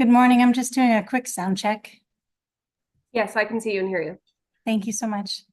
Good morning. I'm just doing a quick sound check. Yes, I can see you and hear you. Thank you so much.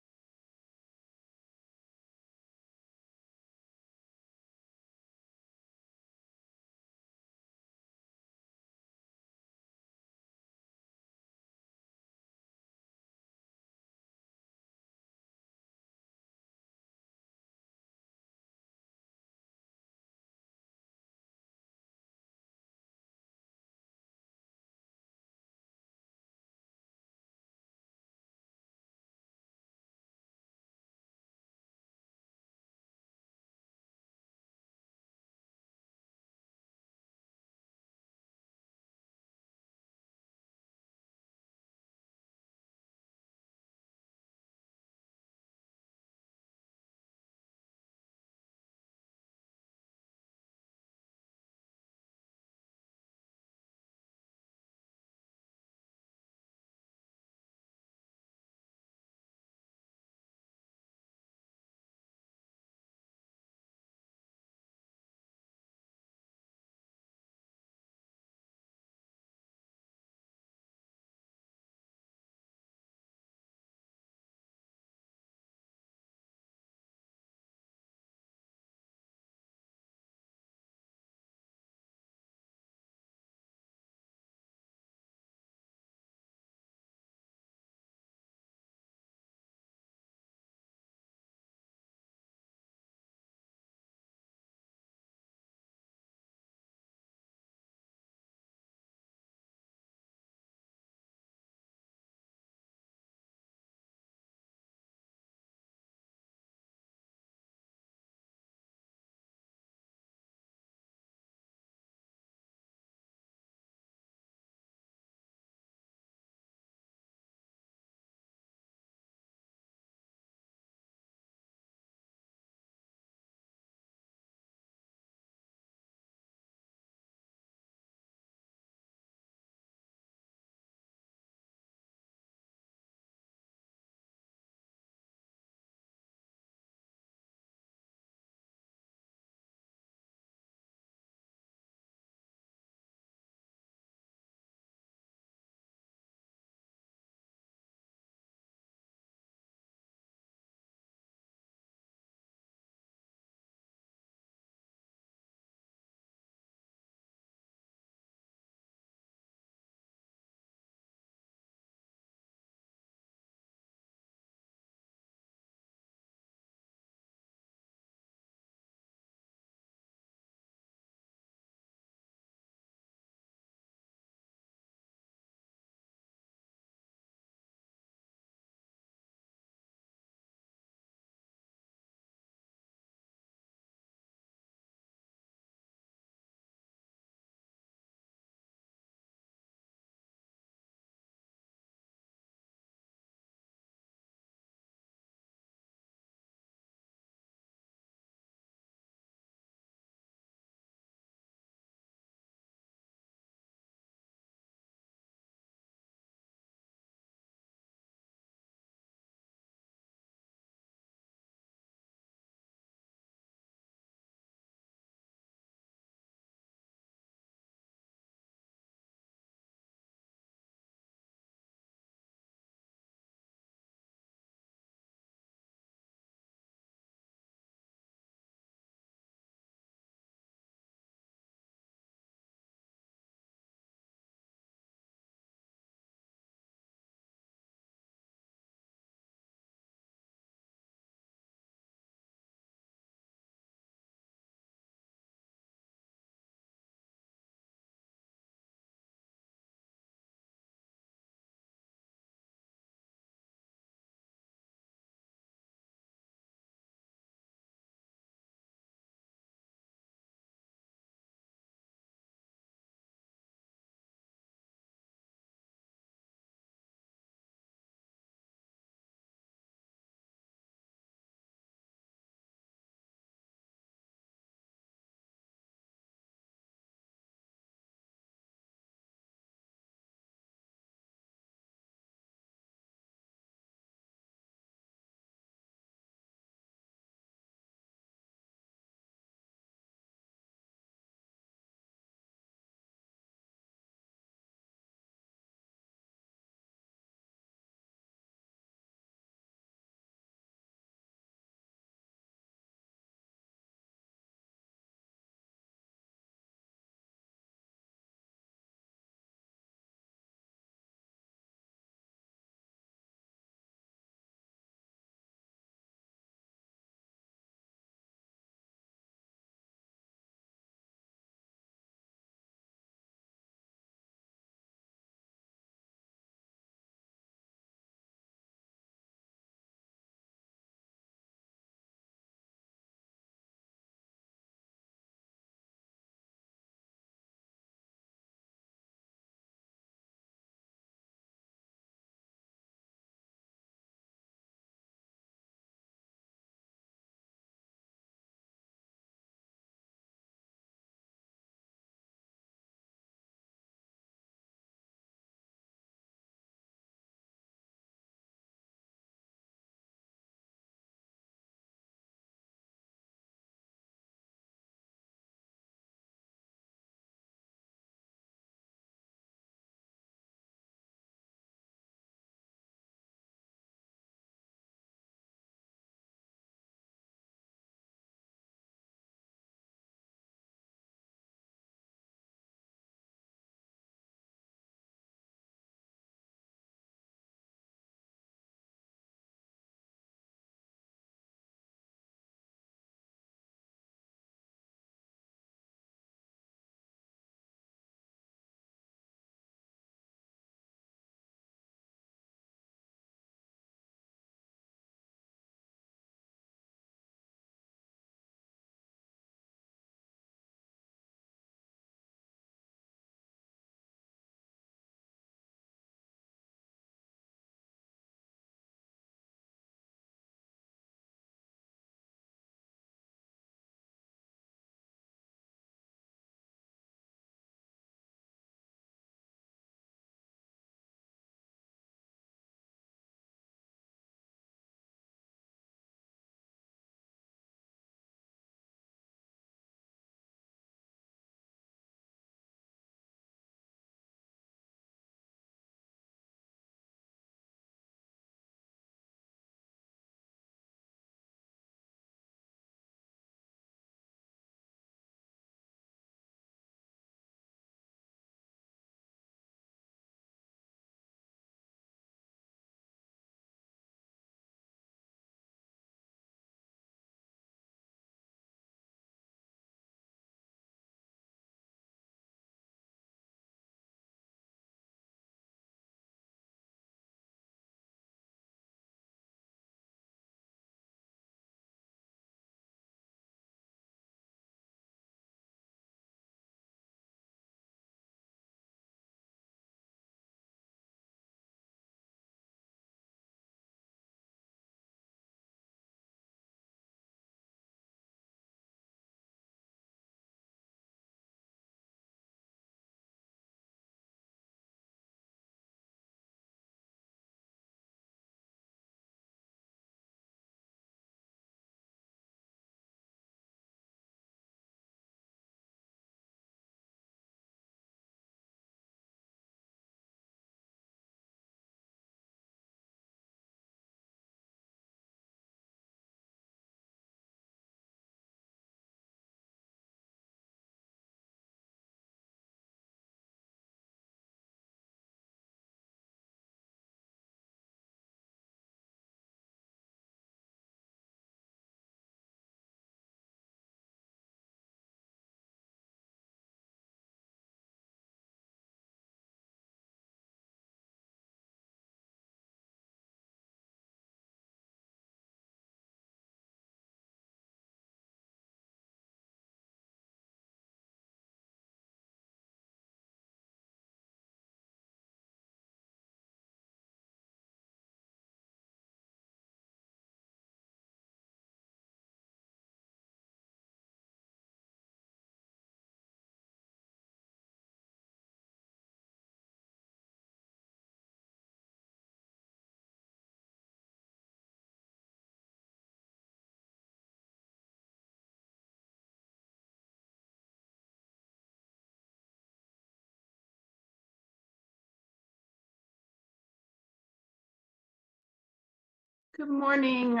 Good morning.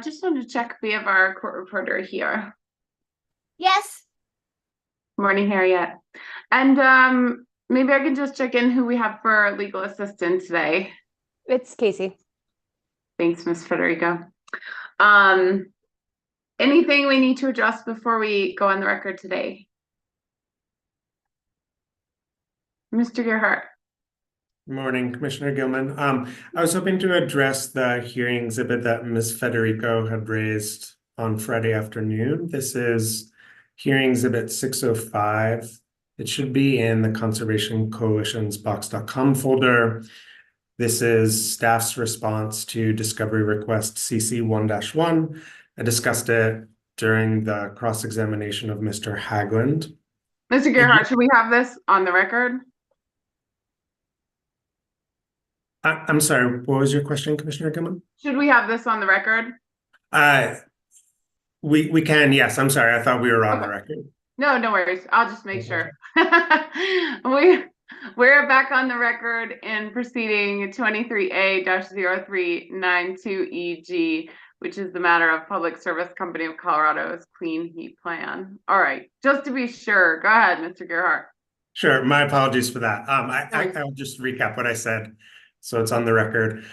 Just wanted to check if we have our court reporter here. Yes. Morning, Harriet. And maybe I can just check in who we have for legal assistant today. It's Casey. Thanks, Ms. Federico. Anything we need to address before we go on the record today? Mr. Gerhart. Morning, Commissioner Gilman. I was hoping to address the hearing exhibit that Ms. Federico had raised on Friday afternoon. This is hearing exhibit 605. It should be in the Conservation Coalition's box.com folder. This is staff's response to discovery request CC 1-1. I discussed it during the cross-examination of Mr. Hagland. Mr. Gerhart, should we have this on the record? I'm sorry, what was your question, Commissioner Gilman? Should we have this on the record? We can, yes. I'm sorry. I thought we were on the Okay. record. No, no worries. I'll just make Okay. sure. We're back on the record in proceeding 23A-0392EG, which is the matter of Public Service Company of Colorado's Clean Heat Plan. All right, just to be sure, go ahead, Mr. Gerhart. Sure. My apologies for that. Thanks. I'll just recap what I said, so it's on the record.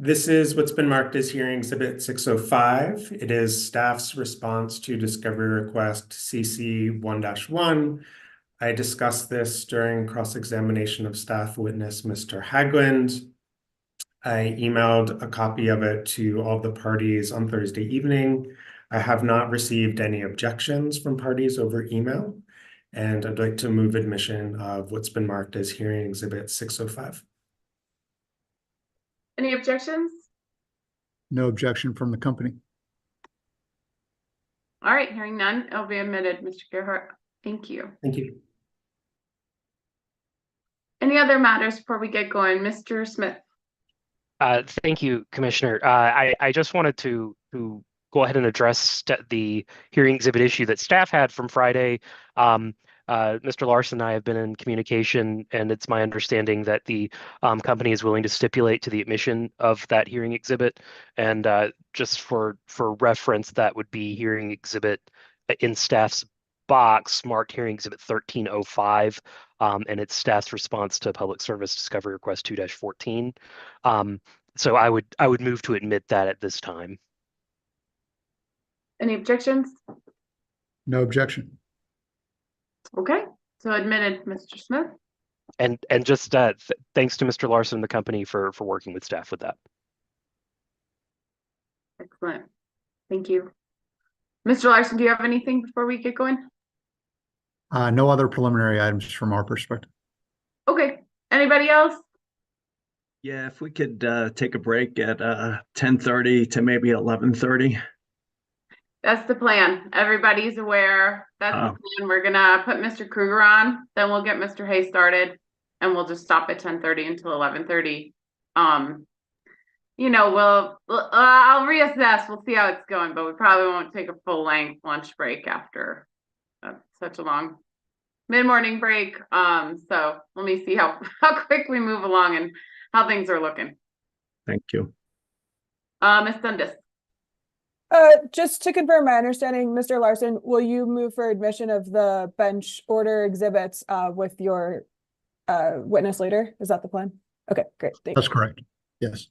This is what's been marked as hearing exhibit 605. It is staff's response to discovery request CC 1-1. I discussed this during cross-examination of staff witness Mr. Hagland. I emailed a copy of it to all the parties on Thursday evening. I have not received any objections from parties over email, and I'd like to move admission of what's been marked as hearing exhibit 605. Any objections? No objection from the company. All right, hearing none, it'll be admitted, Mr. Gerhart. Thank you. Thank you. Any other matters before we get going? Mr. Smith. Thank you, Commissioner. I just wanted to go ahead and address the hearing exhibit issue that staff had from Friday. Mr. Larson and I have been in communication, and it's my understanding that the company is willing to stipulate to the admission of that hearing exhibit. And just for reference, that would be hearing exhibit in staff's box marked hearing exhibit 1305, and it's staff's response to public service discovery request 2-14. So I would move to admit that at this time. Any objections? No objection. Okay, so admitted, Mr. Smith. And just thanks to Mr. Larson and the company for working with staff with that. Excellent. Thank you. Mr. Larson, do you have anything before we get going? No other preliminary items from our perspective. Okay, anybody else? Yeah, if we could take a break at 10:30 to maybe 11:30. That's the plan. Everybody's aware. That's the Oh. plan. We're gonna put Mr. Kruger on, then we'll get Mr. Hay started, and we'll just stop at 10:30 until 11:30. You know, I'll reassess. We'll see how it's going, but we probably won't take a full length lunch break after such a long mid-morning break. So let me see how quick we move along and how things are looking. Thank you. Ms. Dundas. Just to confirm my understanding, Mr. Larson, will you move for admission of the bench order exhibits with your witness later? Is that the plan? Okay, great. Thank That's you. correct. Yes.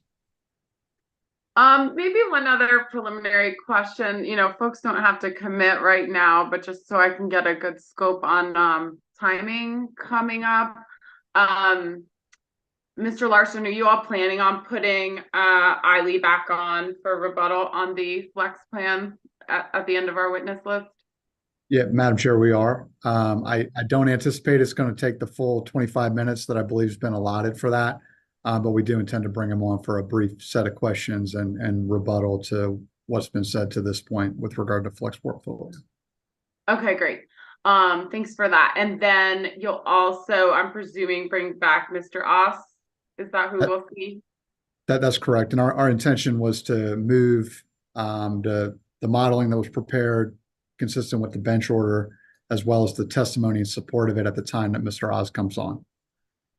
Maybe one other preliminary question. You know, folks don't have to commit right now, but just so I can get a good scope on timing coming up. Mr. Larson, are you all planning on putting Eiley back on for rebuttal on the flex plan at the end of our witness list? Yeah, Madam Chair, we are. I don't anticipate it's going to take the full 25 minutes that I believe has been allotted for that. But we do intend to bring him on for a brief set of questions and rebuttal to what's been said to this point with regard to flex portfolio. Okay, great. Thanks for that. And then you'll also, I'm presuming, bring back Mr. Oss. Is that who we'll see? That's correct. And our intention was to move the modeling that was prepared consistent with the bench order, as well as the testimony in support of it at the time that Mr. Oz comes on.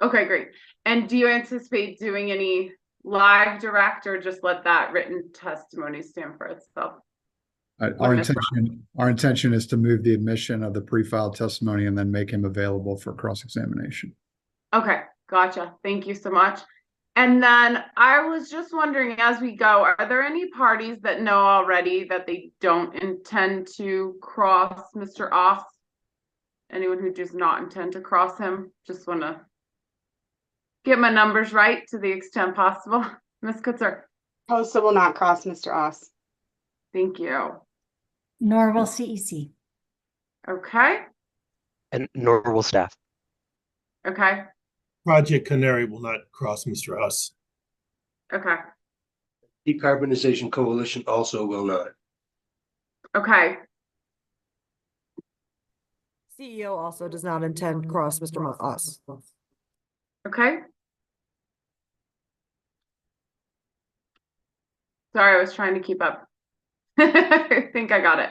Okay, great. And do you anticipate doing any live direct or just let that written testimony stand for itself? Our intention is to move the admission of the pre-filed testimony and then make him available for cross-examination. Okay, gotcha. Thank you so much. And then I was just wondering, as we go, are there any parties that know already that they don't intend to cross Mr. Oss? Anyone who does not intend to cross him? Just want to get my numbers right to the extent possible. Ms. Kutzer, COSA will not cross Mr. Oss. thank you. Nor will CEC. Okay, And nor will staff. okay, Project Canary will not cross Mr. Oss. okay, Decarbonization Coalition also will not. okay. CEO also does not intend to cross Mr. Oss. Okay. Sorry, I was trying to keep up. I think I got it.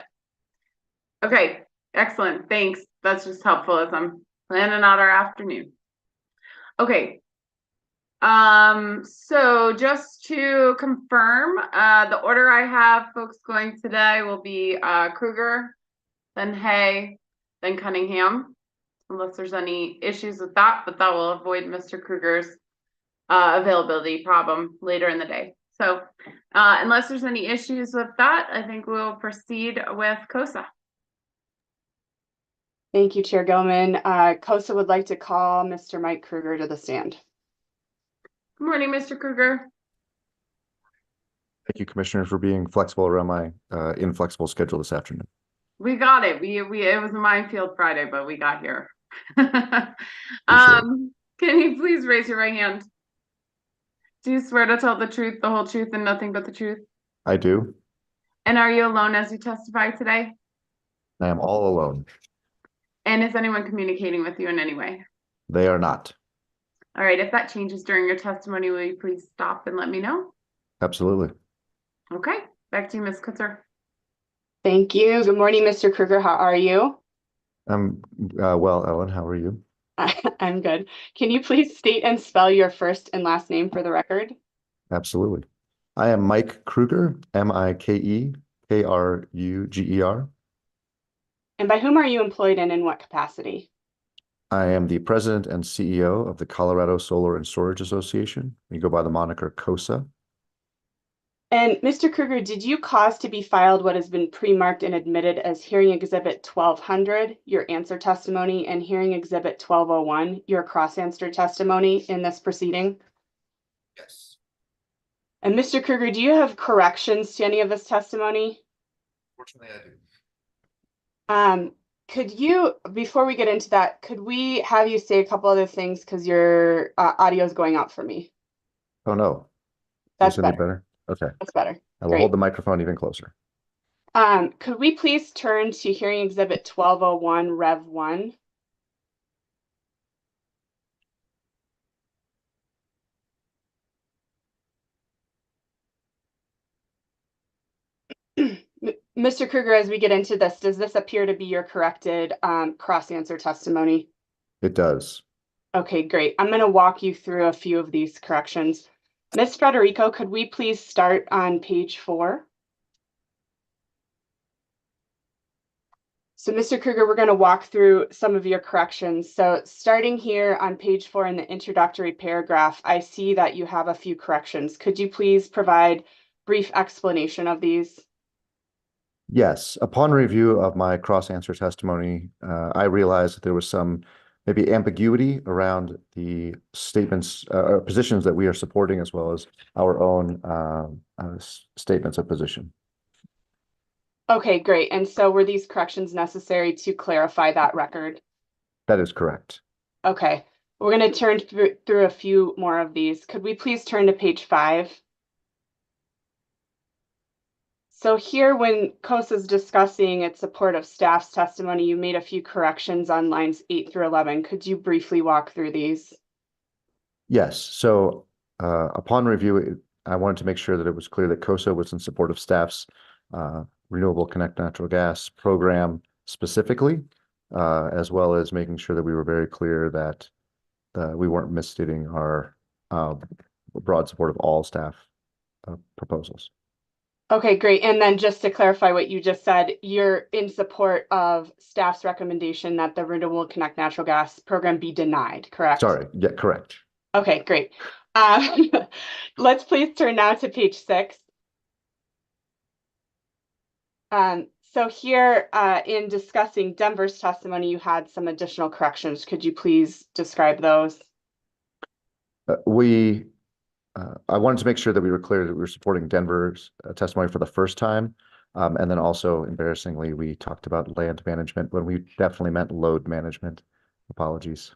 Okay, excellent. Thanks. That's just helpful as I'm planning out our afternoon. Okay. So just to confirm, the order I have folks going today will be Kruger, then Hay, then Cunningham, unless there's any issues with that, but that will avoid Mr. Kruger's availability problem later in the day. So unless there's any issues with that, I think we'll proceed with COSA. Thank you, Chair Gilman. COSA would like to call Mr. Mike Kruger to the stand. Good morning, Mr. Kruger. Thank you, Commissioner, for being flexible around my inflexible schedule this afternoon. We got it. It was a minefield Friday, but we got here. Can you please raise your right hand? Do you swear to tell the truth, the whole truth, and nothing but the truth? I do. And are you alone as you testify today? I am all alone. And is anyone communicating with you in any way? They are not. All right, if that changes during your testimony, will you please stop and let me know? Absolutely. Okay, back to you, Ms. Kutzer. Thank you. Good morning, Mr. Kruger. How are you? I'm well, Ellen. How are you? I'm good. Can you please state and spell your first and last name for the record? Absolutely. I am Mike Kruger, MikeKruger. And by whom are you employed and in what capacity? I am the president and CEO of the Colorado Solar and Storage Association. We go by the moniker COSA. And Mr. Kruger, did you cause to be filed what has been pre-marked and admitted as hearing exhibit 1200, your answer testimony, and hearing exhibit 1201, your cross-answer testimony in this proceeding? Yes. And Mr. Kruger, do you have corrections to any of this testimony? Fortunately, I do. Could you, before we get into that, could we have you say a couple other things because your audio is going out for me? Oh, no. That's Is this any better? Okay. That's better. I will Great. hold the microphone even closer. Could we please turn to hearing exhibit 1201, Rev 1? Mr. Kruger, as we get into this, does this appear to be your corrected cross-answer testimony? It does. Okay, great. I'm going to walk you through a few of these corrections. Ms. Federico, could we please start on page 4? So Mr. Kruger, we're going to walk through some of your corrections. So starting here on page 4 in the introductory paragraph, I see that you have a few corrections. Could you please provide brief explanation of these? Yes. Upon review of my cross-answer testimony, I realized that there was some maybe ambiguity around the statements or positions that we are supporting, as well as our own statements of position. Okay, great. And so were these corrections necessary to clarify that record? That is correct. Okay, we're going to turn through a few more of these. Could we please turn to page 5? So here, when COSA is discussing its support of staff's testimony, you made a few corrections on lines 8 through 11. Could you briefly walk through these? Yes. So upon review, I wanted to make sure that it was clear that COSA was in support of staff's Renewable Connect Natural Gas program specifically, as well as making sure that we were very clear that we weren't misstating our broad support of all staff proposals. Okay, great. And then just to clarify what you just said, you're in support of staff's recommendation that the Renewable Connect Natural Gas program be denied, correct? Sorry, yeah, correct. Okay, great. Let's please turn now to page 6. So here in discussing Denver's testimony, you had some additional corrections. Could you please describe those? I wanted to make sure that we were clear that we were supporting Denver's testimony for the first time. And then also, embarrassingly, we talked about land management when we definitely meant load management. Apologies.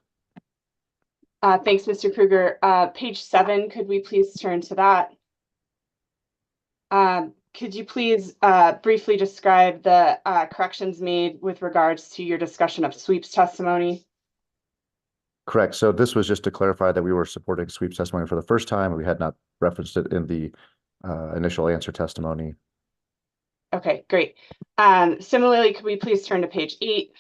Thanks, Mr. Kruger. Page 7, could we please turn to that? Could you please briefly describe the corrections made with regards to your discussion of sweeps testimony? Correct. So this was just to clarify that we were supporting sweeps testimony for the first time. We had not referenced it in the initial answer testimony. Okay, great. Similarly, could we please turn to page 8?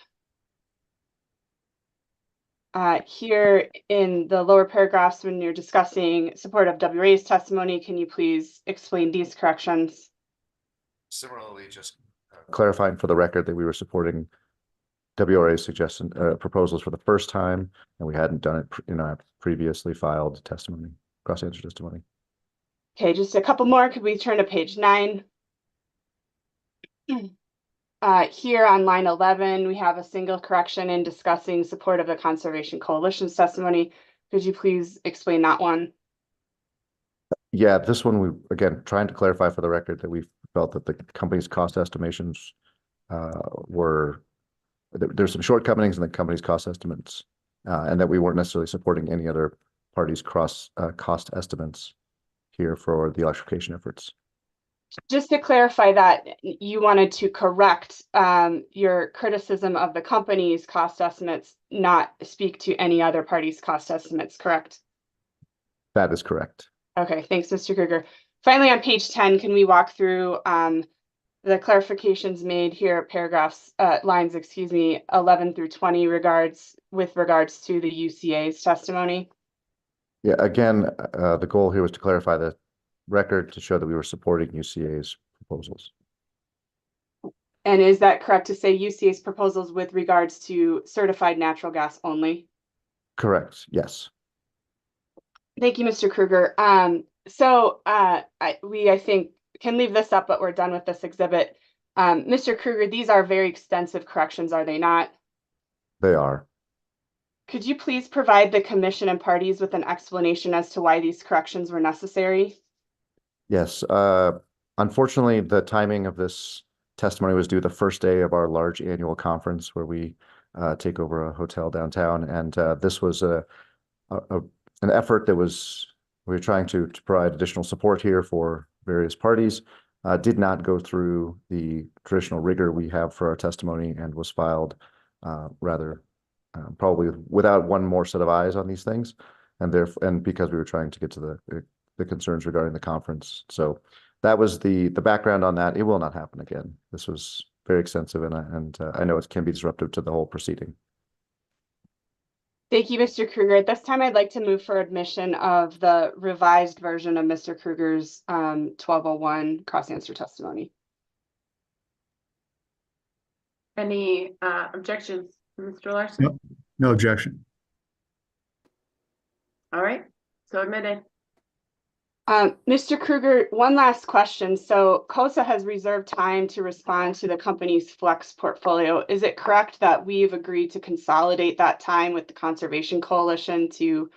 Here in the lower paragraphs, when you're discussing support of WRA's testimony, can you please explain these corrections? Similarly, just clarifying for the record that we were supporting WRA's suggestion proposals for the first time, and we hadn't done it in our previously filed testimony, cross-answer testimony. Okay, just a couple more. Could we turn to page 9? Here on line 11, we have a single correction in discussing support of the Conservation Coalition's testimony. Could you please explain that one? Yeah, this one, we, again, trying to clarify for the record that we felt that the company's cost estimations there's some shortcomings in the company's cost estimates, and that we weren't necessarily supporting any other parties' cost estimates here for the electrification efforts. Just to clarify that, you wanted to correct your criticism of the company's cost estimates, not speak to any other party's cost estimates, correct? That is correct. Okay, thanks, Mr. Kruger. Finally, on page 10, can we walk through the clarifications made here, paragraphs, lines, 11 through 20 with regards to the UCA's testimony? Yeah, again, the goal here was to clarify the record to show that we were supporting UCA's proposals. And is that correct to say UCA's proposals with regards to certified natural gas only? Correct, yes. Thank you, Mr. Kruger. I think can leave this up, but we're done with this exhibit. Mr. Kruger, these are very extensive corrections, are they not? They are. Could you please provide the commission and parties with an explanation as to why these corrections were necessary? Yes. Unfortunately, the timing of this testimony was due the first day of our large annual conference where we take over a hotel downtown. And this was an effort that we were trying to provide additional support here for various parties, did not go through the traditional rigor we have for our testimony and was filed probably without one more set of eyes on these things. And because we were trying to get to the concerns regarding the conference. So that was the background on that. It will not happen again. This was very extensive, and I know it can be disruptive to the whole proceeding. Thank you, Mr. Kruger. At this time, I'd like to move for admission of the revised version of Mr. Kruger's 1201 cross-answer testimony. Any objections, Mr. Larson? No objection. All right, so admitted. Mr. Kruger, one last question. So COSA has reserved time to respond to the company's flex portfolio. Is it correct that we've agreed to consolidate that time with the Conservation Coalition to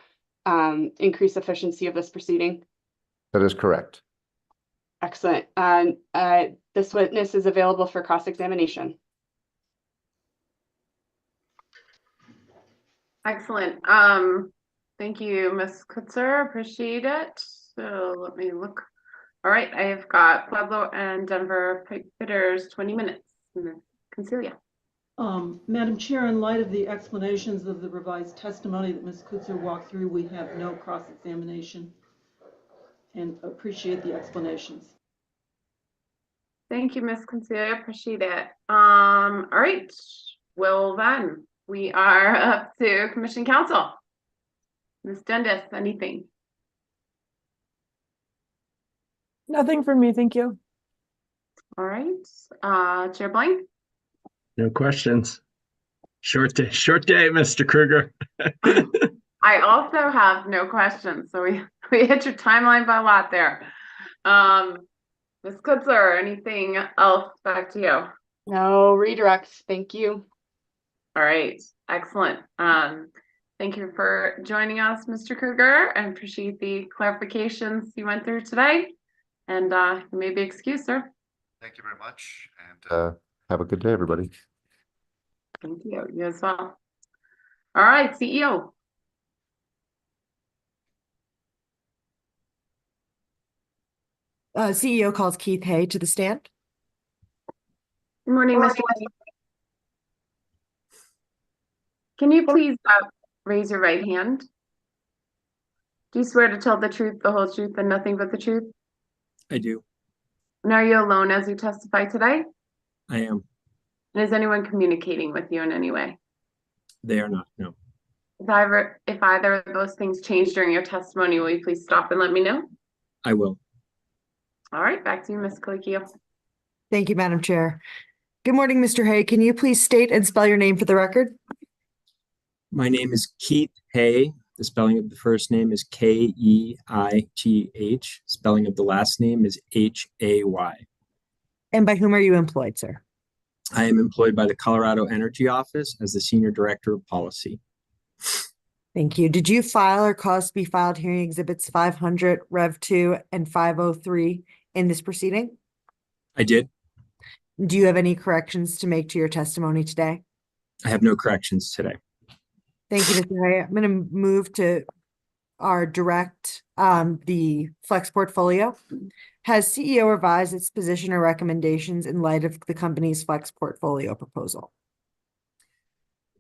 increase efficiency of this proceeding? That is correct. Excellent. This witness is available for cross-examination. Excellent. Thank you, Ms. Kutzer. Appreciate it. So let me look. All right, I've got Pueblo and Denver pipe fitters, 20 minutes. Concelia. Madam Chair, in light of the explanations of the revised testimony that Ms. Kutzer walked through, we have no cross-examination and appreciate the explanations. Thank you, Ms. Concelia. Appreciate it. All right. Well, then we are up to Commission Counsel. Ms. Dundas, anything? Nothing from me, thank you. All right, Chair Blank. No questions. Short day, Mr. Kruger. I also have no questions, so we hit your timeline by a lot there. Ms. Kutzler, anything else? Back to you. No redirects. Thank you. All right, excellent. Thank you for joining us, Mr. Kruger, and appreciate the clarifications you went through today. And you may be excused, sir. Thank you very much, and have a good day, everybody. Thank you. You as well. All right, CEO. CEO calls Keith Hay to the stand. Good morning, Mr. Hay. Can you please raise your right hand? Do you swear to tell the truth, the whole truth, and nothing but the truth? I do. And are you alone as you testify today? I am. And is anyone communicating with you in any way? They are not, no. If either of those things change during your testimony, will you please stop and let me know? I will. All right, back to you, Ms. Colicchio. Thank you, Madam Chair. Good morning, Mr. Hay. Can you please state and spell your name for the record? My name is Keith Hay. The spelling of the first name is Keith. Spelling of the last name is Hay. And by whom are you employed, sir? I am employed by the Colorado Energy Office as the Senior Director of Policy. Thank you. Did you file or cause to be filed hearing exhibits 500, Rev 2, and 503 in this proceeding? I did. Do you have any corrections to make to your testimony today? I have no corrections today. Thank you, Mr. Hay. I'm going to move to our direct, the Flex portfolio. Has CEO revised its position or recommendations in light of the company's Flex portfolio proposal?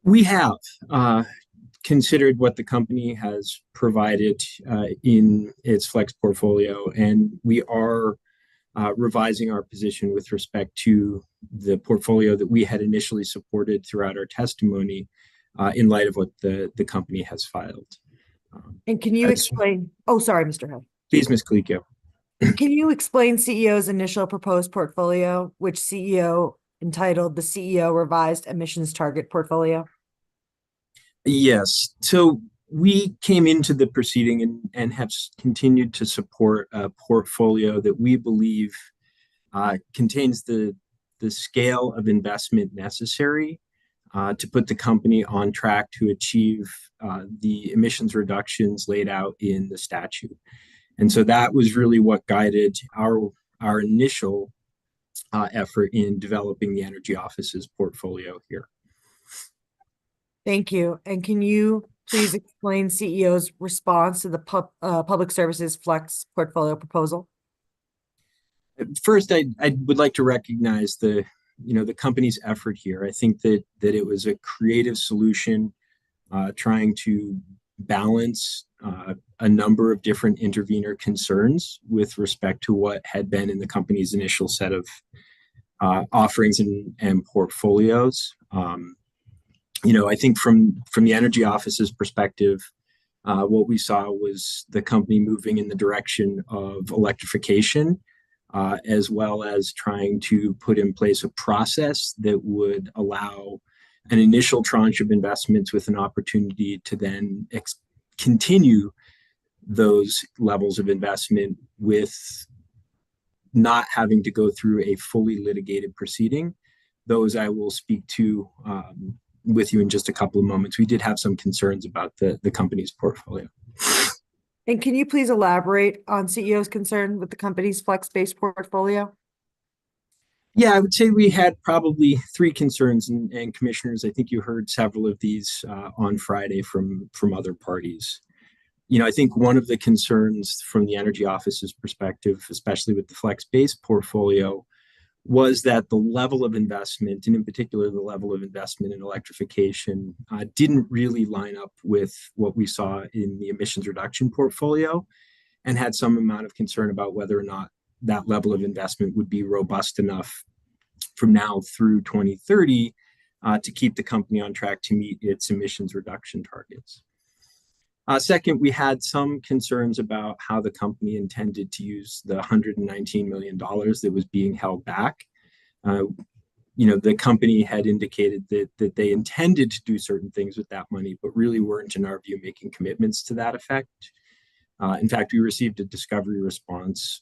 We have considered what the company has provided in its Flex portfolio, and we are revising our position with respect to the portfolio that we had initially supported throughout our testimony in light of what the company has filed. And can you explain? Oh, sorry, Mr. Hay. Please, Ms. Colicchio. Can you explain CEO's initial proposed portfolio, which CEO entitled the CEO Revised Emissions Target Portfolio? Yes. So we came into the proceeding and have continued to support a portfolio that we believe contains the scale of investment necessary to put the company on track to achieve the emissions reductions laid out in the statute. And so that was really what guided our initial effort in developing the Energy Office's portfolio here. Thank you. And can you please explain CEO's response to the Public Services Flex portfolio proposal? First, I would like to recognize the company's effort here. I think that it was a creative solution trying to balance a number of different intervener concerns with respect to what had been in the company's initial set of offerings and portfolios. I think from the Energy Office's perspective, what we saw was the company moving in the direction of electrification, as well as trying to put in place a process that would allow an initial tranche of investments with an opportunity to then continue those levels of investment with not having to go through a fully litigated proceeding. Those I will speak to with you in just a couple of moments. We did have some concerns about the company's portfolio. And can you please elaborate on CEO's concern with the company's flex-based portfolio? Yeah, I would say we had probably three concerns, and commissioners, I think you heard several of these on Friday from other parties. I think one of the concerns from the Energy Office's perspective, especially with the flex-based portfolio, was that the level of investment, and in particular the level of investment in electrification, didn't really line up with what we saw in the emissions reduction portfolio, and had some amount of concern about whether or not that level of investment would be robust enough from now through 2030 to keep the company on track to meet its emissions reduction targets. Second, we had some concerns about how the company intended to use the $119 million that was being held back. The company had indicated that they intended to do certain things with that money, but really weren't, in our view, making commitments to that effect. In fact, we received a discovery response.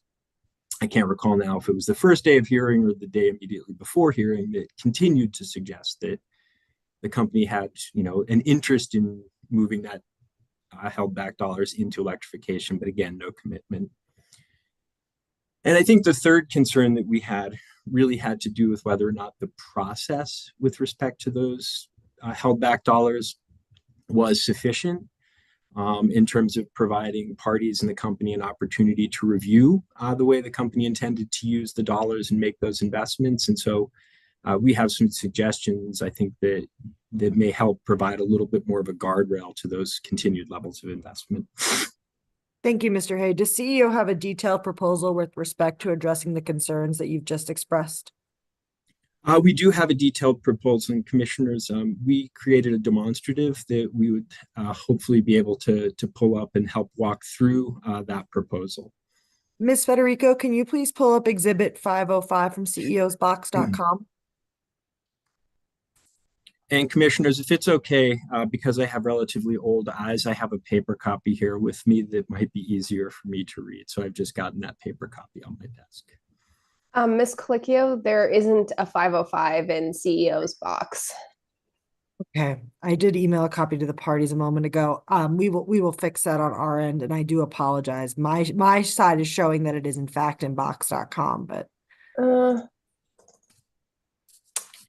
I can't recall now if it was the first day of hearing or the day immediately before hearing that continued to suggest that the company had, an interest in moving that held back dollars into electrification, but again, no commitment. And I think the third concern that we had really had to do with whether or not the process with respect to those held back dollars was sufficient in terms of providing parties in the company an opportunity to review the way the company intended to use the dollars and make those investments. And so we have some suggestions, I think, that may help provide a little bit more of a guardrail to those continued levels of investment. Thank you, Mr. Hay. Does CEO have a detailed proposal with respect to addressing the concerns that you've just expressed? We do have a detailed proposal, and commissioners, we created a demonstrative that we would hopefully be able to pull up and help walk through that proposal. Ms. Federico, can you please pull up Exhibit 505 from ceosbox.com? And commissioners, if it's okay, because I have relatively old eyes, I have a paper copy here with me that might be easier for me to read. So I've just gotten that paper copy on my desk. Ms. Colicchio, there isn't a 505 in CEO's box. Okay, I did email a copy to the parties a moment ago. We will fix that on our end, and I do apologize. My side is showing that it is in fact in box.com, but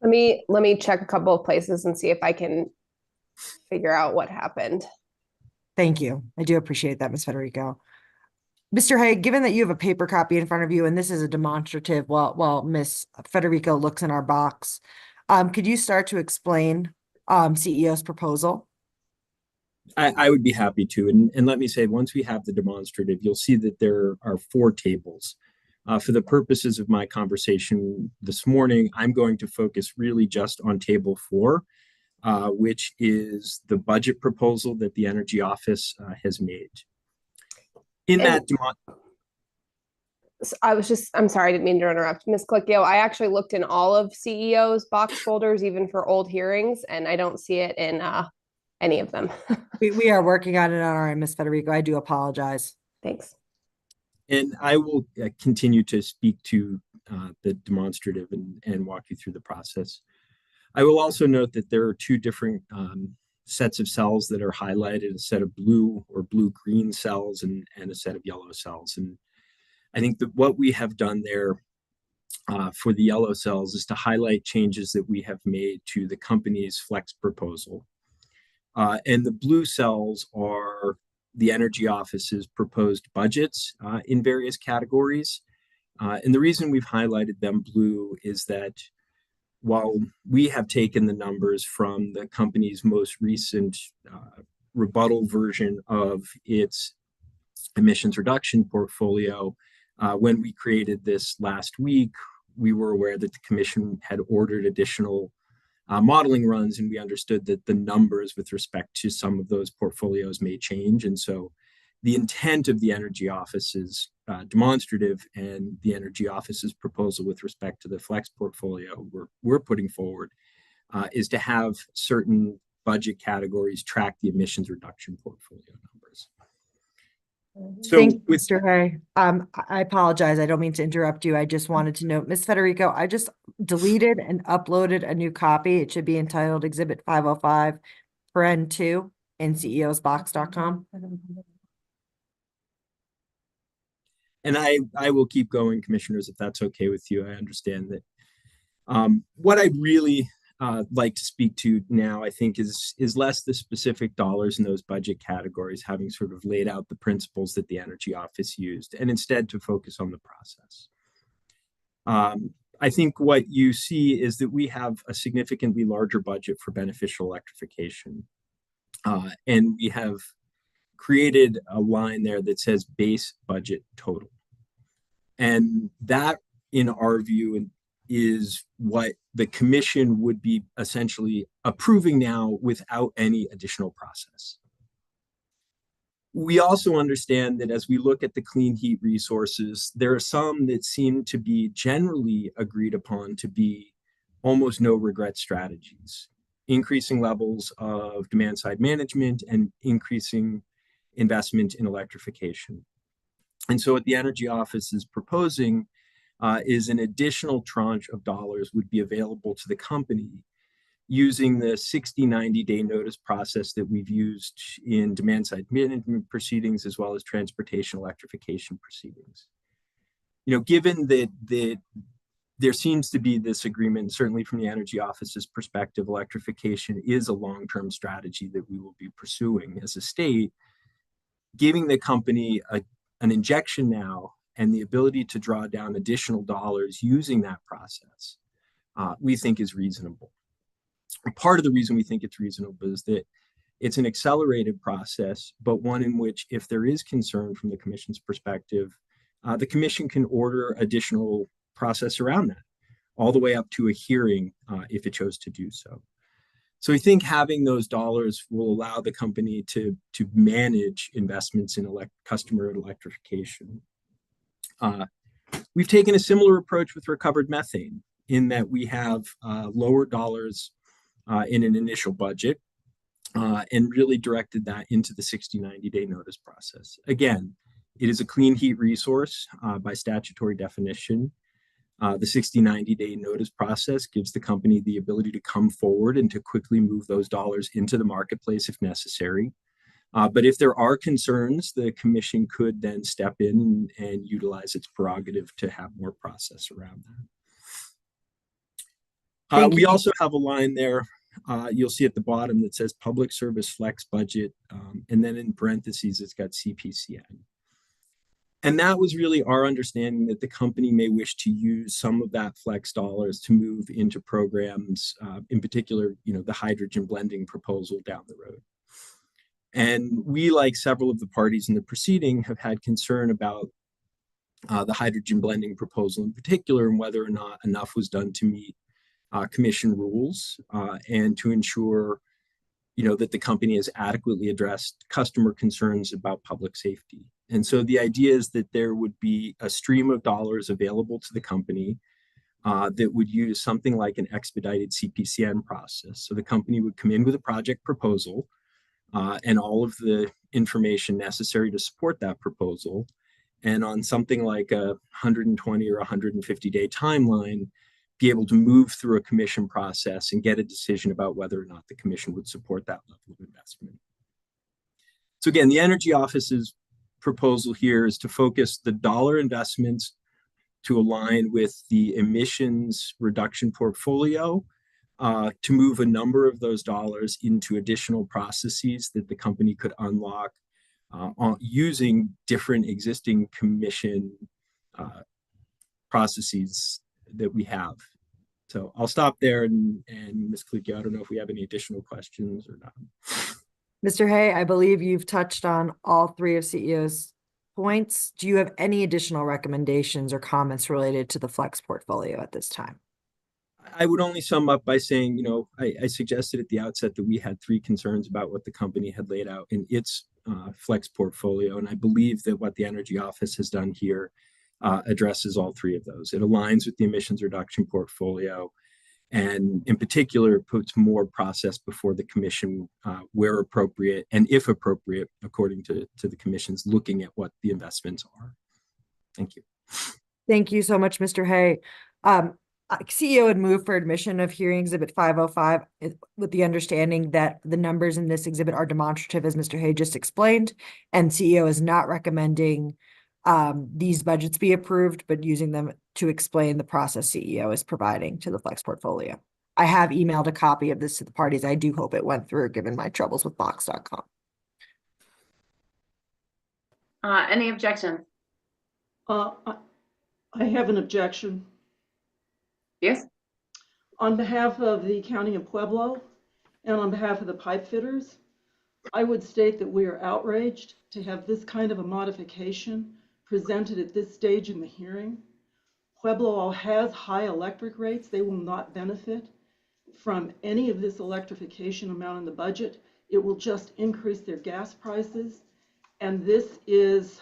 let me check a couple of places and see if I can figure out what happened. Thank you. I do appreciate that, Ms. Federico. Mr. Hay, given that you have a paper copy in front of you and this is a demonstrative while Ms. Federico looks in our box, could you start to explain CEO's proposal? I would be happy to. And let me say, once we have the demonstrative, you'll see that there are 4 tables. For the purposes of my conversation this morning, I'm going to focus really just on table 4, which is the budget proposal that the Energy Office has made. I'm sorry, I didn't mean to interrupt. Ms. Colicchio, I actually looked in all of CEO's box folders, even for old hearings, and I don't see it in any of them. we are working on it on our end, Ms. Federico. I do apologize. Thanks. And I will continue to speak to the demonstrative and walk you through the process. I will also note that there are 2 different sets of cells that are highlighted, a set of blue or blue-green cells and a set of yellow cells. And I think that what we have done there for the yellow cells is to highlight changes that we have made to the company's flex proposal. And the blue cells are the Energy Office's proposed budgets in various categories. And the reason we've highlighted them blue is that while we have taken the numbers from the company's most recent rebuttal version of its emissions reduction portfolio, when we created this last week, we were aware that the commission had ordered additional modeling runs, and we understood that the numbers with respect to some of those portfolios may change. And so the intent of the Energy Office's demonstrative and the Energy Office's proposal with respect to the flex portfolio we're putting forward is to have certain budget categories track the emissions reduction portfolio numbers. So thank you, Mr. Hay. I apologize. I don't mean to interrupt you. I just wanted to note, Ms. Federico, I just deleted and uploaded a new copy. It should be entitled Exhibit 505, Paren 2 in ceosbox.com. And I will keep going, commissioners, if that's okay with you. I understand that. What I'd really like to speak to now, I think, is less the specific dollars in those budget categories, having sort of laid out the principles that the Energy Office used, and instead to focus on the process. I think what you see is that we have a significantly larger budget for beneficial electrification. And we have created a line there that says base budget total. And that, in our view, is what the commission would be essentially approving now without any additional process. We also understand that as we look at the clean heat resources, there are some that seem to be generally agreed upon to be almost no regret strategies, increasing levels of demand side management and increasing investment in electrification. And so what the Energy Office is proposing is an additional tranche of dollars would be available to the company using the 60, 90-day notice process that we've used in demand side management proceedings as well as transportation electrification proceedings. You know, given that there seems to be this agreement, certainly from the Energy Office's perspective, electrification is a long-term strategy that we will be pursuing as a state, giving the company an injection now and the ability to draw down additional dollars using that process, we think is reasonable. Part of the reason we think it's reasonable is that it's an accelerated process, but one in which if there is concern from the Commission's perspective, the Commission can order additional process around that, all the way up to a hearing if it chose to do so. So we think having those dollars will allow the company to manage investments in customer electrification. We've taken a similar approach with recovered methane in that we have lower dollars in an initial budget and really directed that into the 60, 90-day notice process. Again, it is a clean heat resource by statutory definition. The 60, 90-day notice process gives the company the ability to come forward and to quickly move those dollars into the marketplace if necessary. But if there are concerns, the Commission could then step in and utilize its prerogative to have more process around that. We also have a line there, you'll see at the bottom that says Public Service Flex Budget, and then in parentheses, it's got CPCN. And that was really our understanding that the company may wish to use some of that flex dollars to move into programs, in particular, you know, the hydrogen blending proposal down the road. And we, like several of the parties in the proceeding, have had concern about the hydrogen blending proposal in particular and whether or not enough was done to meet Commission rules and to ensure, you know, that the company has adequately addressed customer concerns about public safety. And so the idea is that there would be a stream of dollars available to the company that would use something like an expedited CPCN process. So the company would come in with a project proposal and all of the information necessary to support that proposal. And on something like a 120 or 150-day timeline, be able to move through a commission process and get a decision about whether or not the commission would support that level of investment. So again, the Energy Office's proposal here is to focus the dollar investments to align with the emissions reduction portfolio to move a number of those dollars into additional processes that the company could unlock using different existing commission processes that we have. So I'll stop there, and Ms. Kluge, I don't know if we have any additional questions or not. Mr. Hay, I believe you've touched on all three of CEO's points. Do you have any additional recommendations or comments related to the Flex portfolio at this time? I would only sum up by saying, you know, I suggested at the outset that we had three concerns about what the company had laid out in its Flex portfolio, and I believe that what the Energy Office has done here addresses all three of those. It aligns with the emissions reduction portfolio, and in particular, puts more process before the Commission where appropriate, and if appropriate, according to the Commission's looking at what the investments are. Thank you. Thank you so much, Mr. Hay. CEO would move for admission of hearing exhibit 505 with the understanding that the numbers in this exhibit are demonstrative, as Mr. Hay just explained, and CEO is not recommending these budgets be approved, but using them to explain the process CEO is providing to the Flex portfolio. I have emailed a copy of this to the parties. I do hope it went through, given my troubles with Box.com. Any objections? I have an objection. Yes. On behalf of the County of Pueblo and on behalf of the pipe fitters, I would state that we are outraged to have this kind of a modification presented at this stage in the hearing. Pueblo has high electric rates. They will not benefit from any of this electrification amount in the budget. It will just increase their gas prices And this is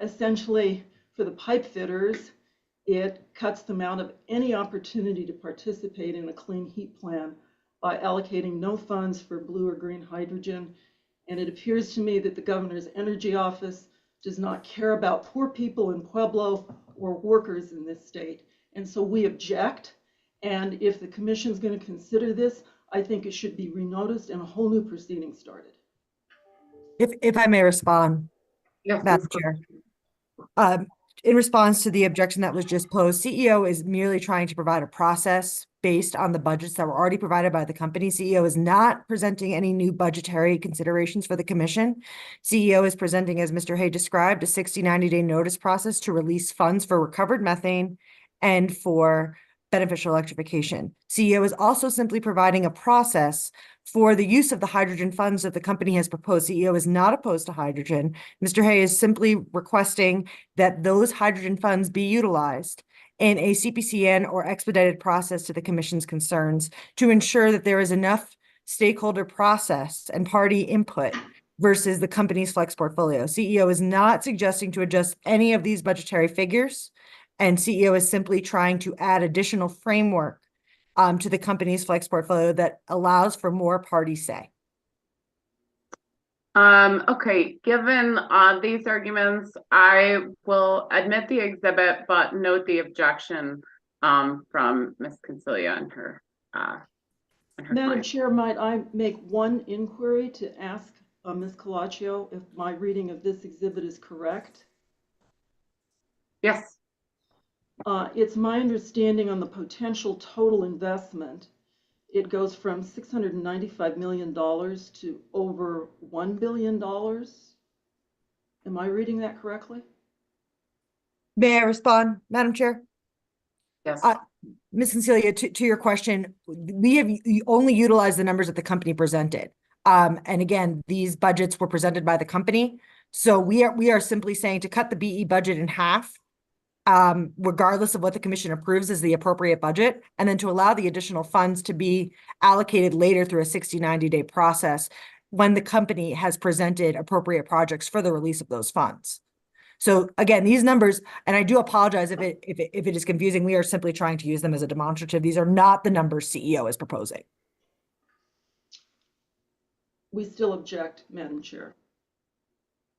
essentially for the pipe fitters. It cuts them out of any opportunity to participate in a clean heat plan by allocating no funds for blue or green hydrogen. And it appears to me that the governor's energy office does not care about poor people in Pueblo or workers in this state. And so we object. And if the commission is going to consider this, I think it should be renoticed and a whole new proceeding started. If I may respond, Yes, Madam Chair. In response to the objection that was just posed, CEO is merely trying to provide a process based on the budgets that were already provided by the company. CEO is not presenting any new budgetary considerations for the commission. CEO is presenting, as Mr. Hay described, a 60, 90-day notice process to release funds for recovered methane and for beneficial electrification. CEO is also simply providing a process for the use of the hydrogen funds that the company has proposed. CEO is not opposed to hydrogen. Mr. Hay is simply requesting that those hydrogen funds be utilized in a CPCN or expedited process to the commission's concerns to ensure that there is enough stakeholder process and party input versus the company's flex portfolio. CEO is not suggesting to adjust any of these budgetary figures, and CEO is simply trying to add additional framework to the company's flex portfolio that allows for more party say. Okay, given these arguments, I will admit the exhibit, but note the objection from Ms. Consilia and her Madam client. Chair, might I make one inquiry to ask Ms. Colaccio if my reading of this exhibit is correct? Yes. It's my understanding on the potential total investment, it goes from $695 million to over $1 billion. Am I reading that correctly? May I respond, Madam Chair? Yes. Ms. Consilia, to your question, we have only utilized the numbers that the company presented. And again, these budgets were presented by the company. So we are simply saying to cut the BE budget in half, regardless of what the commission approves as the appropriate budget, and then to allow the additional funds to be allocated later through a 60, 90-day process when the company has presented appropriate projects for the release of those funds. So again, these numbers, and I do apologize if it is confusing, we are simply trying to use them as a demonstrative. These are not the numbers CEO is proposing. We still object, Madam Chair.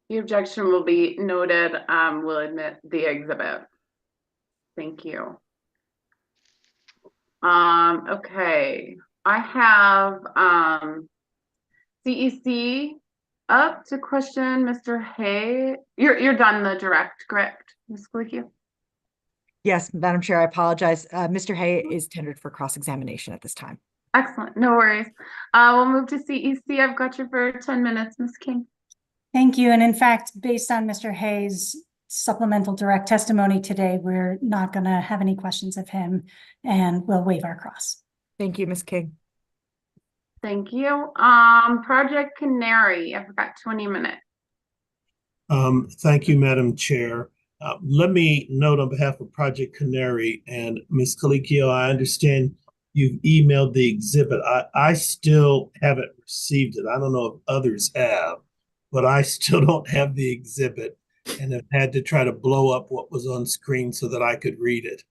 The objection will be noted. We'll admit the exhibit. Thank you. Okay, I have CEC up to question Mr. Hay. You're done the direct, correct, Ms. Colicchio? Yes, Madam Chair, I apologize. Mr. Hay is tendered for cross-examination at this time. Excellent, no worries. We'll move to CEC. I've got you for 10 minutes, Ms. King. Thank you. And in fact, based on Mr. Hayes' supplemental direct testimony today, we're not going to have any questions of him and we'll waive our cross. Thank you, Ms. King. Thank you. Project Canary, I've got 20 minutes. Thank you, Madam Chair. Let me note on behalf of Project Canary and Ms. Colicchio, I understand you've emailed the exhibit. I still haven't received it. I don't know if others have, but I still don't have the exhibit and have had to try to blow up what was on screen so that I could read it.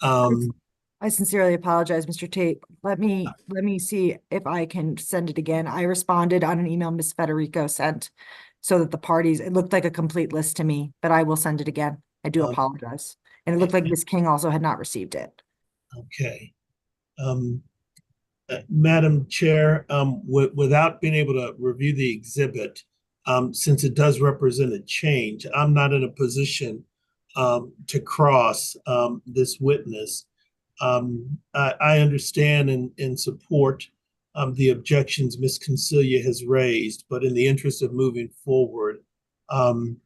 I sincerely apologize, Mr. Tate. Let me see if I can send it again. I responded on an email Ms. Federico sent so that the parties, it looked like a complete list to me, but I will send it again. I do apologize. And it looked like Ms. King also had not received it. Okay. Madam Chair, without being able to review the exhibit, since it does represent a change, I'm not in a position to cross this witness. I understand and support the objections Ms. Consilia has raised, but in the interest of moving forward, I'm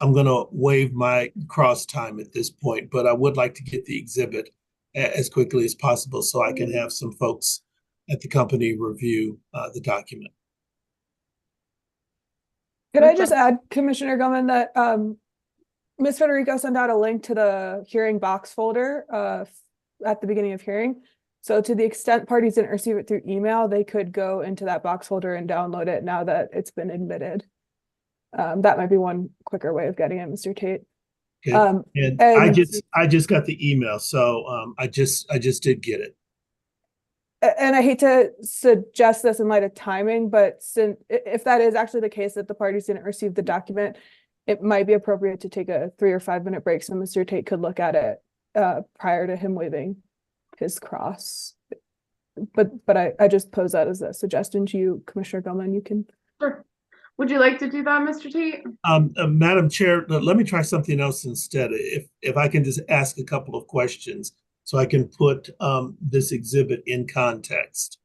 going to waive my cross time at this point, but I would like to get the exhibit as quickly as possible so I can have some folks at the company review the document. Could I just add, Commissioner Gilman, that Ms. Federico sent out a link to the hearing box folder at the beginning of hearing. So to the extent parties didn't receive it through email, they could go into that box folder and download it now that it's been admitted. That might be one quicker way of getting it, Mr. Tate. Okay. And I just got the email, so I just did get it. And I hate to suggest this in light of timing, but since if that is actually the case that the parties didn't receive the document, it might be appropriate to take a 3 or 5 minute break so Mr. Tate could look at it prior to him waiving his cross. But I just pose that as a suggestion to you, Commissioner Gilman. You can. Sure. Would you like to do that, Mr. Tate? Madam Chair, let me try something else instead. If I can just ask a couple of questions so I can put this exhibit in context.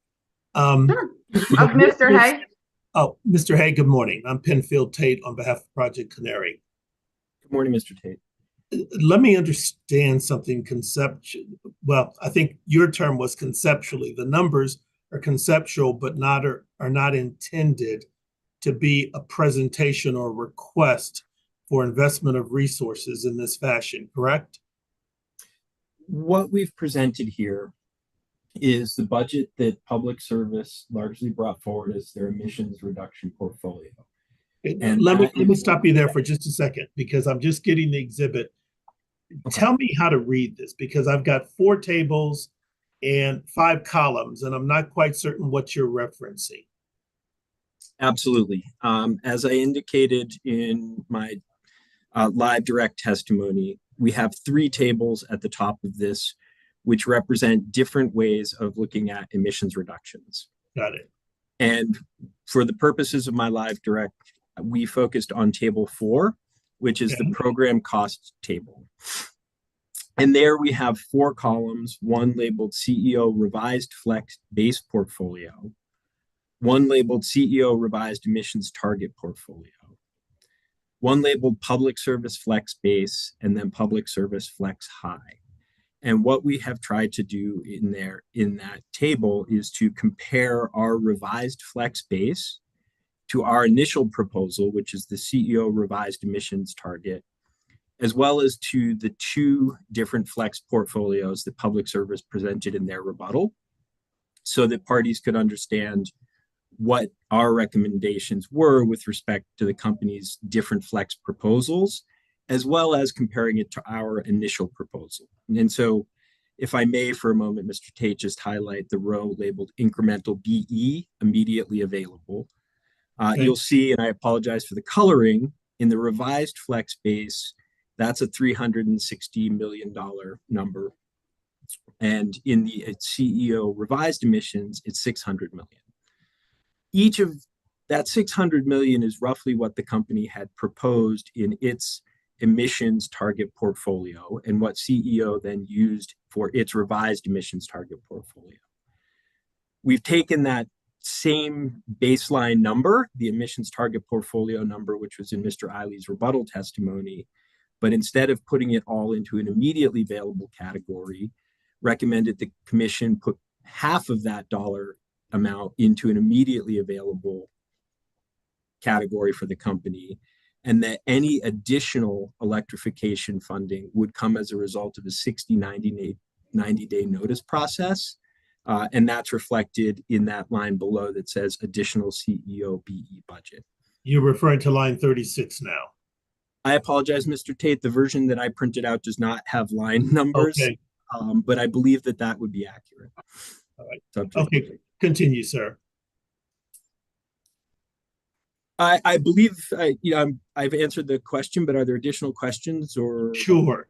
Sure. Mr. Hay. Oh, Mr. Hay, good morning. I'm Penfield Tate on behalf of Project Canary. Good morning, Mr. Tate. Let me understand something conceptual. Well, I think your term was conceptually. The numbers are conceptual, but are not intended to be a presentation or request for investment of resources in this fashion, correct? What we've presented here is the budget that public service largely brought forward as their emissions reduction portfolio. And let me stop you there for just a second, because I'm just getting the exhibit. Okay. Tell me how to read this, because I've got 4 tables and 5 columns, and I'm not quite certain what you're referencing. Absolutely. As I indicated in my live direct testimony, we have 3 tables at the top of this, which represent different ways of looking at emissions reductions. Got it. And for the purposes of my live direct, we focused on table 4, which is the program cost table. And there we have 4 columns, one labeled CEO Revised Flex Base Portfolio, one labeled CEO Revised Emissions Target Portfolio, one labeled Public Service Flex Base, and then Public Service Flex High. And what we have tried to do in that table is to compare our revised flex base to our initial proposal, which is the CEO Revised Emissions Target, as well as to the 2 different flex portfolios that Public Service presented in their rebuttal, so that parties could understand what our recommendations were with respect to the company's different flex proposals, as well as comparing it to our initial proposal. And so, if I may for a moment, Mr. Tate, just highlight the row labeled incremental BE, immediately available. You'll see, and I apologize for the coloring, in the revised flex base, that's a $360 million number. And in the CEO revised emissions, it's $600 million. Each of that $600 million is roughly what the company had proposed in its emissions target portfolio and what CEO then used for its revised emissions target portfolio. We've taken that same baseline number, the emissions target portfolio number, which was in Mr. Eiley's rebuttal testimony, but instead of putting it all into an immediately available category, recommended the commission put half of that dollar amount into an immediately available category for the company, and that any additional electrification funding would come as a result of a 90-day notice process. And that's reflected in that line below that says additional CEO BE budget. You're referring to line 36 now. I apologize, Mr. Tate. The version that I printed out does not have line numbers, okay. But I believe that would be accurate. All right. Okay, continue, sir. I believe I've answered the question, but are there additional questions or? Sure.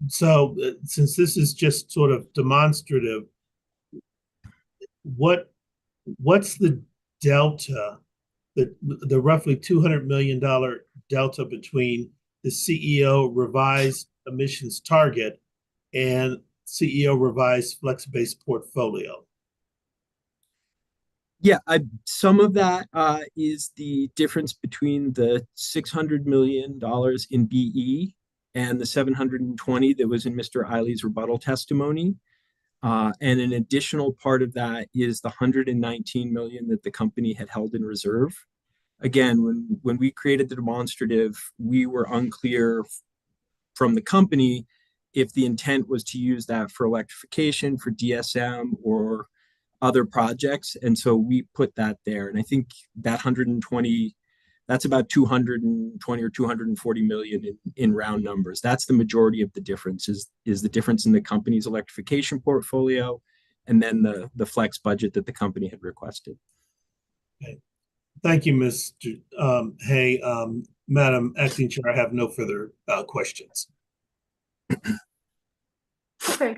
So since this is just sort of demonstrative, what's the delta, the roughly $200 million delta between the CEO revised emissions target and CEO revised flex-based portfolio? Yeah, some of that is the difference between the $600 million in BE and the $720 that was in Mr. Eiley's rebuttal testimony. And an additional part of that is the $119 million that the company had held in reserve. Again, when we created the demonstrative, we were unclear from the company if the intent was to use that for electrification, for DSM, or other projects. And so we put that there. And I think that $120 That's about 220 or 240 million in round numbers. That's the majority of the difference is the difference in the company's electrification portfolio and then the flex budget that the company had requested. Okay. Thank you, Mr. Hay. Madam Acting Chair, I have no further questions. Okay,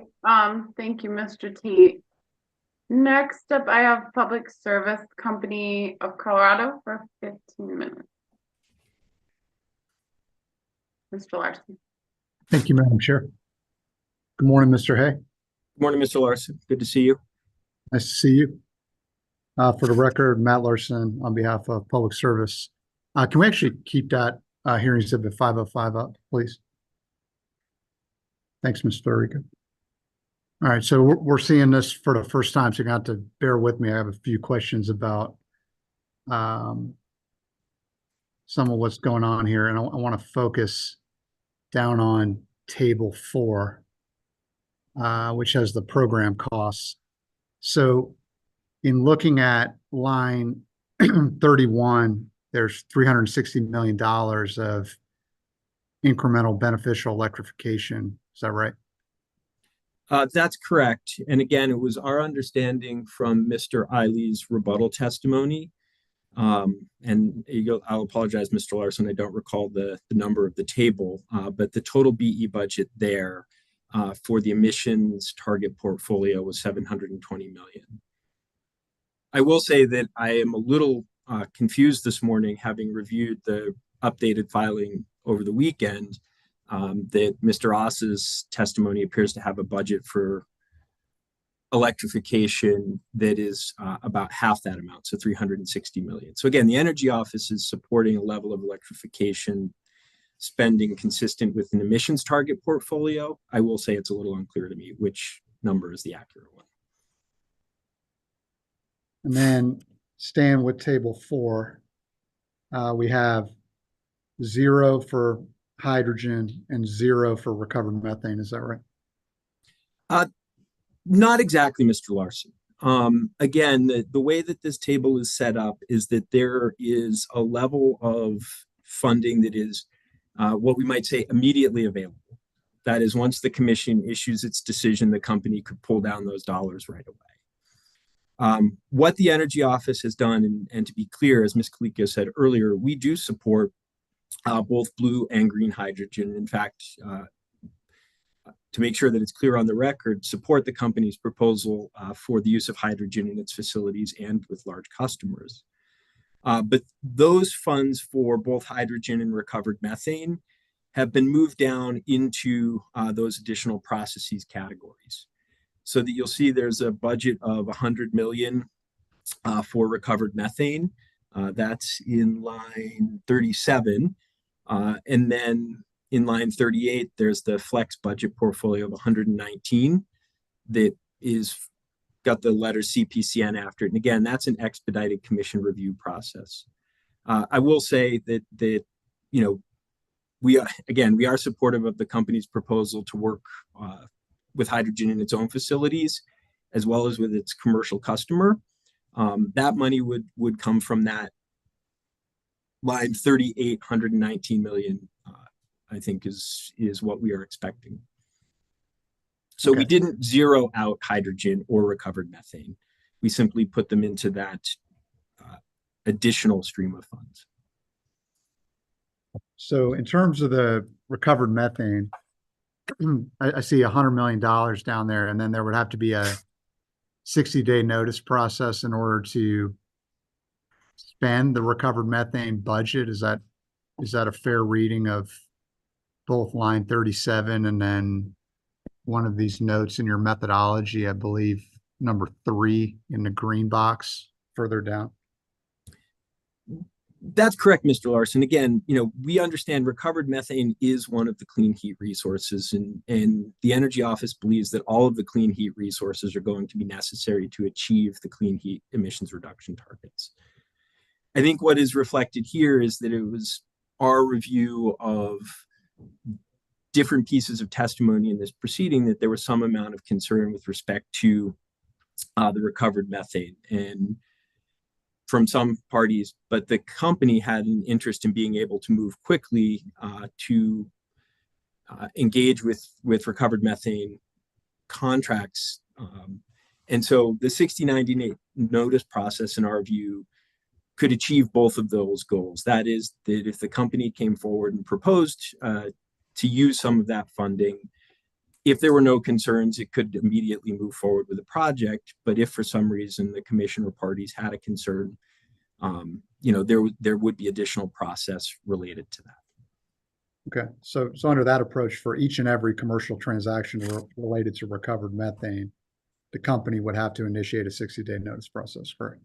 thank you, Mr. T. Next up, I have Public Service Company of Colorado for 15 minutes. Mr. Larson. Thank you, Madam Chair. Good morning, Mr. Hay. Good morning, Mr. Larson. Good to see you. Nice to see you. For the record, Matt Larson on behalf of Public Service. Can we actually keep that hearing exhibit 505 up, please? Thanks, Ms. Florica. All right, so we're seeing this for the first time, so you're going to have to bear with me. I have a few questions about some of what's going on here, and I want to focus down on table 4, which has the program costs. So in looking at line 31, there's $360 million of incremental beneficial electrification. Is that right? That's correct. And again, it was our understanding from Mr. Eiley's rebuttal testimony. And I'll apologize, Mr. Larson, I don't recall the number of the table, but the total BE budget there for the emissions target portfolio was $720 million. I will say that I am a little confused this morning, having reviewed the updated filing over the weekend, that Mr. Oss's testimony appears to have a budget for electrification that is about half that amount, so $360 million. So again, the Energy Office is supporting a level of electrification spending consistent with an emissions target portfolio. I will say it's a little unclear to me which number is the accurate one. And then staying with table 4, we have 0 for hydrogen and 0 for recovered methane. Is that right? Not exactly, Mr. Larson. Again, the way that this table is set up is that there is a level of funding that is what we might say immediately available. That is, once the commission issues its decision, the company could pull down those dollars right away. What the Energy Office has done, and to be clear, as Ms. Colicchio said earlier, we do support both blue and green hydrogen. In fact, to make sure that it's clear on the record, support the company's proposal for the use of hydrogen in its facilities and with large customers. But those funds for both hydrogen and recovered methane have been moved down into those additional processes categories. So that you'll see there's a budget of $100 million for recovered methane. That's in line 37. And then in line 38, there's the flex budget portfolio of 119 that is got the letter CPCN after it. And again, that's an expedited commission review process. I will say that you know, we are supportive of the company's proposal to work with hydrogen in its own facilities, as well as with its commercial customer. That money would come from that line 38, 119 million, I think is what we are expecting. So we didn't zero out hydrogen or recovered methane. We simply put them into that additional stream of funds. So in terms of the recovered methane, I see $100 million down there, and then there would have to be a 60-day notice process in order to spend the recovered methane budget. Is that a fair reading of both line 37 and then one of these notes in your methodology, I believe number 3 in the green box further down? That's correct, Mr. Larson. Again, you know, we understand recovered methane is one of the clean heat resources, and the Energy Office believes that all of the clean heat resources are going to be necessary to achieve the clean heat emissions reduction targets. I think what is reflected here is that it was our review of different pieces of testimony in this proceeding that there was some amount of concern with respect to the recovered methane. And from some parties, but the company had an interest in being able to move quickly to engage with recovered methane contracts. And so the 60-90 notice process, in our view, could achieve both of those goals. That is, that if the company came forward and proposed to use some of that funding, if there were no concerns, it could immediately move forward with the project. But if for some reason the commission or parties had a concern, there would be additional process related to that. Okay, so under that approach, for each and every commercial transaction related to recovered methane, the company would have to initiate a 60-day notice process, correct?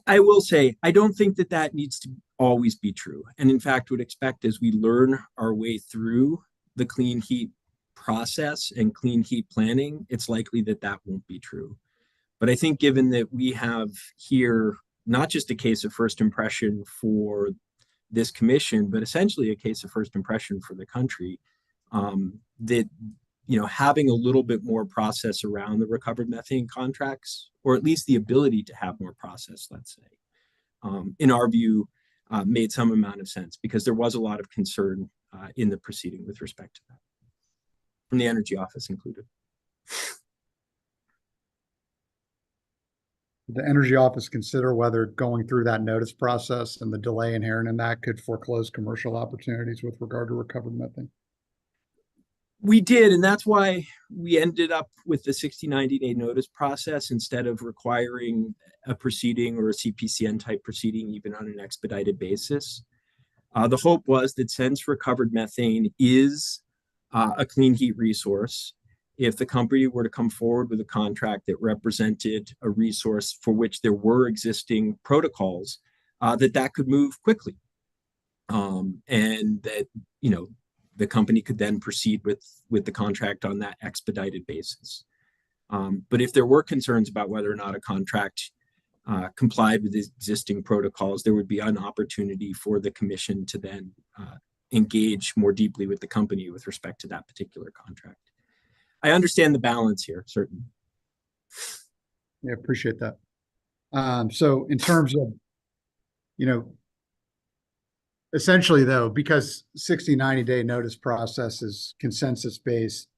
I will say, I don't think that needs to always be true. And in fact, would expect as we learn our way through the clean heat process and clean heat planning, it's likely that won't be true. But I think given that we have here not just a case of first impression for this commission, but essentially a case of first impression for the country, that having a little bit more process around the recovered methane contracts, or at least the ability to have more process, let's say, in our view, made some amount of sense, because there was a lot of concern in the proceeding with respect to that, from the Energy Office included. Did the Energy Office consider whether going through that notice process and the delay inherent in that could foreclose commercial opportunities with regard to recovered methane? We did, and that's why we ended up with the 60-90 notice process instead of requiring a proceeding or a CPCN type proceeding, even on an expedited basis. The hope was that since recovered methane is a clean heat resource, if the company were to come forward with a contract that represented a resource for which there were existing protocols, that could move quickly, and that the company could then proceed with the contract on that expedited basis. But if there were concerns about whether or not a contract complied with existing protocols, there would be an opportunity for the commission to then engage more deeply with the company with respect to that particular contract. I understand the balance here, certainly. Yeah, appreciate that. So in terms of, essentially though, because 60-90 notice process is consensus based,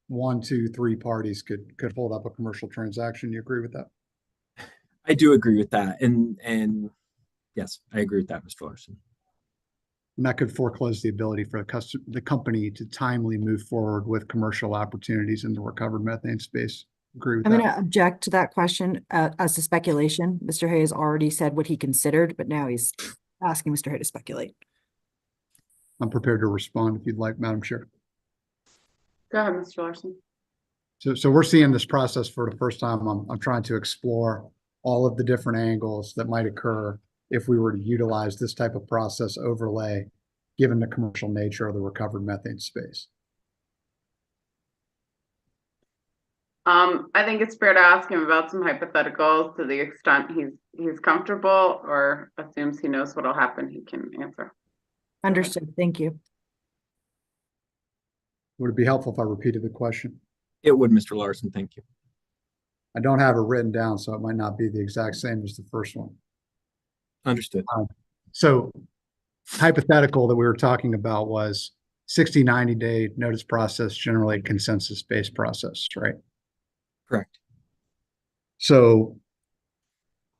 1, 2, 3 parties could hold up a commercial transaction. You agree with that? I do agree with that. And yes, I agree with that, Mr. Larson. And that could foreclose the ability for the company to timely move forward with commercial opportunities in the recovered methane space. Agree with that? I'm going to object to that question as to speculation. Mr. Hay has already said what he considered, but now he's asking Mr. Hay to speculate. I'm prepared to respond if you'd like, Madam Chair. Go ahead, Mr. Larson. So we're seeing this process for the first time. I'm trying to explore all of the different angles that might occur if we were to utilize this type of process overlay, given the commercial nature of the recovered methane space. I think it's fair to ask him about some hypotheticals to the extent he's comfortable or assumes he knows what'll happen. He can answer. Understood. Thank you. Would it be helpful if I repeated the question? It would, Mr. Larson. Thank you. I don't have it written down, so it might not be the exact same as the first one. Understood. So hypothetical that we were talking about was 60-90 notice process, generally a consensus-based process, right? Correct. So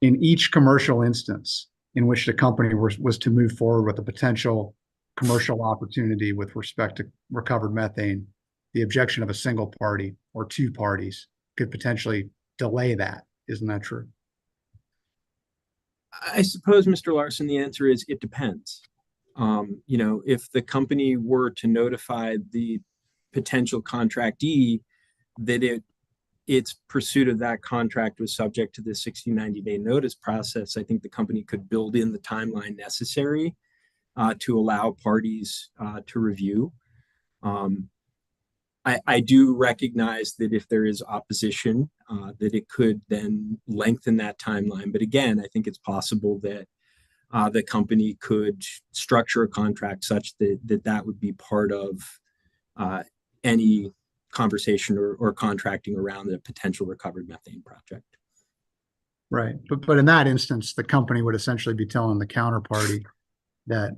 in each commercial instance in which the company was to move forward with a potential commercial opportunity with respect to recovered methane, the objection of a single party or 2 parties could potentially delay that. Isn't that true? I suppose, Mr. Larson, the answer is it depends. If the company were to notify the potential contractee that its pursuit of that contract was subject to the 60-90 notice process, I think the company could build in the timeline necessary to allow parties to review. I do recognize that if there is opposition, that it could then lengthen that timeline. But again, I think it's possible that the company could structure a contract such that would be part of any conversation or contracting around the potential recovered methane project. Right. But in that instance, the company would essentially be telling the counterparty that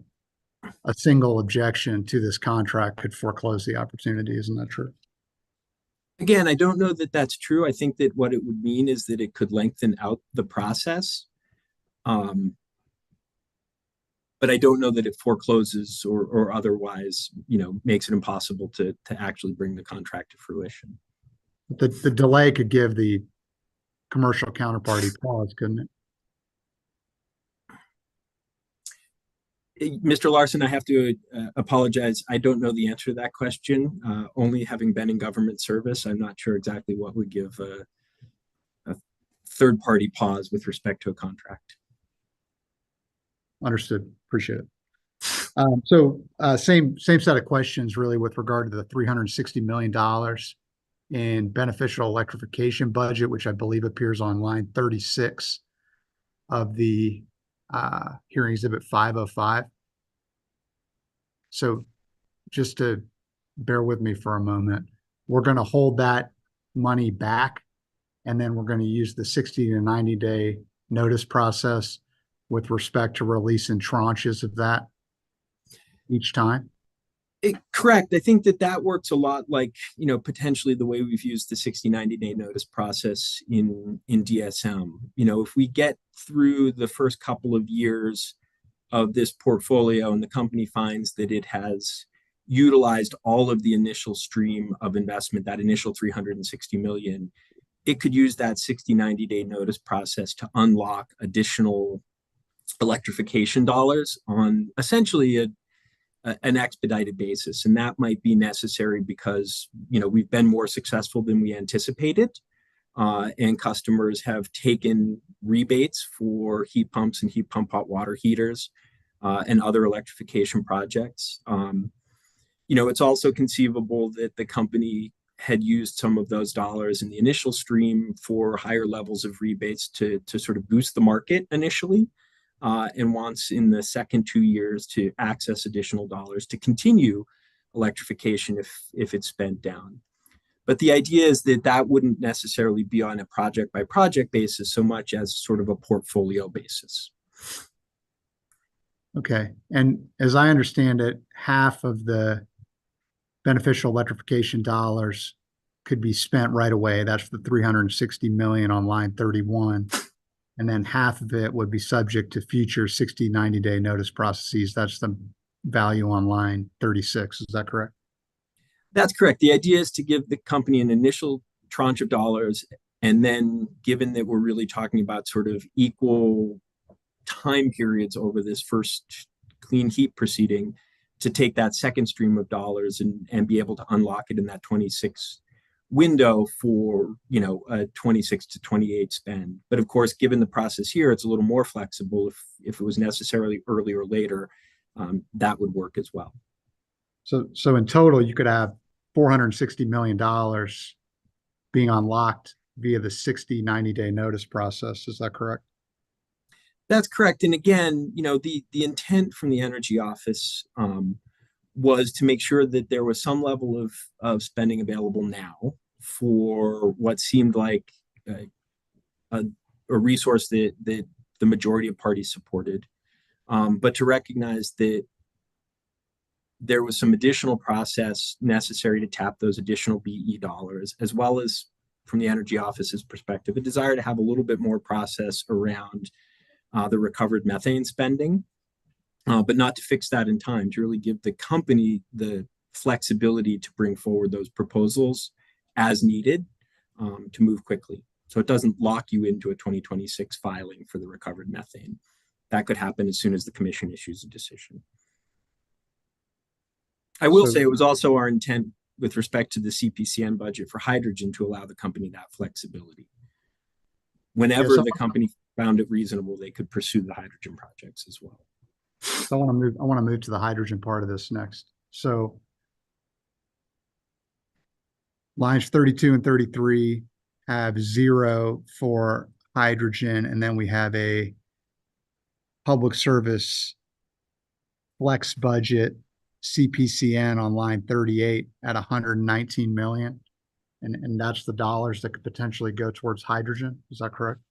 a single objection to this contract could foreclose the opportunity. Isn't that true? Again, I don't know that that's true. I think that what it would mean is that it could lengthen out the process. But I don't know that it forecloses or otherwise, makes it impossible to actually bring the contract to fruition. The delay could give the commercial counterparty pause, couldn't it? Mr. Larson, I have to apologize. I don't know the answer to that question. Only having been in government service, I'm not sure exactly what would give a third-party pause with respect to a contract. Understood. Appreciate it. Same set of questions really with regard to the $360 million in beneficial electrification budget, which I believe appears on line 36 of the hearing exhibit 505. So just to bear with me for a moment, we're going to hold that money back, and then we're going to use the 60 to 90 day notice process with respect to releasing tranches of that each time. Correct. I think that works a lot like, potentially the way we've used the 60, 90 day notice process in DSM. If we get through the first couple of years of this portfolio and the company finds that it has utilized all of the initial stream of investment, that initial 360 million, it could use that 60, 90 day notice process to unlock additional electrification dollars on essentially an expedited basis. And that might be necessary because, we've been more successful than we anticipated. And customers have taken rebates for heat pumps and heat pump hot water heaters and other electrification projects. It's also conceivable that the company had used some of those dollars in the initial stream for higher levels of rebates to sort of boost the market initially. And wants in the second 2 years to access additional dollars to continue electrification if it's spent down. But the idea is that wouldn't necessarily be on a project by project basis so much as sort of a portfolio basis. Okay. And as I understand it, half of the beneficial electrification dollars could be spent right away. That's the 360 million on line 31. And then half of it would be subject to future 60, 90 day notice processes. That's the value on line 36. Is that correct? That's correct. The idea is to give the company an initial tranche of dollars. And then given that we're really talking about sort of equal time periods over this first clean heat proceeding, to take that second stream of dollars and be able to unlock it in that 26 window for a 26 to 28 spend. But of course, given the process here, it's a little more flexible. If it was necessarily earlier or later, that would work as well. So in total, you could have $460 million being unlocked via the 60, 90 day notice process. Is that correct? That's correct. And again, the intent from the Energy Office was to make sure that there was some level of spending available now for what seemed like a resource that the majority of parties supported, but to recognize that there was some additional process necessary to tap those additional BE dollars, as well as from the Energy Office's perspective, a desire to have a little bit more process around the recovered methane spending, but not to fix that in time, to really give the company the flexibility to bring forward those proposals as needed to move quickly. So it doesn't lock you into a 2026 filing for the recovered methane. That could happen as soon as the commission issues a decision. I will say it was also our intent with respect to the CPCN budget for hydrogen to allow the company that flexibility. Whenever the company found it reasonable, they could pursue the hydrogen projects as well. So I want to move to the hydrogen part of this next. So lines 32 and 33 have 0 for hydrogen, and then we have a public service flex budget CPCN on line 38 at 119 million. And that's the dollars that could potentially go towards hydrogen. Is that correct?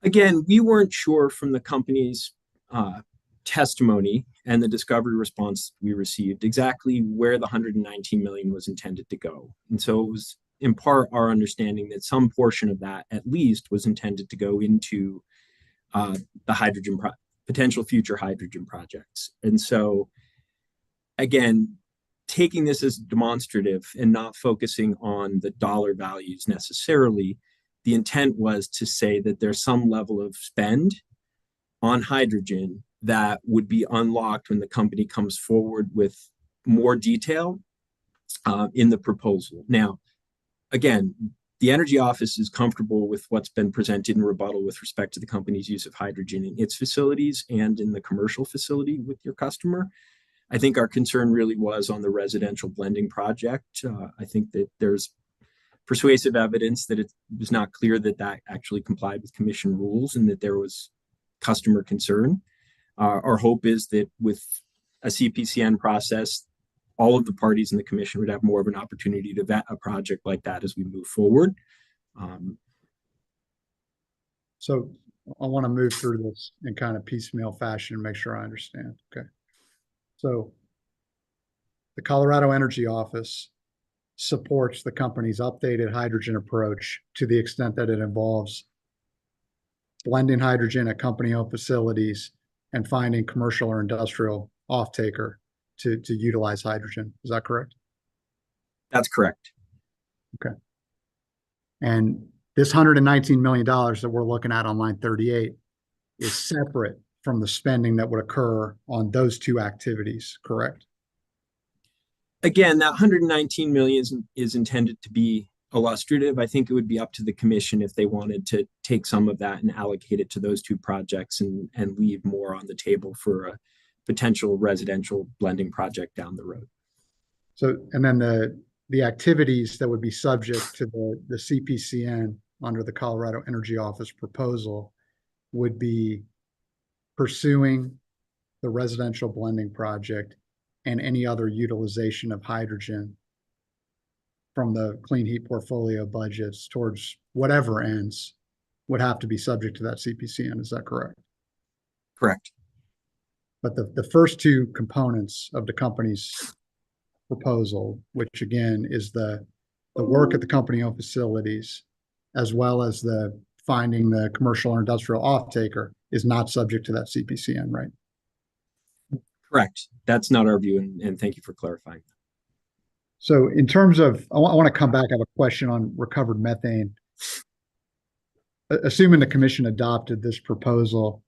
Again, we weren't sure from the company's testimony and the discovery response we received exactly where the 119 million was intended to go. And so it was in part our understanding that some portion of that at least was intended to go into the potential future hydrogen projects. And so again, taking this as demonstrative and not focusing on the dollar values necessarily, the intent was to say that there's some level of spend on hydrogen that would be unlocked when the company comes forward with more detail in the proposal. Now, again, the Energy Office is comfortable with what's been presented in rebuttal with respect to the company's use of hydrogen in its facilities and in the commercial facility with your customer. I think our concern really was on the residential blending project. I think that there's persuasive evidence that it was not clear that that actually complied with commission rules and that there was customer concern. Our hope is that with a CPCN process, all of the parties in the commission would have more of an opportunity to vet a project like that as we move forward. So I want to move through this in kind of piecemeal fashion and make sure I understand. Okay. So the Colorado Energy Office supports the company's updated hydrogen approach to the extent that it involves blending hydrogen at company-owned facilities and finding commercial or industrial off-taker to utilize hydrogen. Is that correct? That's correct. Okay. And this $119 million that we're looking at on line 38 is separate from the spending that would occur on those two activities, correct? Again, that 119 million is intended to be illustrative. I think it would be up to the commission if they wanted to take some of that and allocate it to those two projects and leave more on the table for a potential residential blending project down the road. So, and then the activities that would be subject to the CPCN under the Colorado Energy Office proposal would be pursuing the residential blending project and any other utilization of hydrogen from the clean heat portfolio budgets towards whatever ends would have to be subject to that CPCN. Is that correct? Correct. But the first two components of the company's proposal, which again is the work at the company-owned facilities, as well as the finding the commercial or industrial off-taker, is not subject to that CPCN, right? Correct. That's not our view, and thank you for clarifying. So in terms of, I want to come back, I have a question on recovered methane. Assuming the commission adopted this proposal,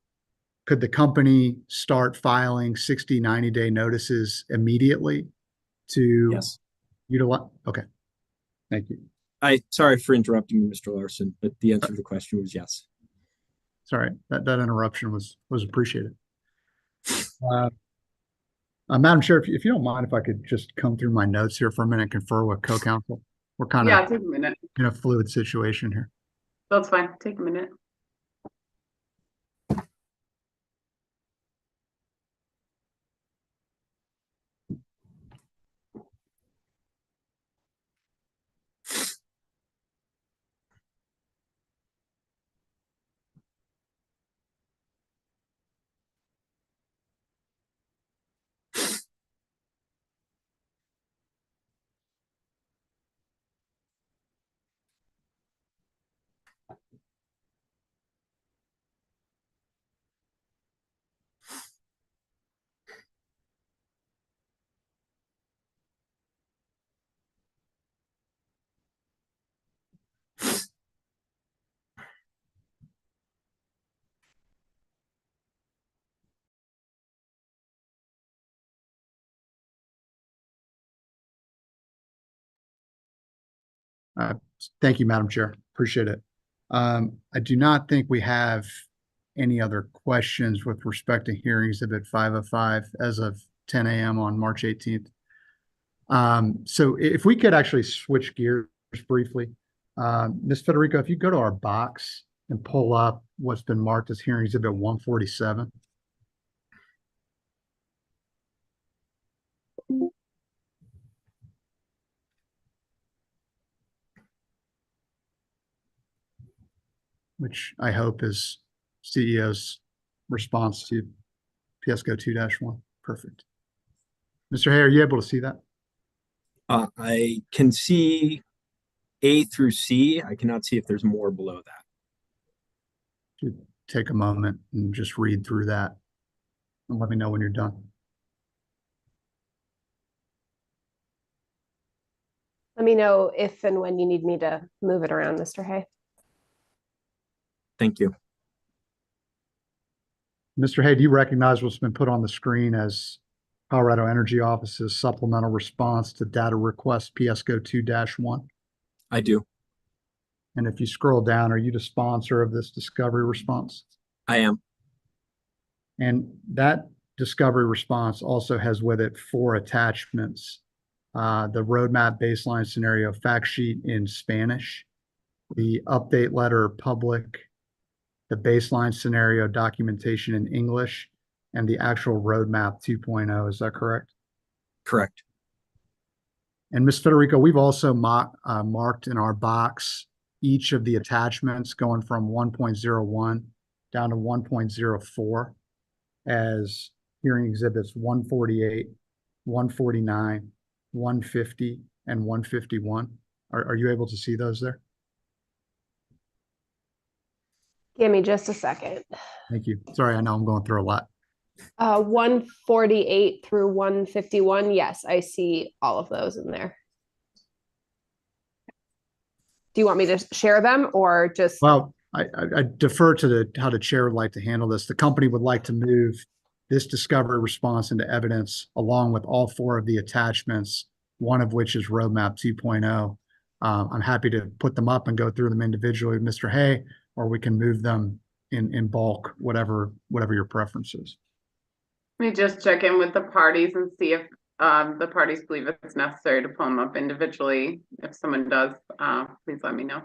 could the company start filing 60, 90-day notices immediately to utilize? Okay, thank you. Sorry for interrupting you, Mr. Larson, but the answer to the question was yes. Sorry, that interruption was appreciated. Madam Chair, if you don't mind, if I could just come through my notes here for a minute and confer with co-counsel. We're kind of take a minute. in a fluid situation here. That's fine. Take a minute. Thank you, Madam Chair. Appreciate it. I do not think we have any other questions with respect to hearing exhibit 505 as of 10 a.m. on March 18th. So if we could actually switch gears briefly, Ms. Federico, if you go to our box and pull up what's been marked as hearing exhibit 147. Which I hope is CEO's response to PSCO 2-1. Perfect. Mr. Hay, are you able to see that? I can see A through C. I cannot see if there's more below that. Should take a moment and just read through that and let me know when you're done. Let me know if and when you need me to move it around, Mr. Hay. Thank you. Mr. Hay, do you recognize what's been put on the screen as Colorado Energy Office's supplemental response to data request PSCO 2-1? I do. And if you scroll down, are you the sponsor of this discovery response? I am. And that discovery response also has with it 4 attachments. The roadmap baseline scenario fact sheet in Spanish, the update letter public, the baseline scenario documentation in English, and the actual roadmap 2.0. Is that correct? Correct. And Ms. Federico, we've also marked in our box each of the attachments going from 1.01 down to 1.04 as hearing exhibits 148, 149, 150, and 151. Are you able to see those there? Give me just a second. Thank you. Sorry, I know I'm going through a lot. 148 through 151. Yes, I see all of those in there. Do you want me to share them or just? Well, I defer to how the chair would like to handle this. The company would like to move this discovery response into evidence along with all 4 of the attachments, one of which is roadmap 2.0. I'm happy to put them up and go through them individually, Mr. Hay, or we can move them in bulk, whatever your preference is. Let me just check in with the parties and see if the parties believe it's necessary to pull them up individually. If someone does, please let me know.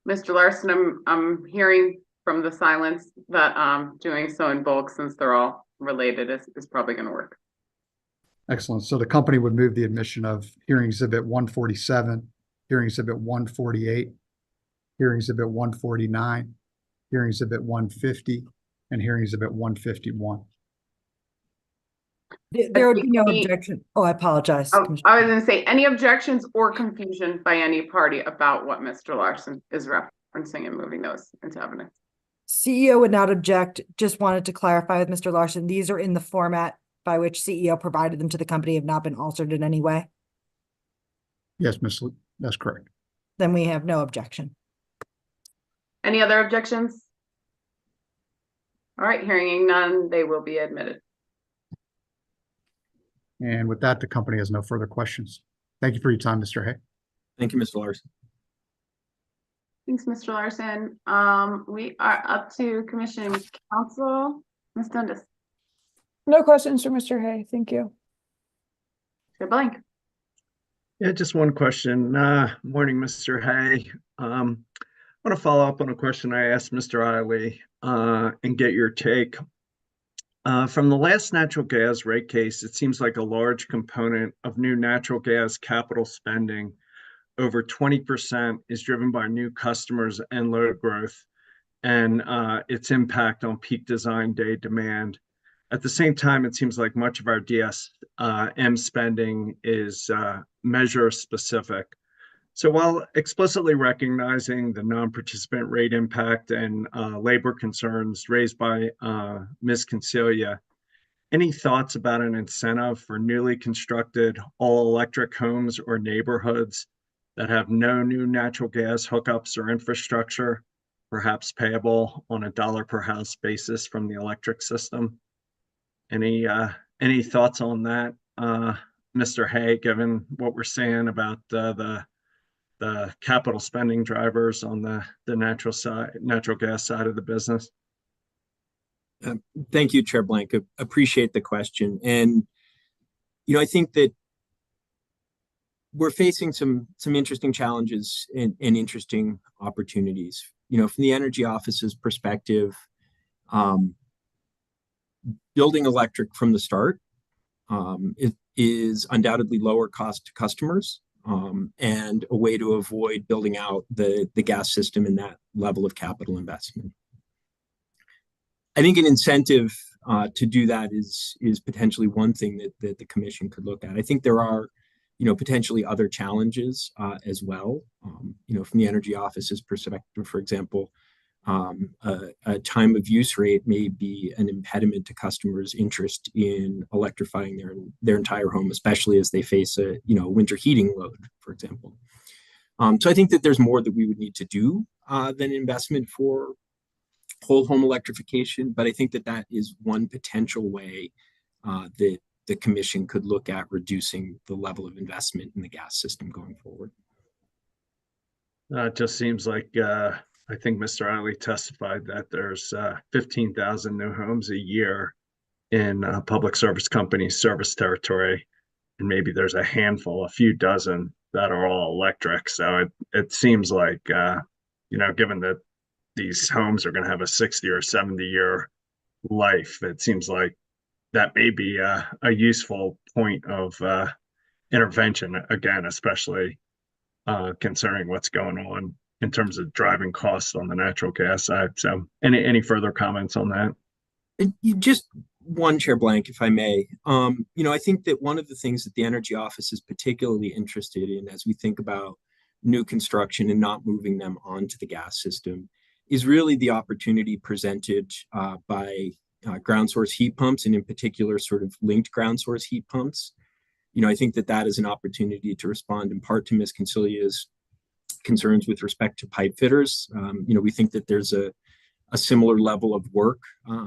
Mr. Larson, I'm hearing from the silence that doing so in bulk, since they're all related, is probably going to work. Excellent. So the company would move the admission of hearing exhibit 147, hearing exhibit 148, hearing exhibit 149, hearing exhibit 150, and hearing exhibit 151. There would be no objection. Oh, I apologize. I was going to say, any objections or confusion by any party about what Mr. Larson is referencing and moving those into evidence? CEO would not object. Just wanted to clarify with Mr. Larson, these are in the format by which CEO provided them to the company, have not been altered in any way. Yes, Ms. Lee, that's correct. Then we have no objection. Any other objections? All right, hearing none, they will be admitted. And with that, the company has no further questions. Thank you for your time, Mr. Hay. Thank you, Mr. Larson. Thanks, Mr. Larson. We are up to Commission Counsel. Ms. Dundas. No questions for Mr. Hay. Thank you. Mr. Blank. Yeah, just one question. Morning, Mr. Hay. I want to follow up on a question I asked Mr. Eiley and get your take. From the last natural gas rate case, it seems like a large component of new natural gas capital spending, over 20%, is driven by new customers and load growth and its impact on peak design day demand. At the same time, it seems like much of our DSM spending is measure specific. So while explicitly recognizing the non-participant rate impact and labor concerns raised by Ms. Consilia, any thoughts about an incentive for newly constructed all-electric homes or neighborhoods that have no new natural gas hookups or infrastructure, perhaps payable on a dollar per house basis from the electric system? Any thoughts on that, Mr. Hay, given what we're saying about the capital spending drivers on the natural gas side of the business? Thank you, Chair Blank. Appreciate the question. And, I think that we're facing some interesting challenges and interesting opportunities. From the Energy Office's perspective, building electric from the start is undoubtedly lower cost to customers. and a way to avoid building out the gas system in that level of capital investment. I think an incentive to do that is potentially one thing that the commission could look at. I think there are, potentially other challenges as well. From the Energy Office's perspective, for example, a time of use rate may be an impediment to customers' interest in electrifying their entire home, especially as they face a winter heating load, for example. So I think that there's more that we would need to do than investment for whole home electrification, but I think that is one potential way that the commission could look at reducing the level of investment in the gas system going forward. It just seems like I think Mr. Eiley testified that there's 15,000 new homes a year in public service companies' service territory, and maybe there's a handful, a few dozen that are all electric. So it seems like, given that these homes are going to have a 60 or 70-year life, it seems like that may be a useful point of intervention, again, especially concerning what's going on in terms of driving costs on the natural gas side. So any further comments on that? Just one, Chair Blank, if I may. I think that one of the things that the Energy Office is particularly interested in as we think about new construction and not moving them onto the gas system is really the opportunity presented by ground source heat pumps, and in particular sort of linked ground source heat pumps. I think that is an opportunity to respond in part to Ms. Concilia's concerns with respect to pipe fitters. We think that there's a similar level of work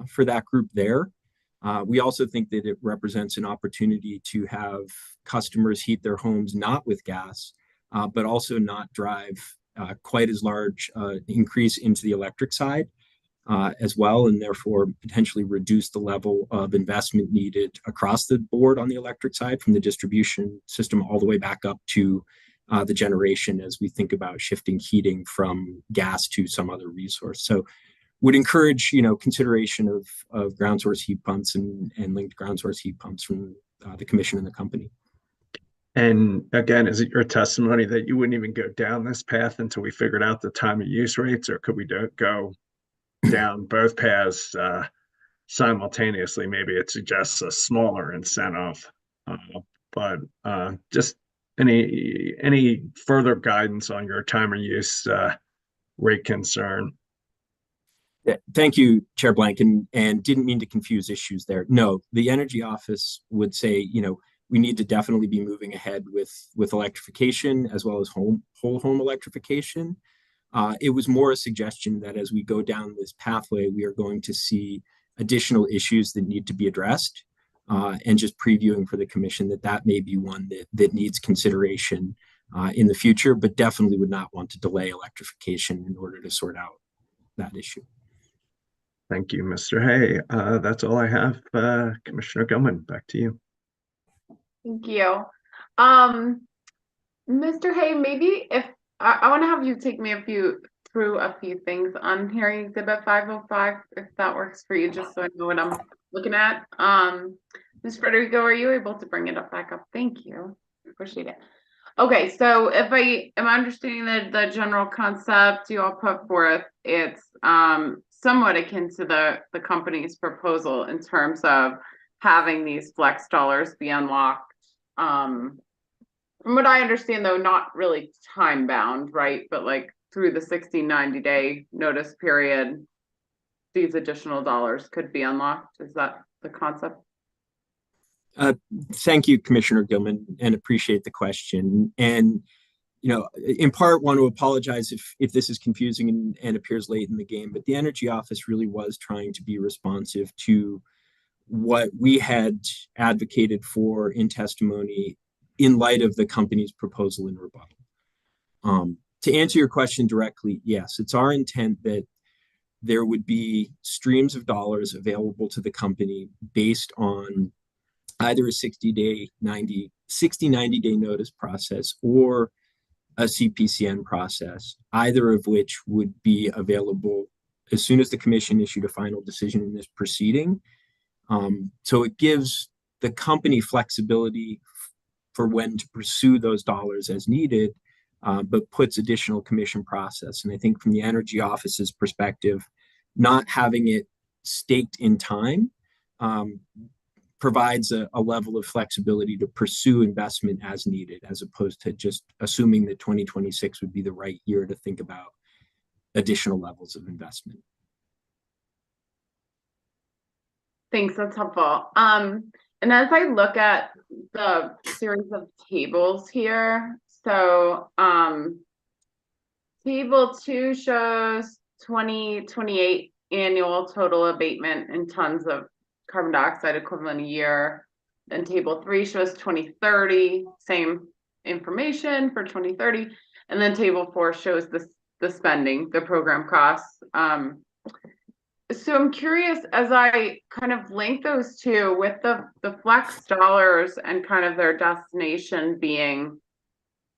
for that group there. We also think that it represents an opportunity to have customers heat their homes not with gas, but also not drive quite as large increase into the electric side as well, and therefore potentially reduce the level of investment needed across the board on the electric side, from the distribution system all the way back up to the generation, as we think about shifting heating from gas to some other resource. So would encourage, consideration of ground source heat pumps and linked ground source heat pumps from the commission and the company. And again, is it your testimony that you wouldn't even go down this path until we figured out the time of use rates, or could we go down both paths simultaneously? Maybe it suggests a smaller incentive, but just any further guidance on your time of use rate concern? Thank you, Chair Blank, and didn't mean to confuse issues there. No, the Energy Office would say, we need to definitely be moving ahead with electrification as well as whole home electrification. It was more a suggestion that as we go down this pathway, we are going to see additional issues that need to be addressed, and just previewing for the commission that may be one that needs consideration in the future, but definitely would not want to delay electrification in order to sort out that issue. Thank you, Mr. Hay. That's all I have. Commissioner Gilman, back to you. Thank you. Mr. Hay, maybe if I want to have you take me through a few things on hearing exhibit 505, if that works for you, just so I know what I'm looking at. Ms. Federico, are you able to bring it back up? Thank you. Appreciate it. Okay, so if I am understanding the general concept you all put forth, it's somewhat akin to the company's proposal in terms of having these flex dollars be unlocked. From what I understand, though, not really time bound, right? But like through the 60-90 day notice period, these additional dollars could be unlocked. Is that the concept? Thank you, Commissioner Gilman, and appreciate the question. And, in part, want to apologize if this is confusing and appears late in the game, but the Energy Office really was trying to be responsive to what we had advocated for in testimony in light of the company's proposal in rebuttal. To answer your question directly, yes, it's our intent that there would be streams of dollars available to the company based on either a 60, 90 day notice process or a CPCN process, either of which would be available as soon as the commission issued a final decision in this proceeding. So it gives the company flexibility for when to pursue those dollars as needed, but puts additional commission process. And I think from the Energy Office's perspective, not having it staked in time provides a level of flexibility to pursue investment as needed, as opposed to just assuming that 2026 would be the right year to think about additional levels of investment. Thanks, that's helpful. And as I look at the series of tables here, so table 2 shows 2028 annual total abatement in tons of carbon dioxide equivalent a year. Then table 3 shows 2030, same information for 2030. And then table 4 shows the spending, the program costs. So I'm curious, as I kind of link those two with the flex dollars and kind of their destination being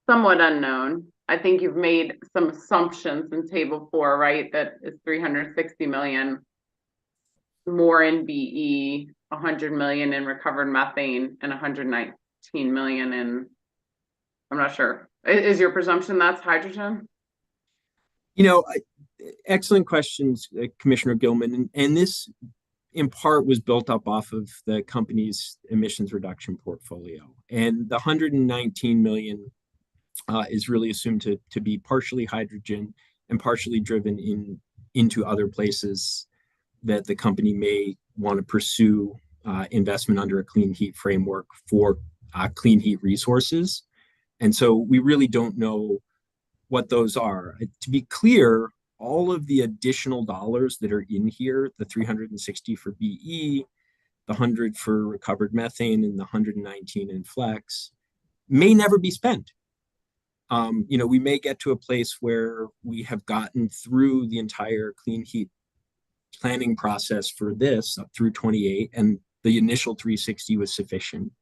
somewhat unknown. I think you've made some assumptions in table 4, right? That is 360 million more in BE, 100 million in recovered methane, and 119 million in, I'm not sure. Is your presumption that's hydrogen? Excellent questions, Commissioner Gilman. And this, in part, was built up off of the company's emissions reduction portfolio. And the 119 million is really assumed to be partially hydrogen and partially driven into other places that the company may want to pursue investment under a clean heat framework for clean heat resources. And so we really don't know what those are. To be clear, all of the additional dollars that are in here, the 360 for BE, the 100 for recovered methane, and the 119 in flex, may never be spent. We may get to a place where we have gotten through the entire clean heat planning process for this up through 28, and the initial 360 was sufficient.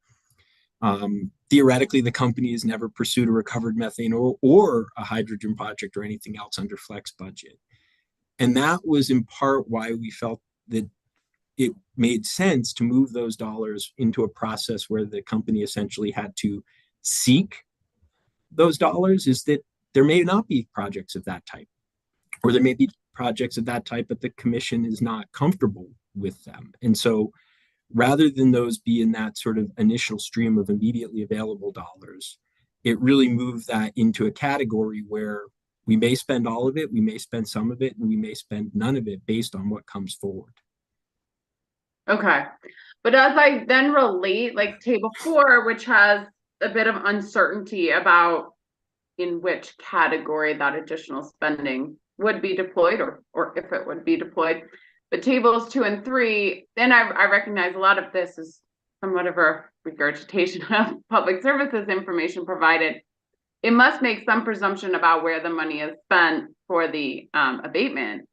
Theoretically, the company has never pursued a recovered methane or a hydrogen project or anything else under flex budget. And that was in part why we felt that it made sense to move those dollars into a process where the company essentially had to seek those dollars, is that there may not be projects of that type, or there may be projects of that type, but the commission is not comfortable with them. And so rather than those be in that sort of initial stream of immediately available dollars, it really moved that into a category where we may spend all of it, we may spend some of it, and we may spend none of it based on what comes forward. Okay. But as I then relate, like table 4, which has a bit of uncertainty about in which category that additional spending would be deployed, or if it would be deployed. But tables 2 and 3, then I recognize a lot of this is somewhat of a regurgitation of public services information provided. It must make some presumption about where the money is spent for the abatement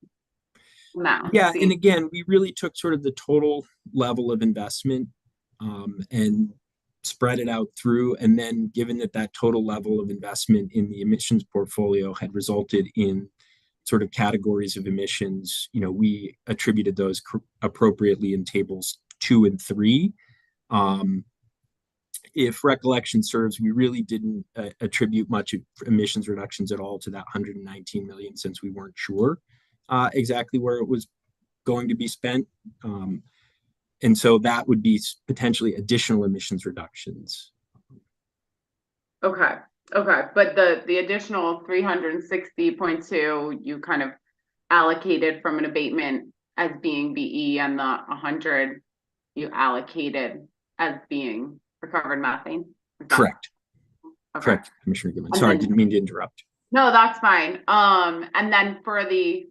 amount. Yeah, and again, we really took sort of the total level of investment and spread it out through. And then given that total level of investment in the emissions portfolio had resulted in sort of categories of emissions, we attributed those appropriately in tables 2 and 3. If recollection serves, we really didn't attribute much emissions reductions at all to that 119 million, since we weren't sure exactly where it was going to be spent. And so that would be potentially additional emissions reductions. Okay. But the additional 360.2 you kind of allocated from an abatement as being BE, and the 100 you allocated as being recovered methane? Correct. Okay. Correct, Commissioner Goodman. Sorry, didn't mean to interrupt. No, that's fine. And then for the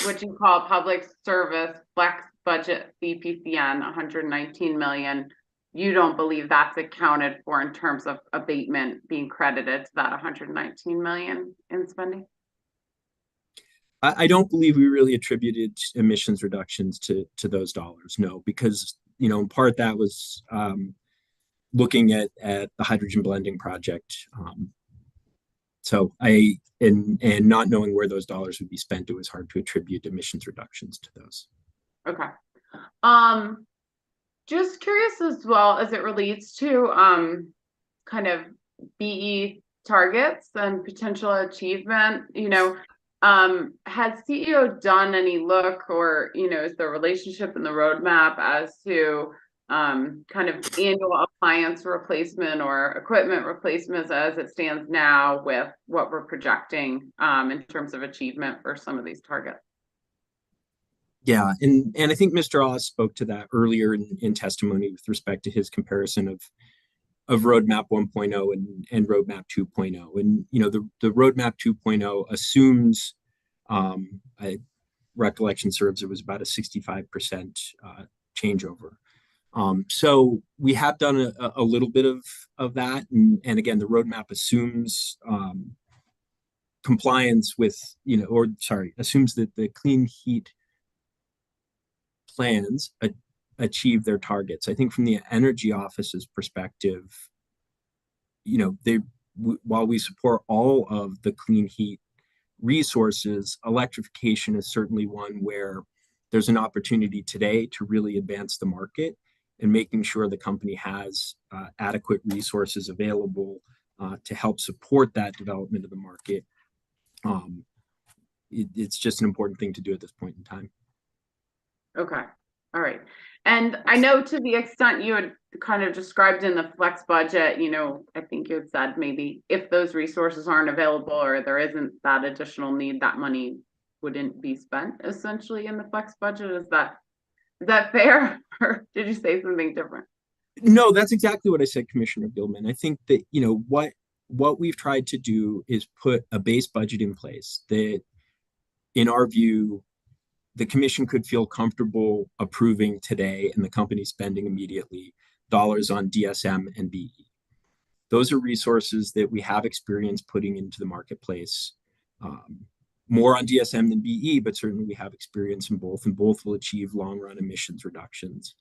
what you call public service flex budget CPCN, 119 million, you don't believe that's accounted for in terms of abatement being credited to that 119 million in spending? I don't believe we really attributed emissions reductions to those dollars, no, because in part that was looking at the hydrogen blending project. So and not knowing where those dollars would be spent, it was hard to attribute emissions reductions to those. Okay. Just curious as well as it relates to kind of BE targets and potential achievement, has CEO done any look, or, is the relationship in the roadmap as to kind of annual appliance replacement or equipment replacements as it stands now with what we're projecting in terms of achievement for some of these targets? Yeah, and I think Mr. Oz spoke to that earlier in testimony with respect to his comparison of Roadmap 1.0 and Roadmap 2.0. And the Roadmap 2.0 assumes, recollection serves, it was about a 65% changeover. So we have done a little bit of that, and again, the roadmap assumes compliance with, assumes that the clean heat plans achieve their targets. I think from the Energy Office's perspective, while we support all of the clean heat resources, electrification is certainly one where there's an opportunity today to really advance the market, and making sure the company has adequate resources available to help support that development of the market. It's just an important thing to do at this point in time. Okay. All right. And I know, to the extent you had kind of described in the flex budget, I think you had said maybe if those resources aren't available or there isn't that additional need, that money wouldn't be spent essentially in the flex budget. Is that fair? Or did you say something different? No, that's exactly what I said, Commissioner Gilman. I think that, what we've tried to do is put a base budget in place that, in our view, the commission could feel comfortable approving today, and the company spending immediately dollars on DSM and BE. Those are resources that we have experience putting into the marketplace. More on DSM than BE, but certainly we have experience in both, and both will achieve long-run emissions reductions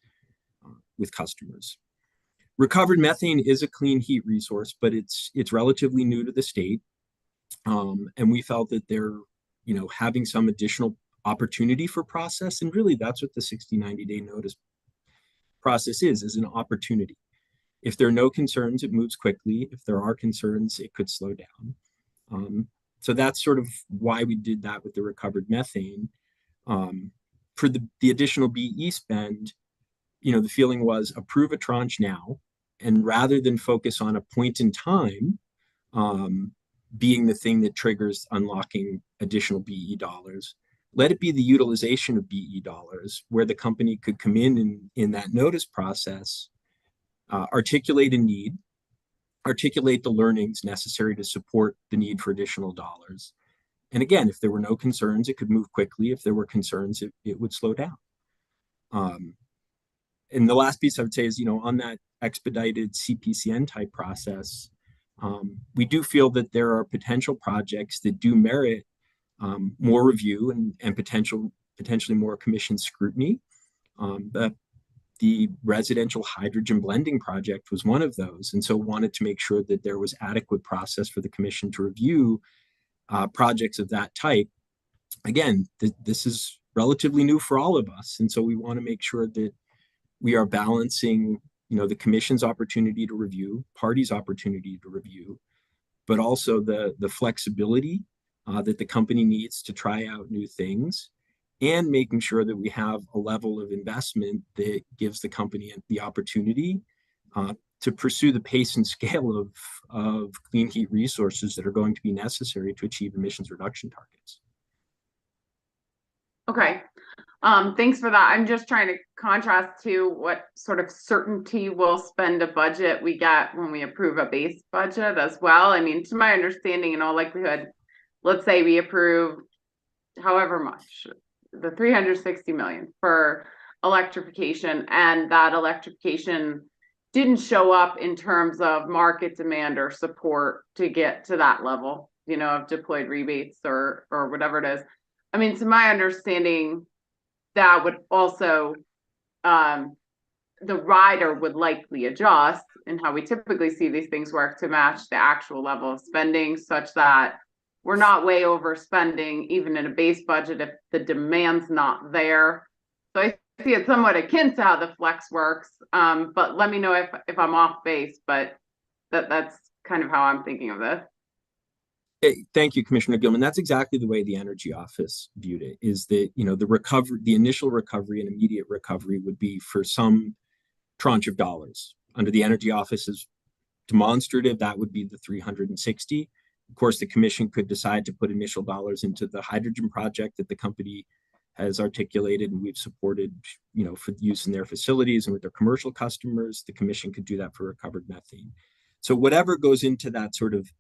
with customers. Recovered methane is a clean heat resource, but it's relatively new to the state, and we felt that they're having some additional opportunity for process, and really that's what the 60-90 day notice process is an opportunity. If there are no concerns, it moves quickly. If there are concerns, it could slow down. So that's sort of why we did that with the recovered methane. For the additional BE spend, the feeling was approve a tranche now, and rather than focus on a point in time being the thing that triggers unlocking additional BE dollars, let it be the utilization of BE dollars where the company could come in that notice process, articulate a need, articulate the learnings necessary to support the need for additional dollars. And again, if there were no concerns, it could move quickly. If there were concerns, it would slow down. And the last piece I would say is, on that expedited CPCN type process, we do feel that there are potential projects that do merit more review and potentially more commission scrutiny. The residential hydrogen blending project was one of those, and so wanted to make sure that there was adequate process for the commission to review projects of that type. Again, this is relatively new for all of us, and so we want to make sure that we are balancing, the commission's opportunity to review, parties' opportunity to review, but also the flexibility that the company needs to try out new things, and making sure that we have a level of investment that gives the company the opportunity to pursue the pace and scale of clean heat resources that are going to be necessary to achieve emissions reduction targets. Okay. Thanks for that. I'm just trying to contrast to what sort of certainty we'll spend a budget we get when we approve a base budget as well. I mean, to my understanding, in all likelihood, let's say we approve however much, the 360 million for electrification, and that electrification didn't show up in terms of market demand or support to get to that level, of deployed rebates or whatever it is. I mean, to my understanding, that would also, the rider would likely adjust in how we typically see these things work to match the actual level of spending, such that we're not way overspending even in a base budget if the demand's not there. So I see it somewhat akin to how the flex works, but let me know if I'm off base, but That's kind of how I'm thinking of this. Thank you, Commissioner Gilman. That's exactly the way the Energy Office viewed it, is that, the initial recovery and immediate recovery would be for some tranche of dollars. Under the Energy Office's demonstrative, that would be the 360. Of course, the commission could decide to put initial dollars into the hydrogen project that the company has articulated and we've supported, for use in their facilities and with their commercial customers. The commission could do that for recovered methane. So whatever goes into that sort of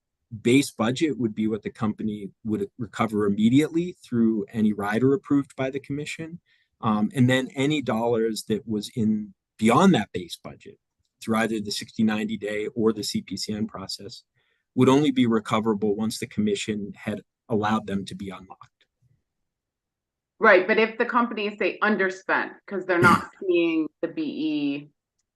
base budget would be what the company would recover immediately through any rider approved by the commission. And then any dollars that was in beyond that base budget through either the 60-90 day or the CPCN process would only be recoverable once the commission had allowed them to be unlocked. Right, but if the companies say underspent because they're not seeing the BE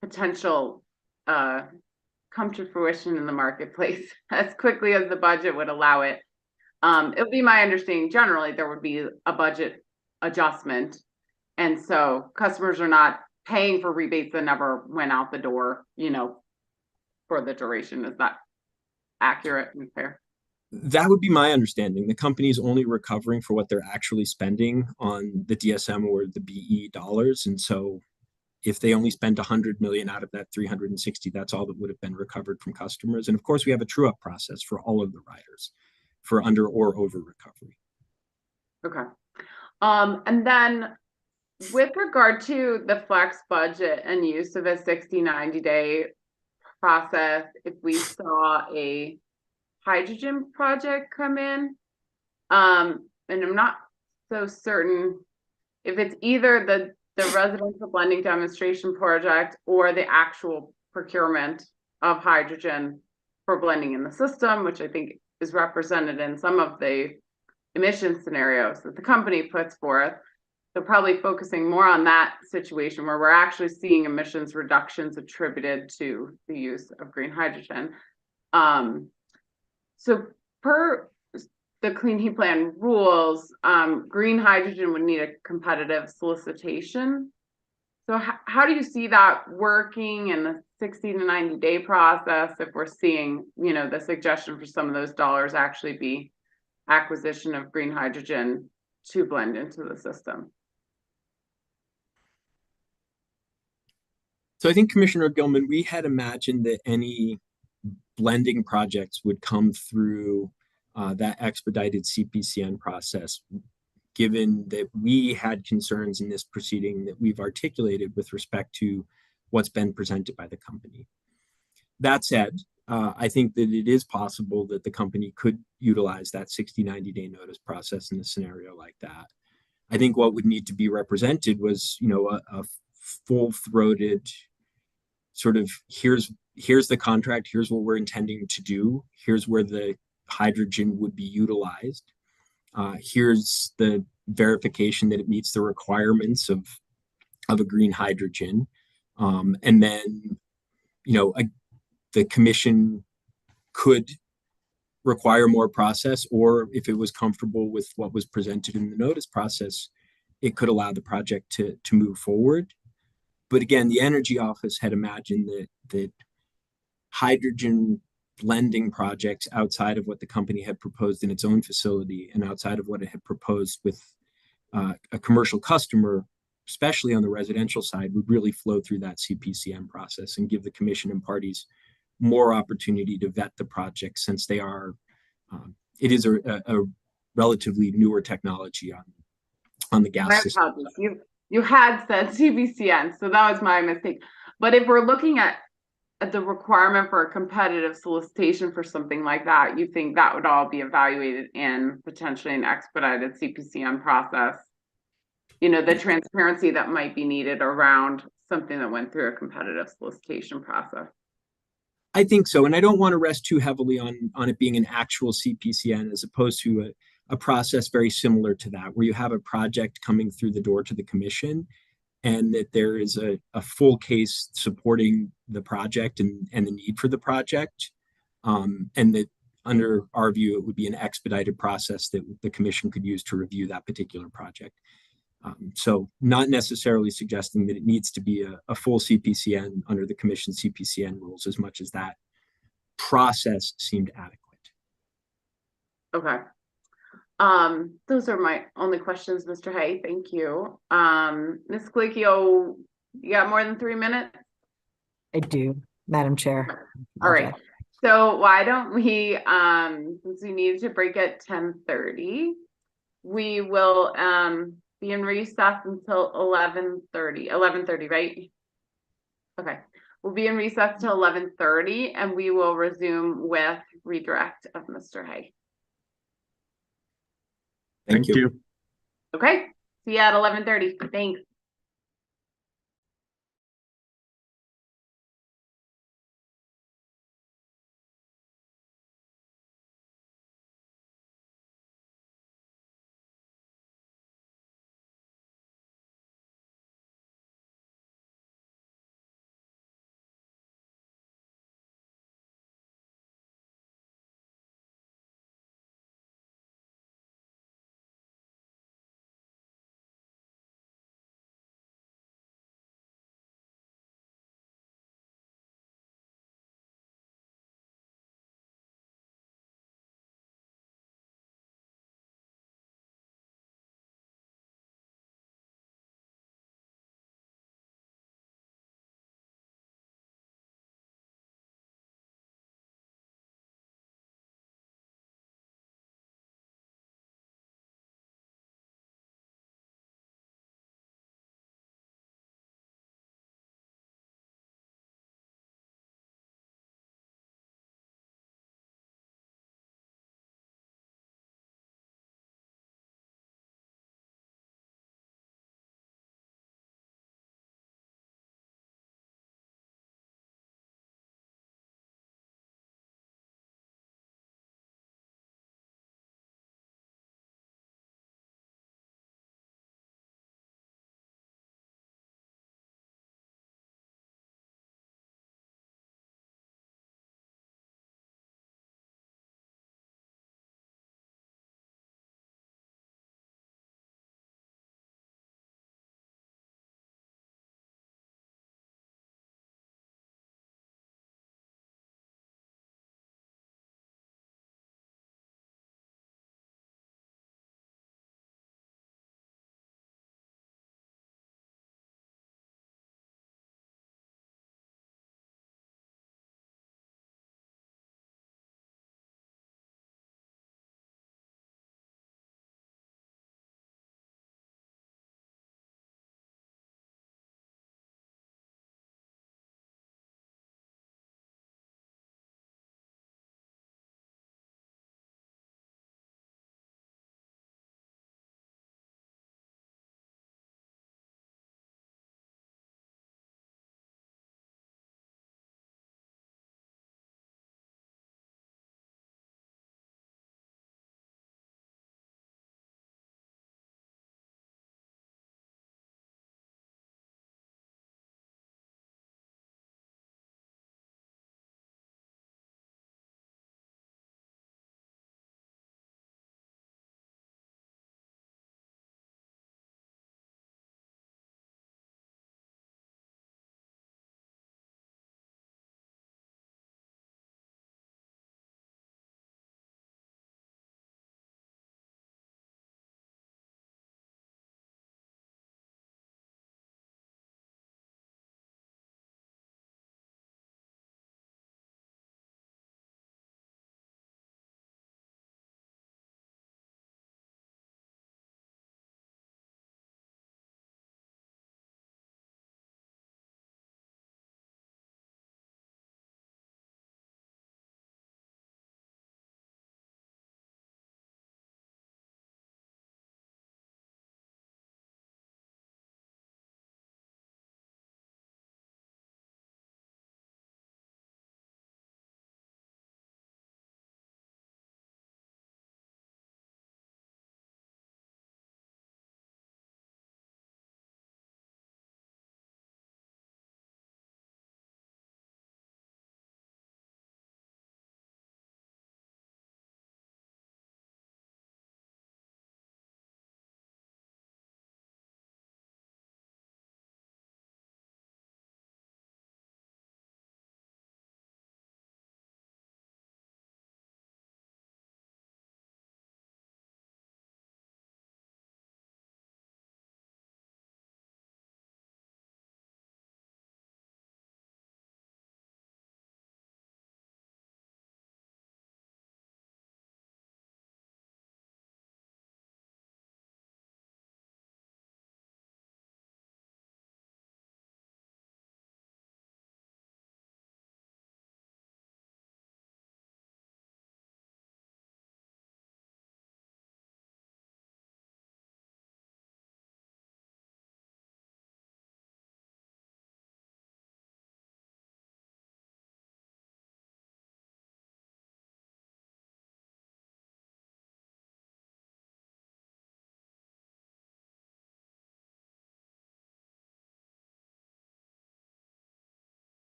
potential come to fruition in the marketplace as quickly as the budget would allow it, it would be my understanding generally there would be a budget adjustment, and so customers are not paying for rebates that never went out the door, for the duration. Is that accurate and fair? That would be my understanding. The company is only recovering for what they're actually spending on the DSM or the BE dollars. And so if they only spent 100 million out of that 360, that's all that would have been recovered from customers. And of course, we have a true up process for all of the riders for under or over recovery. Okay. And then with regard to the flex budget and use of a 60-90 day process, if we saw a hydrogen project come in, and I'm not so certain if it's either the residential blending demonstration project or the actual procurement of hydrogen for blending in the system, which I think is represented in some of the emission scenarios that the company puts forth. So probably focusing more on that situation where we're actually seeing emissions reductions attributed to the use of green hydrogen. So per the Clean Heat Plan rules, green hydrogen would need a competitive solicitation. So how do you see that working in the 60 to 90 day process if we're seeing, the suggestion for some of those dollars actually be acquisition of green hydrogen to blend into the system? So I think, Commissioner Gilman, we had imagined that any blending projects would come through that expedited CPCN process, given that we had concerns in this proceeding that we've articulated with respect to what's been presented by the company. That said, I think that it is possible that the company could utilize that 60-90 day notice process in a scenario like that. I think what would need to be represented was, a full-throated sort of here's the contract, here's what we're intending to do, here's where the hydrogen would be utilized, here's the verification that it meets the requirements of a green hydrogen, and then the commission could require more process, or if it was comfortable with what was presented in the notice process, it could allow the project to move forward. But again, the Energy Office had imagined that hydrogen blending projects outside of what the company had proposed in its own facility and outside of what it had proposed with a commercial customer, especially on the residential side, would really flow through that CPCN process and give the commission and parties more opportunity to vet the project, since they are, it is a relatively newer technology on the gas system. You had said CPCN, so that was my mistake. But if we're looking at the requirement for a competitive solicitation for something like that, you think that would all be evaluated in potentially an expedited CPCN process? The transparency that might be needed around something that went through a competitive solicitation process. I think so. And I don't want to rest too heavily on it being an actual CPCN as opposed to a process very similar to that, where you have a project coming through the door to the commission and that there is a full case supporting the project and the need for the project. And that under our view, it would be an expedited process that the commission could use to review that particular project. So not necessarily suggesting that it needs to be a full CPCN under the commission CPCN rules as much as that process seemed adequate. Okay. Those are my only questions, Mr. Hay. Thank you. Ms. Colicchio, you got more than 3 minutes? I do, Madam Chair. All right. So why don't we, since we need to break at 10:30, we will be in recess until 11:30, right? Okay. We'll be in recess till 11:30 and we will resume with redirect of Mr. Hay. Thank you. Okay. See you at 11:30. Thanks.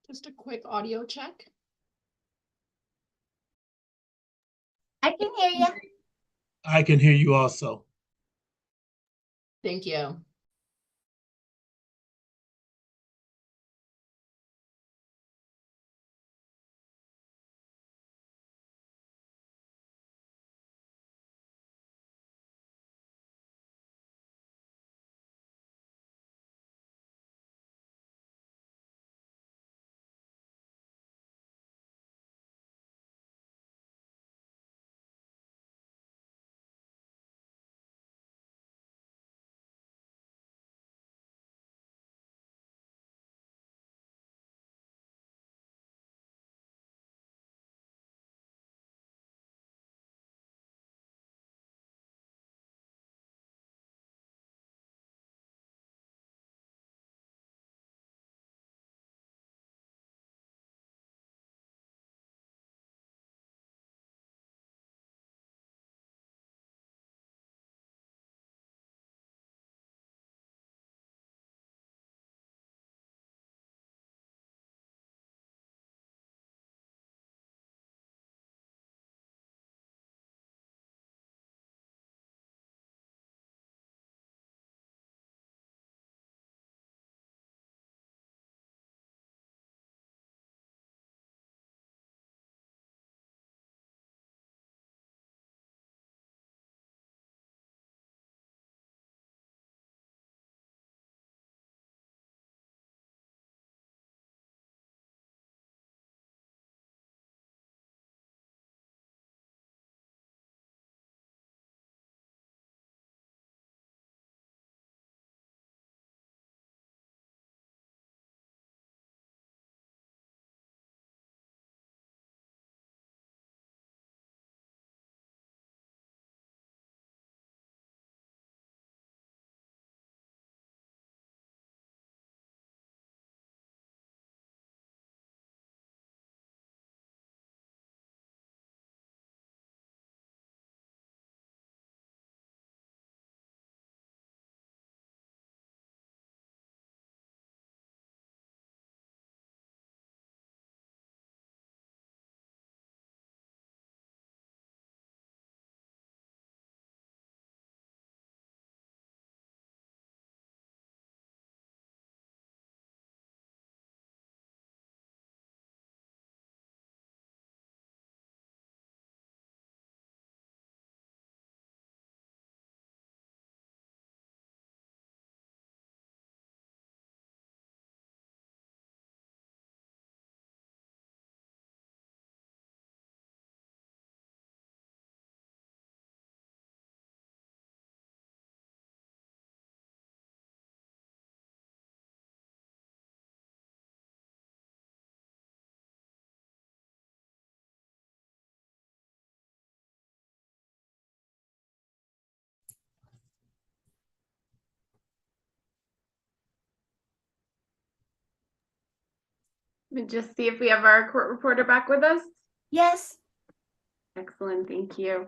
Just a quick audio check. I can hear you. I can hear you also. Thank you. Let me just see if we have our court reporter back with us. Yes. Excellent, thank you.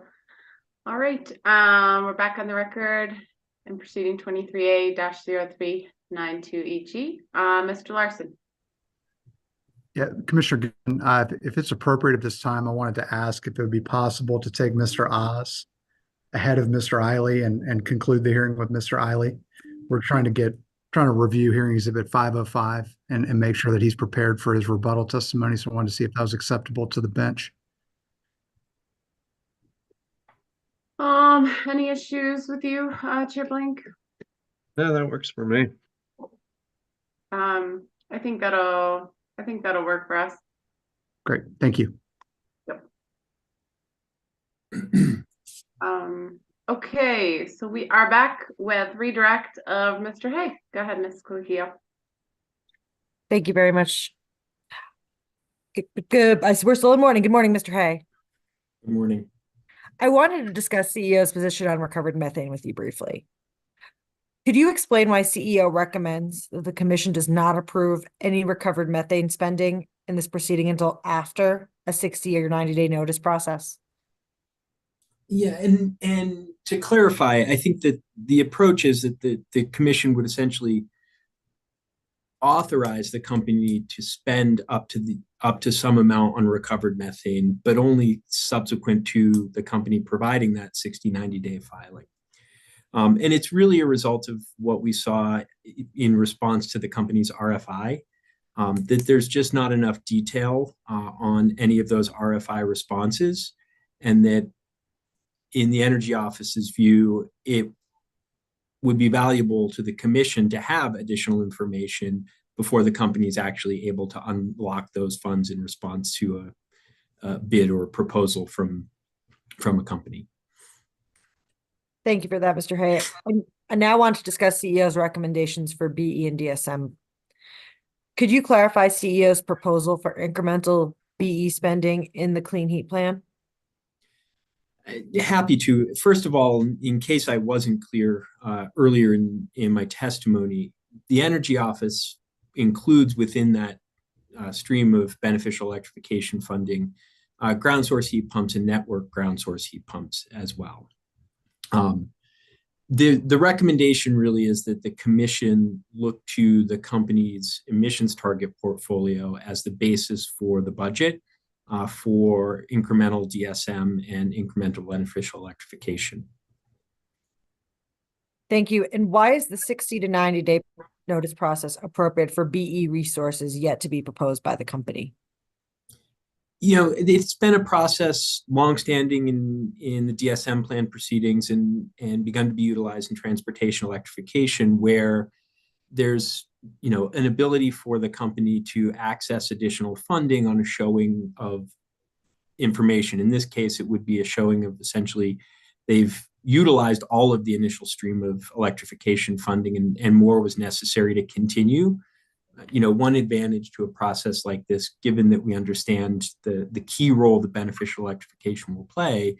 All right, we're back on the record and proceeding 23A-0392EG. Mr. Larson. Yeah, Commissioner, Gunn, if it's appropriate at this time, I wanted to ask if it would be possible to take Mr. Oz ahead of Mr. Eiley and conclude the hearing with Mr. Eiley. We're trying to review hearing exhibit 505 and make sure that he's prepared for his rebuttal testimony. So I wanted to see if that was acceptable to the bench. Any issues with you, Chair Blank? No, that works for me. I think that'll work for us. Great, thank you. Yep. Okay, so we are back with redirect of Mr. Hay. Go ahead, Ms. Clukio. Thank you very much. Good. We're still in morning. Good morning, Mr. Hay. Good morning. I wanted to discuss CEO's position on recovered methane with you briefly. Could you explain why CEO recommends that the commission does not approve any recovered methane spending in this proceeding until after a 60 or 90-day notice process? Yeah, and to clarify, I think that the approach is that the commission would essentially authorize the company to spend up to some amount on recovered methane, but only subsequent to the company providing that 60-90-day filing. And it's really a result of what we saw in response to the company's RFI, that there's just not enough detail on any of those RFI responses, and that in the Energy Office's view, it would be valuable to the commission to have additional information before the company is actually able to unlock those funds in response to a bid or proposal from a company. Thank you for that, Mr. Hay. I now want to discuss CEO's recommendations for BE and DSM. Could you clarify CEO's proposal for incremental BE spending in the Clean Heat Plan? Happy to. First of all, in case I wasn't clear earlier in my testimony, the Energy Office includes within that stream of beneficial electrification funding ground source heat pumps and network ground source heat pumps as well. The recommendation really is that the commission look to the company's emissions target portfolio as the basis for the budget for incremental DSM and incremental beneficial electrification. Thank you. And why is the 60 to 90-day notice process appropriate for BE resources yet to be proposed by the company? You know, it's been a process longstanding in the DSM plan proceedings and begun to be utilized in transportation electrification, where there's, you know, an ability for the company to access additional funding on a showing of information. In this case, it would be a showing of essentially they've utilized all of the initial stream of electrification funding and more was necessary to continue. You know, one advantage to a process like this, given that we understand the key role that beneficial electrification will play,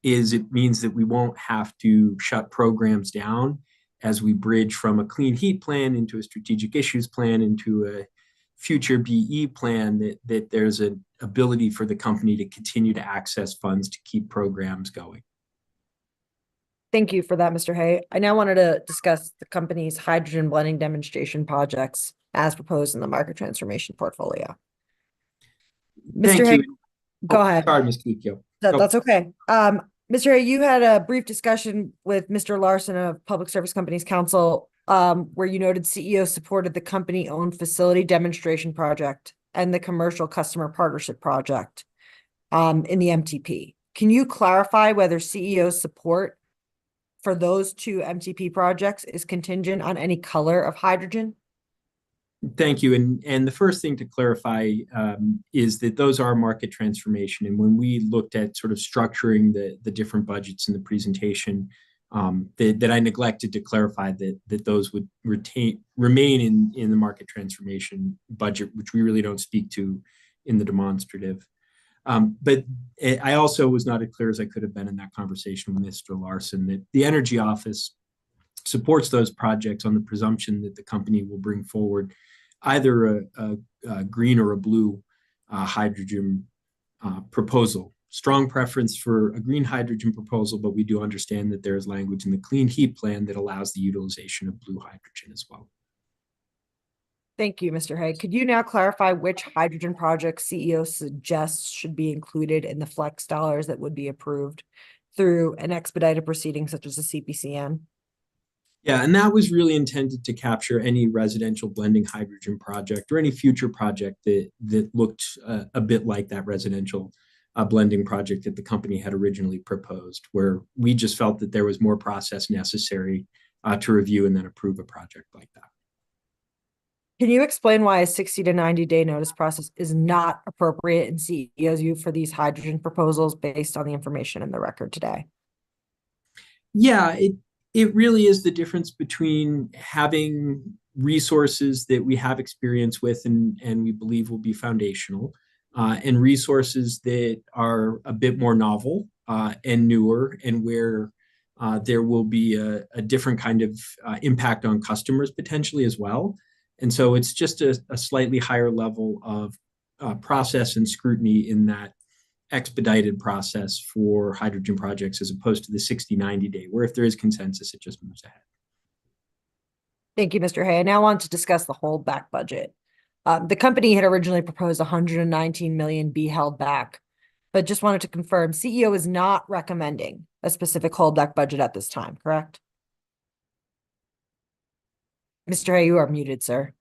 is it means that we won't have to shut programs down as we bridge from a clean heat plan into a strategic issues plan into a future BE plan, that there's an ability for the company to continue to access funds to keep programs going. Thank you for that, Mr. Hay. I now wanted to discuss the company's hydrogen blending demonstration projects as proposed in the market transformation portfolio. Mr. Hay, go ahead. Sorry, Ms. Kikyo. That's okay. Mr. Hay, you had a brief discussion with Mr. Larson of Public Service Companies Council, where you noted CEO supported the company-owned facility demonstration project and the commercial customer partnership project in the MTP. Can you clarify whether CEO's support for those two MTP projects is contingent on any color of hydrogen? Thank you. And the first thing to clarify is that those are market transformation. And when we looked at sort of structuring the different budgets in the presentation, that I neglected to clarify that those would remain in the market transformation budget, which we really don't speak to in the demonstrative. But I also was not as clear as I could have been in that conversation with Mr. Larson, that the Energy Office supports those projects on the presumption that the company will bring forward either a green or a blue hydrogen proposal. Strong preference for a green hydrogen proposal, but we do understand that there is language in the Clean Heat Plan that allows the utilization of blue hydrogen as well. Thank you, Mr. Hay. Could you now clarify which hydrogen projects CEO suggests should be included in the flex dollars that would be approved through an expedited proceeding such as a CPCN? Yeah, and that was really intended to capture any residential blending hydrogen project or any future project that looked a bit like that residential blending project that the company had originally proposed, where we just felt that there was more process necessary to review and then approve a project like that. Can you explain why a 60 to 90-day notice process is not appropriate in CEO's view for these hydrogen proposals based on the information in the record today? Yeah, it really is the difference between having resources that we have experience with and we believe will be foundational, and resources that are a bit more novel and newer, and where there will be a different kind of impact on customers potentially as well. And so it's just a slightly higher level of process and scrutiny in that expedited process for hydrogen projects as opposed to the 60-90 day, where if there is consensus, it just moves ahead. Thank you, Mr. Hay. I now want to discuss the holdback budget. The company had originally proposed 119 million be held back, but just wanted to confirm CEO is not recommending a specific holdback budget at this time, correct? Mr. Hay, you are muted, sir.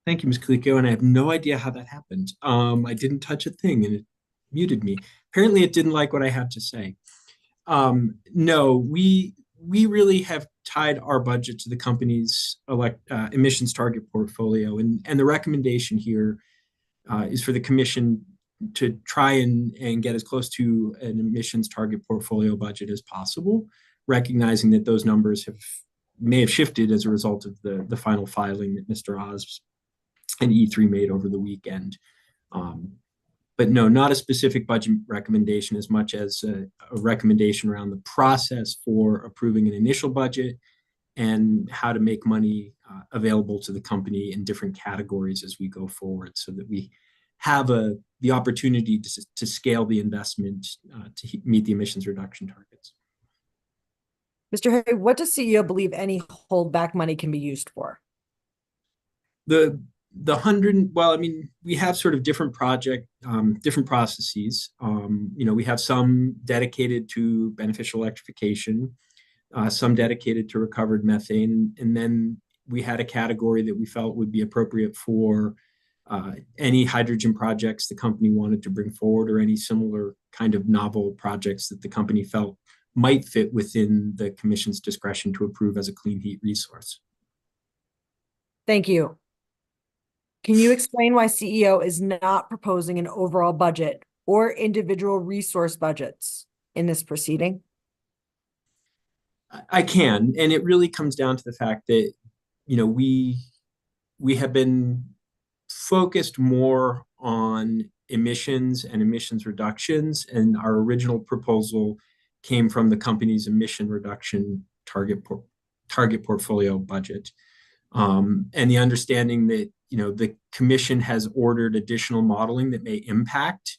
Thank you, Ms. Kaliko, and I have no idea how that happened. I didn't touch a thing and it muted me. Apparently it didn't like what I had to say. No, we really have tied our budget to the company's emissions target portfolio, and the recommendation here is for the commission to try and get as close to an emissions target portfolio budget as possible, recognizing that those numbers may have shifted as a result of the final filing that Mr. Oz and E3 made over the weekend. But no, not a specific budget recommendation as much as a recommendation around the process for approving an initial budget and how to make money available to the company in different categories as we go forward, so that we have the opportunity to scale the investment to meet the emissions reduction targets. Mr. Hay, what does CEO believe any holdback money can be used for? Well, I mean, we have sort of different different processes. We have some dedicated to beneficial electrification, some dedicated to recovered methane, and then we had a category that we felt would be appropriate for any hydrogen projects the company wanted to bring forward, or any similar kind of novel projects that the company felt might fit within the commission's discretion to approve as a clean heat resource. Thank you. Can you explain why CEO is not proposing an overall budget or individual resource budgets in this proceeding? I can, and it really comes down to the fact that, we have been focused more on emissions and emissions reductions, and our original proposal came from the company's emission reduction target portfolio budget. And the understanding that, the commission has ordered additional modeling that may impact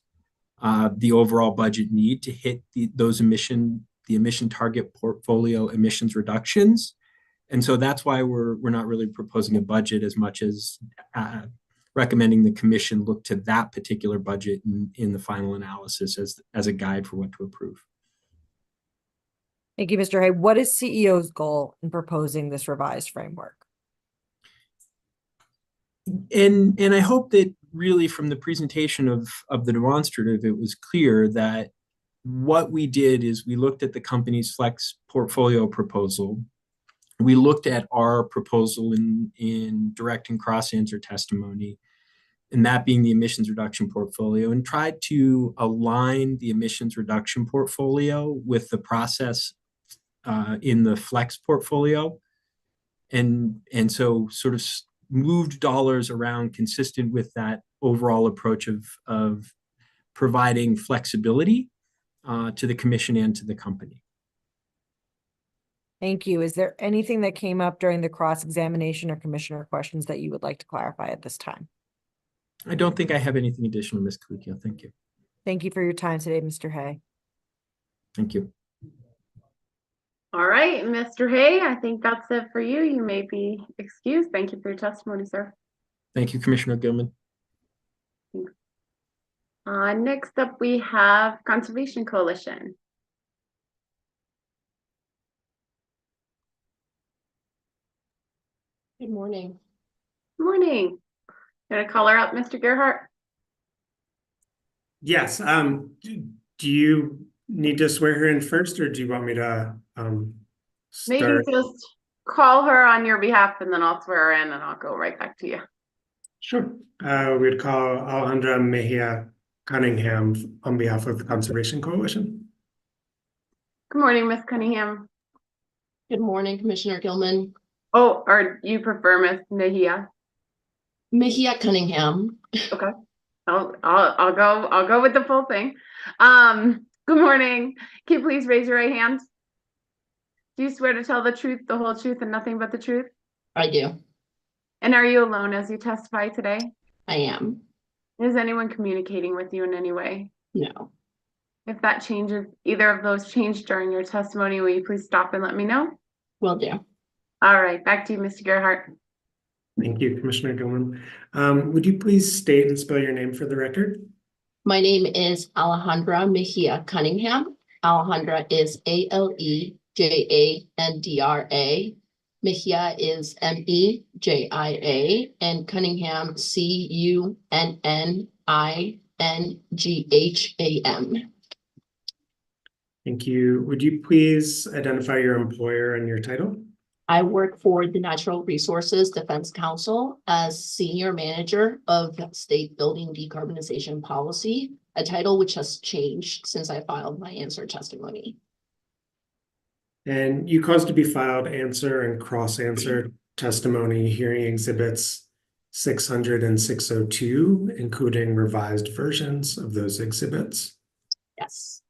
the overall budget need to hit the emission target portfolio emissions reductions. And so that's why we're not really proposing a budget as much as recommending the commission look to that particular budget in the final analysis as a guide for what to approve. Thank you, Mr. Hay. What is CEO's goal in proposing this revised framework? And I hope that really from the presentation of the demonstrative, it was clear that what we did is we looked at the company's flex portfolio proposal. We looked at our proposal in direct and cross answer testimony, and that being the emissions reduction portfolio, and tried to align the emissions reduction portfolio with the process in the flex portfolio. And so sort of moved dollars around consistent with that overall approach of providing flexibility to the commission and to the company. Thank you. Is there anything that came up during the cross-examination or commissioner questions that you would like to clarify at this time? I don't think I have anything additional, Ms. Kaliko. Thank you. Thank you for your time today, Mr. Hay. Thank you. All right, Mr. Hay, I think that's it for you. You may be excused. Thank you for your testimony, sir. Thank you, Commissioner Gilman. Next up, we have Conservation Coalition. Good morning. Good morning. Gonna call her up, Mr. Gerhart? Yes. Do you need to swear her in first, or do you want me to Maybe start? just call her on your behalf and then I'll swear her in and I'll go right back to you. Sure. We'd call Alejandra Mejia Cunningham on behalf of the Conservation Coalition. Good morning, Miss Cunningham. Good morning, Commissioner Gilman. Oh, or you prefer Miss Mejia? Mejia Cunningham. Okay. I'll go with the full thing. Good morning. Can you please raise your right hand? Do you swear to tell the truth, the whole truth, and nothing but the truth? I do. And are you alone as you testify today? I am. Is anyone communicating with you in any way? No. If that changes, either of those changed during your testimony, will you please stop and let me know? Will do. All right, back to you, Mr. Gerhart. Thank you, Commissioner Gilman. Would you please state and spell your name for the record? My name is Alejandra Mejia Cunningham. Alejandra is Alejandra. Mejia is Mejia, and Cunningham Cunningham. Thank you. Would you please identify your employer and your title? I work for the Natural Resources Defense Council as Senior Manager of State Building Decarbonization Policy, a title which has changed since I filed my answer testimony. And you caused to be filed answer and cross-answer testimony hearing exhibits 600 and 602, including revised versions of those exhibits. Yes.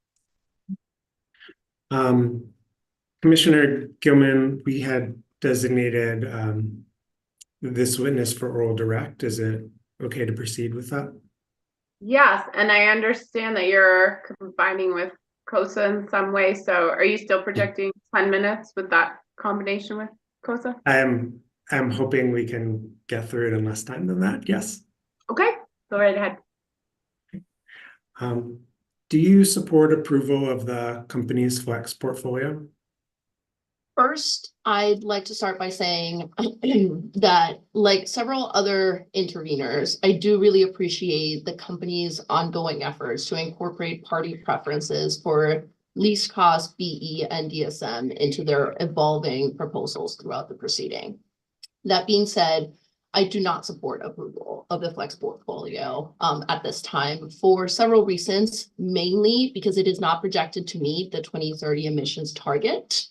Commissioner Gilman, we had designated this witness for oral direct. Is it okay to proceed with that? Yes, and I understand that you're combining with COSA in some way. So are you still projecting 10 minutes with that combination with COSA? I'm hoping we can get through it in less time than that. Yes. Okay, go right ahead. Do you support approval of the company's flex portfolio? First, I'd like to start by saying that, like several other interveners, I do really appreciate the company's ongoing efforts to incorporate party preferences for least cost BE and DSM into their evolving proposals throughout the proceeding. That being said, I do not support approval of the flex portfolio at this time for several reasons, mainly because it is not projected to meet the 2030 emissions target.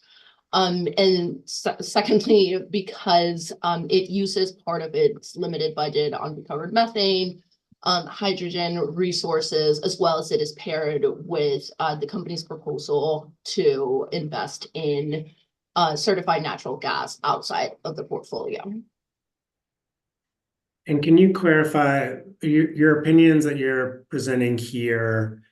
Secondly, because it uses part of its limited budget on recovered methane, hydrogen resources, as well as it is paired with the company's proposal to invest in certified natural gas outside of the portfolio. And can you clarify your opinions that you're presenting here?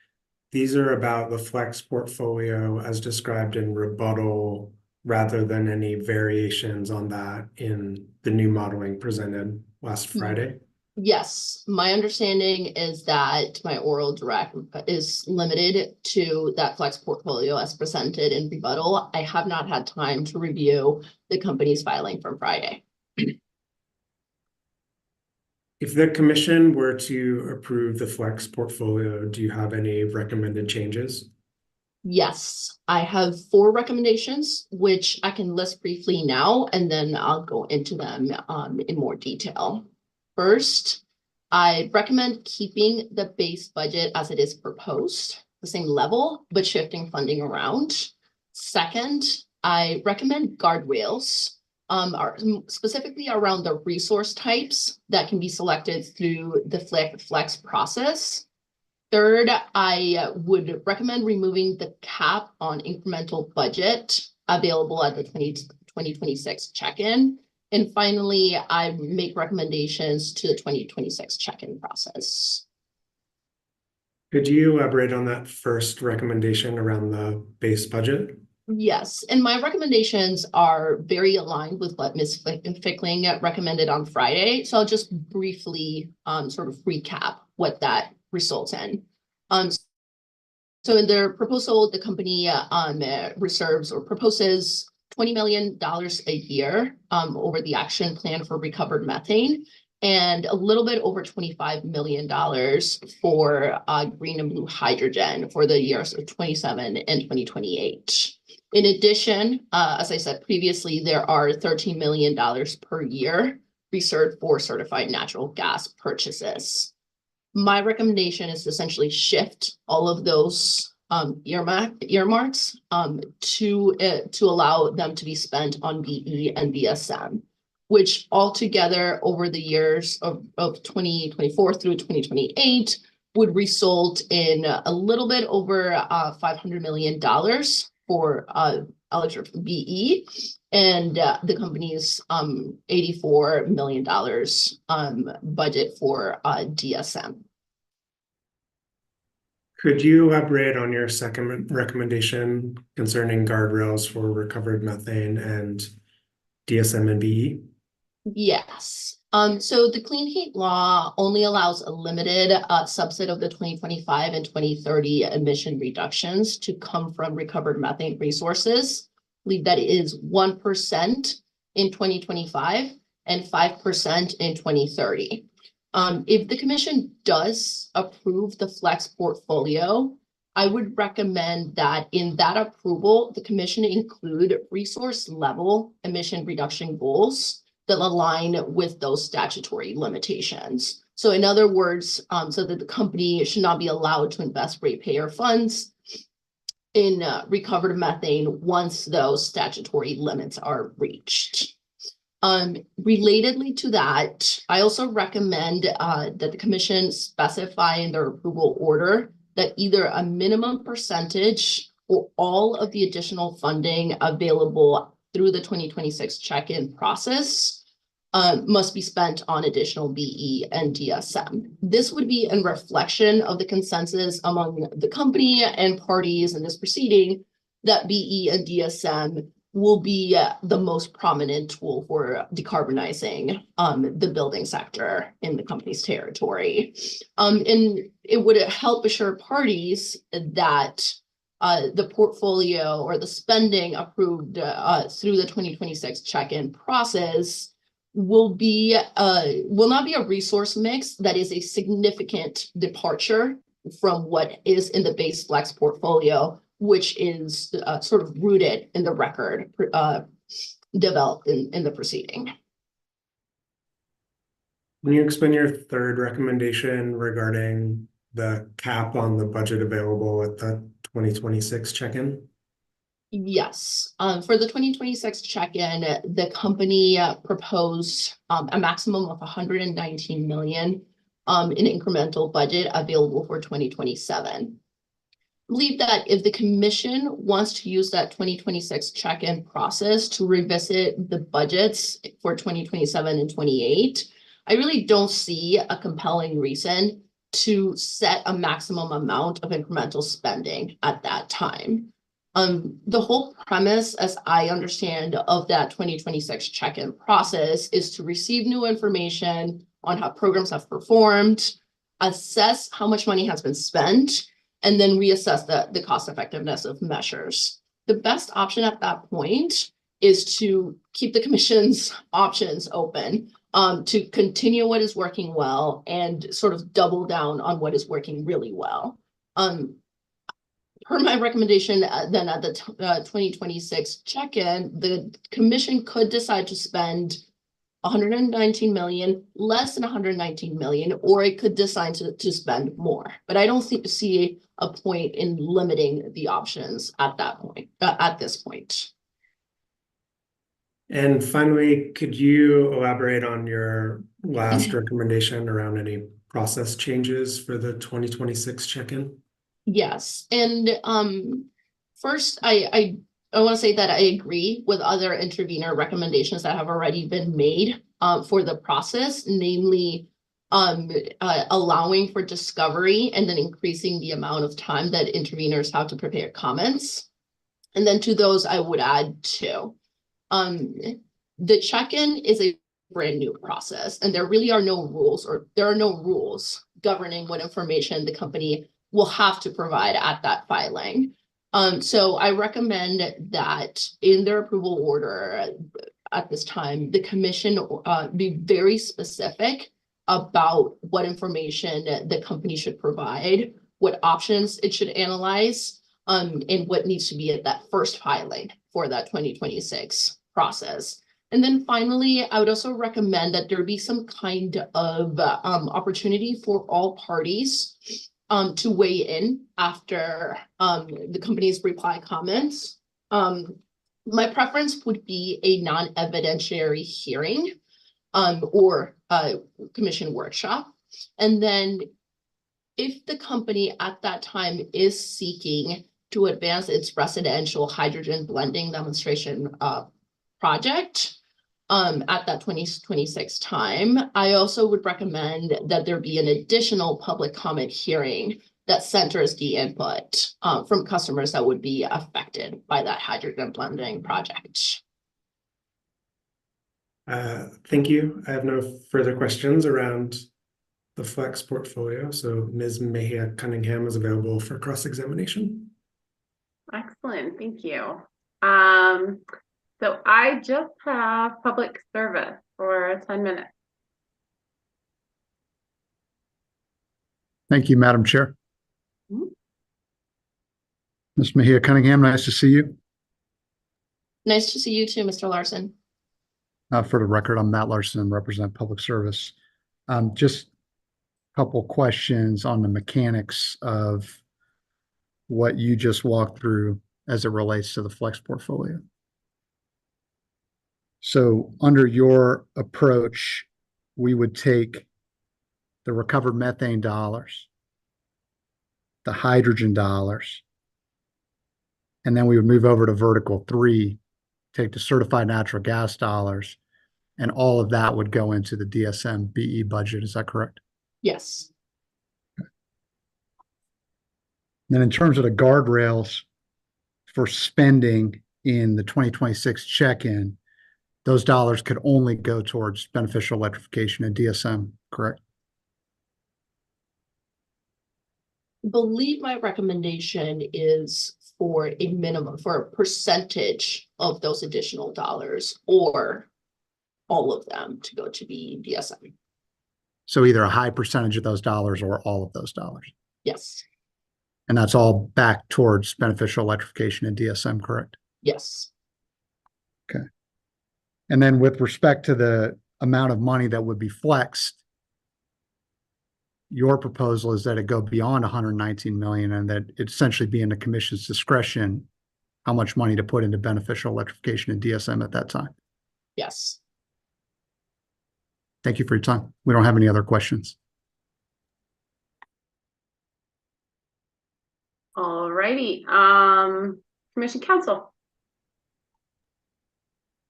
These are about the flex portfolio as described in rebuttal, rather than any variations on that in the new modeling presented last Friday? Yes, my understanding is that my oral direct is limited to that flex portfolio as presented in rebuttal. I have not had time to review the company's filing from Friday. If the commission were to approve the flex portfolio, do you have any recommended changes? Yes, I have 4 recommendations, which I can list briefly now, and then I'll go into them in more detail. First, I recommend keeping the base budget as it is proposed, the same level, but shifting funding around. Second, I recommend guardrails, specifically around the resource types that can be selected through the flex process. Third, I would recommend removing the cap on incremental budget available at the 2026 check-in. And finally, I make recommendations to the 2026 check-in process. Could you elaborate on that first recommendation around the base budget? Yes, and my recommendations are very aligned with what Ms. Fickling recommended on Friday. So I'll just briefly sort of recap what that results in. So in their proposal, the company reserves or proposes $20 million a year over the action plan for recovered methane, and a little bit over $25 million for green and blue hydrogen for the years of 27 and 2028. In addition, as I said previously, there are $13 million per year reserved for certified natural gas purchases. My recommendation is to essentially shift all of those earmarks to allow them to be spent on BE and BSM, which altogether over the years of 2024 through 2028 would result in a little bit over $500 million for electric BE, and the company's $84 million budget for DSM. Could you elaborate on your second recommendation concerning guardrails for recovered methane and DSM and BE? Yes. So the Clean Heat Law only allows a limited subset of the 2025 and 2030 emission reductions to come from recovered methane resources. I believe that is 1% in 2025 and 5% in 2030. If the commission does approve the flex portfolio, I would recommend that in that approval, the commission include resource level emission reduction goals that align with those statutory limitations. So in other words, so that the company should not be allowed to invest ratepayer funds in recovered methane once those statutory limits are reached. Relatedly to that, I also recommend that the commission specify in their approval order that either a minimum percentage or all of the additional funding available through the 2026 check-in process must be spent on additional BE and DSM. This would be in reflection of the consensus among the company and parties in this proceeding that BE and DSM will be the most prominent tool for decarbonizing the building sector in the company's territory. And it would help assure parties that the portfolio or the spending approved through the 2026 check-in process will not be a resource mix that is a significant departure from what is in the base flex portfolio, which is sort of rooted in the record developed in the proceeding. Can you explain your third recommendation regarding the cap on the budget available at the 2026 check-in? Yes, for the 2026 check-in, the company proposed a maximum of 119 million in incremental budget available for 2027. I believe that if the commission wants to use that 2026 check-in process to revisit the budgets for 2027 and 28, I really don't see a compelling reason to set a maximum amount of incremental spending at that time. The whole premise, as I understand, of that 2026 check-in process is to receive new information on how programs have performed, assess how much money has been spent, and then reassess the cost effectiveness of measures. The best option at that point is to keep the commission's options open, to continue what is working well and sort of double down on what is working really well. Per my recommendation, then at the 2026 check-in, the commission could decide to spend 119 million, less than 119 million, or it could decide to spend more. But I don't see a point in limiting the options at that point, at this point. And finally, could you elaborate on your last recommendation around any process changes for the 2026 check-in? Yes, and first, I want to say that I agree with other intervener recommendations that have already been made for the process, namely allowing for discovery and then increasing the amount of time that interveners have to prepare comments. And then to those, I would add two. The check-in is a brand new process, and there really are no rules, or there are no rules governing what information the company will have to provide at that filing. So I recommend that in their approval order at this time, the commission be very specific about what information the company should provide, what options it should analyze, and what needs to be at that first filing for that 2026 process. And then finally, I would also recommend that there be some kind of opportunity for all parties to weigh in after the company's reply comments. My preference would be a non-evidentiary hearing or a commission workshop. And then if the company at that time is seeking to advance its residential hydrogen blending demonstration project at that 2026 time, I also would recommend that there be an additional public comment hearing that centers the input from customers that would be affected by that hydrogen blending project. Thank you. I have no further questions around the Flex portfolio. So Ms. Mejia Cunningham is available for cross-examination. Excellent, thank you. So I just have public service for 10 minutes. Thank you, Madam Chair. Mhm. Ms. Mejia Cunningham, nice to see you. Nice to see you too, Mr. Larson. For the record, I'm Matt Larson and represent Public Service. Just a couple questions on the mechanics of what you just walked through as it relates to the Flex portfolio. So under your approach, we would take the recovered methane dollars, the hydrogen dollars, and then we would move over to vertical 3, take the certified natural gas dollars, and all of that would go into the DSM BE budget. Is that correct? Yes. Then in terms of the guardrails for spending in the 2026 check-in, those dollars could only go towards beneficial electrification and DSM, correct? I believe my recommendation is for a minimum, for a percentage of those additional dollars, or all of them to go to the DSM. So either a high percentage of those dollars or all of those dollars. Yes. And that's all back towards beneficial electrification and DSM, correct? Yes. Okay. And then with respect to the amount of money that would be flexed, your proposal is that it go beyond 119 million and that it essentially be in the commission's discretion how much money to put into beneficial electrification and DSM at that time. Yes. Thank you for your time. We don't have any other questions. All righty, Commission Counsel.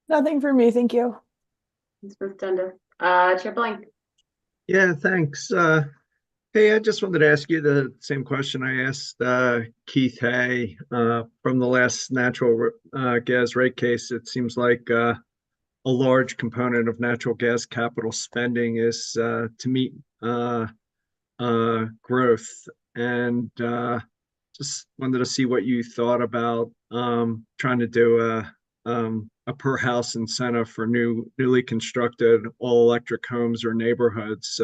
Nothing for me, thank you. Ms. Dundas. Chair Blank. Yeah, thanks. Hey, I just wanted to ask you the same question I asked Keith Hay from the last natural gas rate case. It seems like a large component of natural gas capital spending is to meet growth, and just wanted to see what you thought about trying to do a per house incentive for newly constructed all electric homes or neighborhoods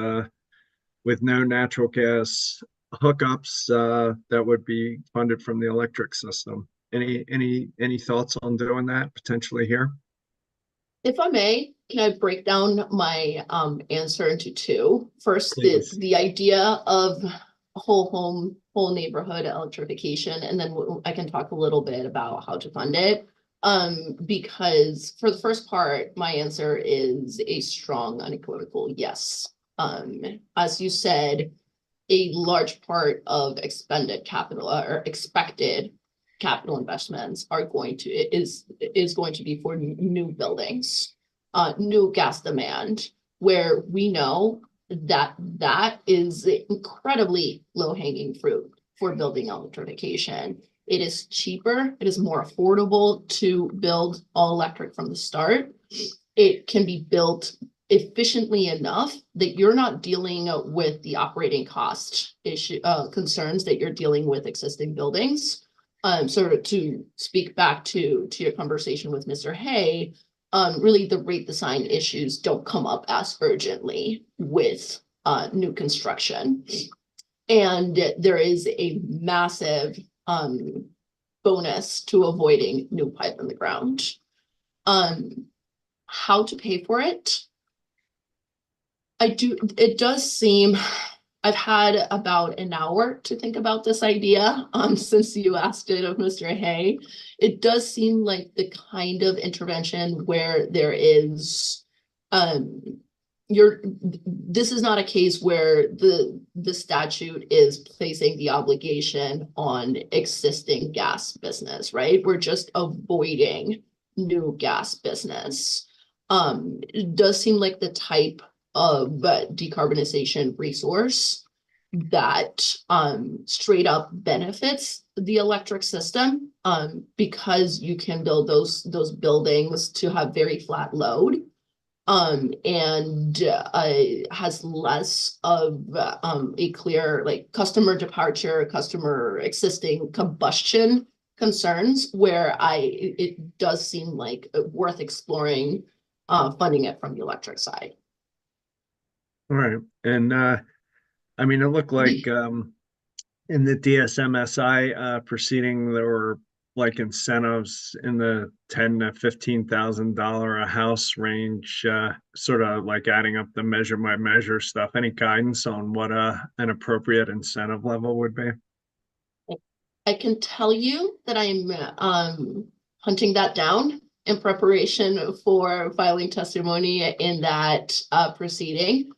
with no natural gas hookups that would be funded from the electric system. Any thoughts on doing that potentially here? If I may, can I break down my answer into two? First, the idea of whole home, whole neighborhood electrification, and then I can talk a little bit about how to fund it. Because for the first part, my answer is a strong unequivocal yes. As you said, a large part of expended capital or expected capital investments are going to is going to be for new buildings, new gas demand, where we know that that is incredibly low-hanging fruit for building electrification. It is cheaper, it is more affordable to build all electric from the start. It can be built efficiently enough that you're not dealing with the operating cost issue concerns that you're dealing with existing buildings. So to speak back to your conversation with Mr. Hay, really the rate design issues don't come up as urgently with new construction. And there is a massive bonus to avoiding new pipe in the ground. How to pay for it? It does seem, I've had about an hour to think about this idea since you asked it of Mr. Hay. It does seem like the kind of intervention where there is this is not a case where the statute is placing the obligation on existing gas business, right? We're just avoiding new gas business. It does seem like the type of decarbonization resource that straight up benefits the electric system because you can build those buildings to have very flat load. and has less of a clear like customer departure, customer existing combustion concerns, where it does seem like worth exploring funding it from the electric side. All right. And I mean, it looked like in the DSMSI proceeding, there were like incentives in the $10,000 to $15,000 a house range, sort of like adding up the measure by measure stuff. Any guidance on what an appropriate incentive level would be? I can tell you that I'm hunting that down in preparation for filing testimony in that proceeding.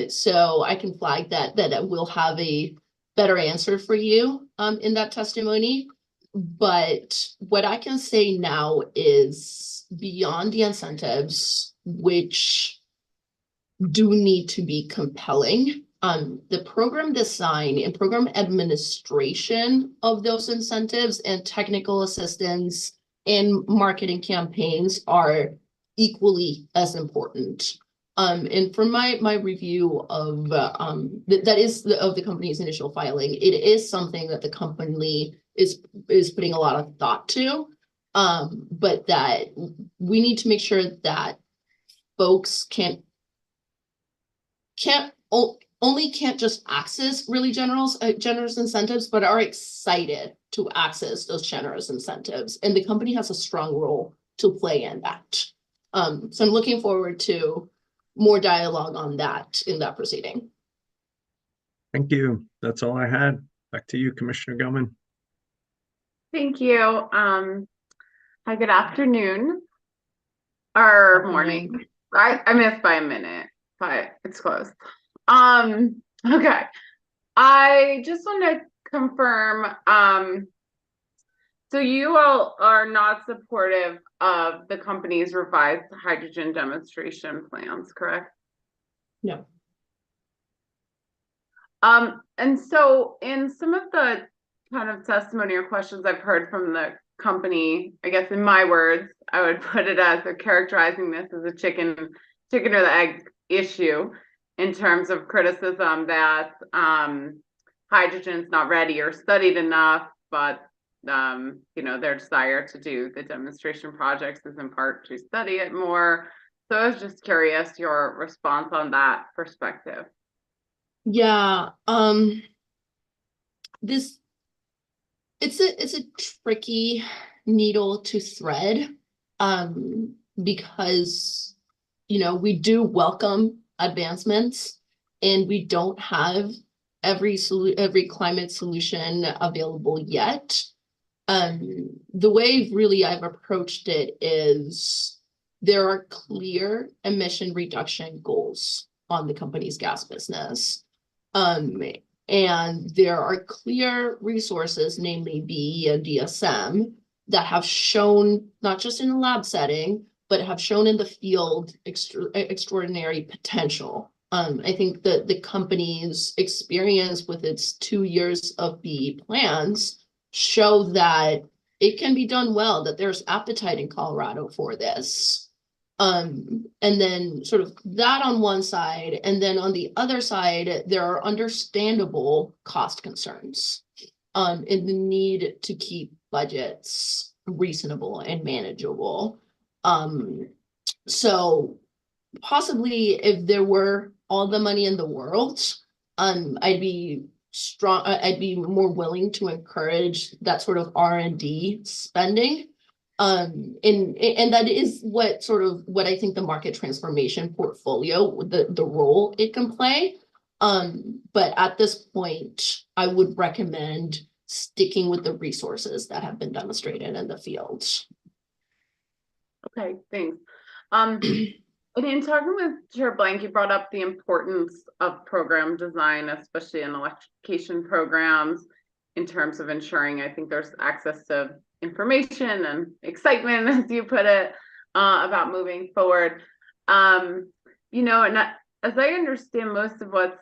So I can flag that we'll have a better answer for you in that testimony. But what I can say now is beyond the incentives, which do need to be compelling, the program design and program administration of those incentives and technical assistance and marketing campaigns are equally as important. And from my review of that is of the company's initial filing, it is something that the company is putting a lot of thought to, but that we need to make sure that folks can't just access really generous incentives, but are excited to access those generous incentives. And the company has a strong role to play in that. So I'm looking forward to more dialogue on that in that proceeding. Thank you. That's all I had. Back to you, Commissioner Gilman. Thank you. Hi, good afternoon or morning. I missed by a minute, but it's close. Okay. I just want to confirm, so you all are not supportive of the company's revised hydrogen demonstration plans, correct? No. And so in some of the kind of testimony or questions I've heard from the company, I guess in my words, I would put it as they're characterizing this as a chicken or the egg issue in terms of criticism that hydrogen's not ready or studied enough, but their desire to do the demonstration projects is in part to study it more. So I was just curious your response on that perspective. Yeah, it's a tricky needle to thread, because we do welcome advancements, and we don't have every climate solution available yet. The way really I've approached it is there are clear emission reduction goals on the company's gas business. And there are clear resources, namely BE and DSM, that have shown, not just in the lab setting, but have shown in the field extraordinary potential. I think that the company's experience with its 2 years of BE plans show that it can be done well, that there's appetite in Colorado for this. And then sort of that on one side, and then on the other side, there are understandable cost concerns, in the need to keep budgets reasonable and manageable. So possibly if there were all the money in the world, I'd be more willing to encourage that sort of R&D spending. And that is what I think the market transformation portfolio, the role it can play. But at this point, I would recommend sticking with the resources that have been demonstrated in the field. Okay, thanks. And in talking with Chair Blank, you brought up the importance of program design, especially in electrification programs, in terms of ensuring, I think, there's access to information and excitement, as you put it, about moving forward. And as I understand, most of what's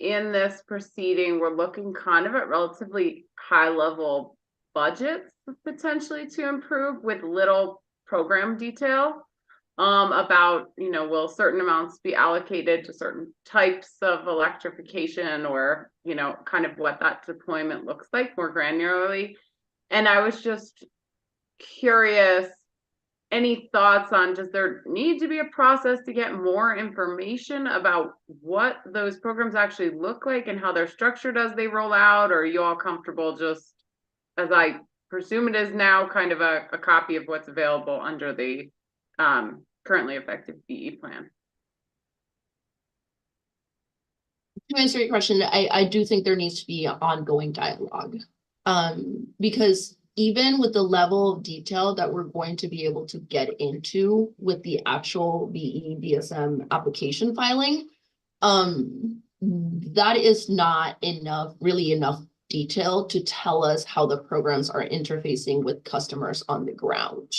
in this proceeding, we're looking kind of at relatively high level budgets potentially to improve with little program detail. about, will certain amounts be allocated to certain types of electrification, or, kind of what that deployment looks like more granularly. And I was just curious, any thoughts on, does there need to be a process to get more information about what those programs actually look like and how they're structured as they roll out? Or are you all comfortable just, as I presume it is now, kind of a copy of what's available under the currently effective BE plan? To answer your question, I do think there needs to be an ongoing dialogue. Because even with the level of detail that we're going to be able to get into with the actual BE DSM application filing, that is not really enough detail to tell us how the programs are interfacing with customers on the ground.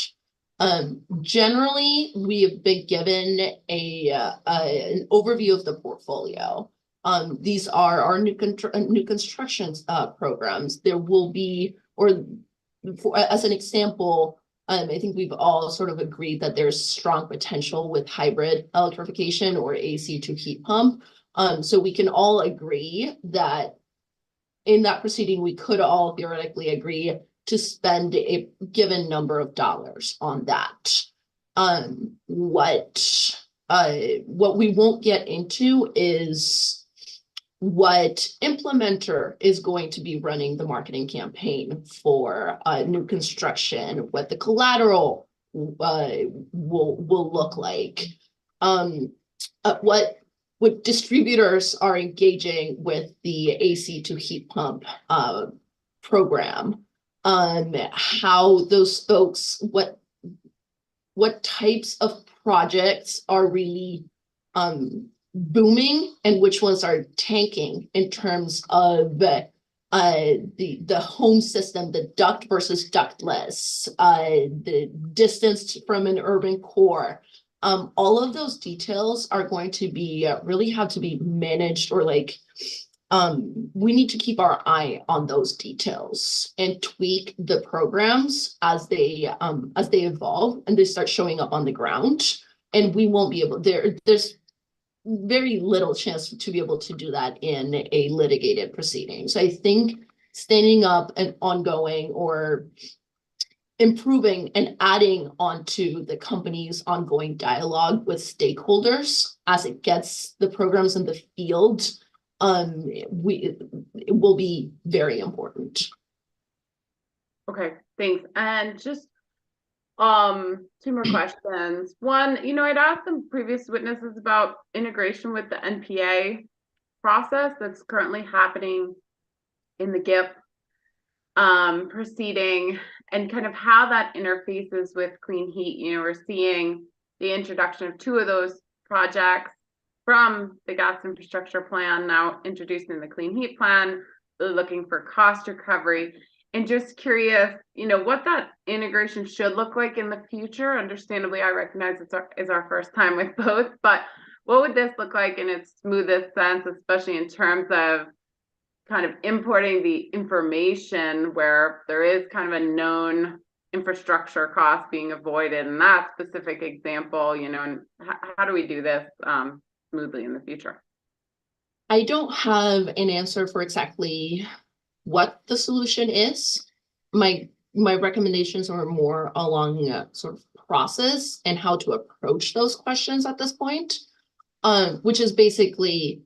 Generally, we have been given an overview of the portfolio. These are our new constructions programs. There will be, as an example, I think we've all sort of agreed that there's strong potential with hybrid electrification or AC to heat pump. So we can all agree that in that proceeding, we could all theoretically agree to spend a given number of dollars on that. What we won't get into is what implementer is going to be running the marketing campaign for new construction, what the collateral will look like, what distributors are engaging with the AC to heat pump program, how those folks, what types of projects are really booming and which ones are tanking in terms of the home system, the duct versus ductless, the distance from an urban core. All of those details are going to be really have to be managed, or we need to keep our eye on those details and tweak the programs as they evolve and they start showing up on the ground. And we won't be able, there's very little chance to be able to do that in a litigated proceeding. So I think standing up and ongoing or improving and adding onto the company's ongoing dialogue with stakeholders as it gets the programs in the field, it will be very important. Okay, thanks. And just two more questions. One, I'd asked some previous witnesses about integration with the NPA process that's currently happening in the GIP proceeding, and kind of how that interfaces with clean heat. We're seeing the introduction of two of those projects from the gas infrastructure plan, now introduced in the clean heat plan, looking for cost recovery. And just curious, what that integration should look like in the future. Understandably, I recognize it's our first time with both, but what would this look like in its smoothest sense, especially in terms of kind of importing the information where there is kind of a known infrastructure cost being avoided in that specific example, and how do we do this smoothly in the future? I don't have an answer for exactly what the solution is. My recommendations are more along sort of process and how to approach those questions at this point, which is basically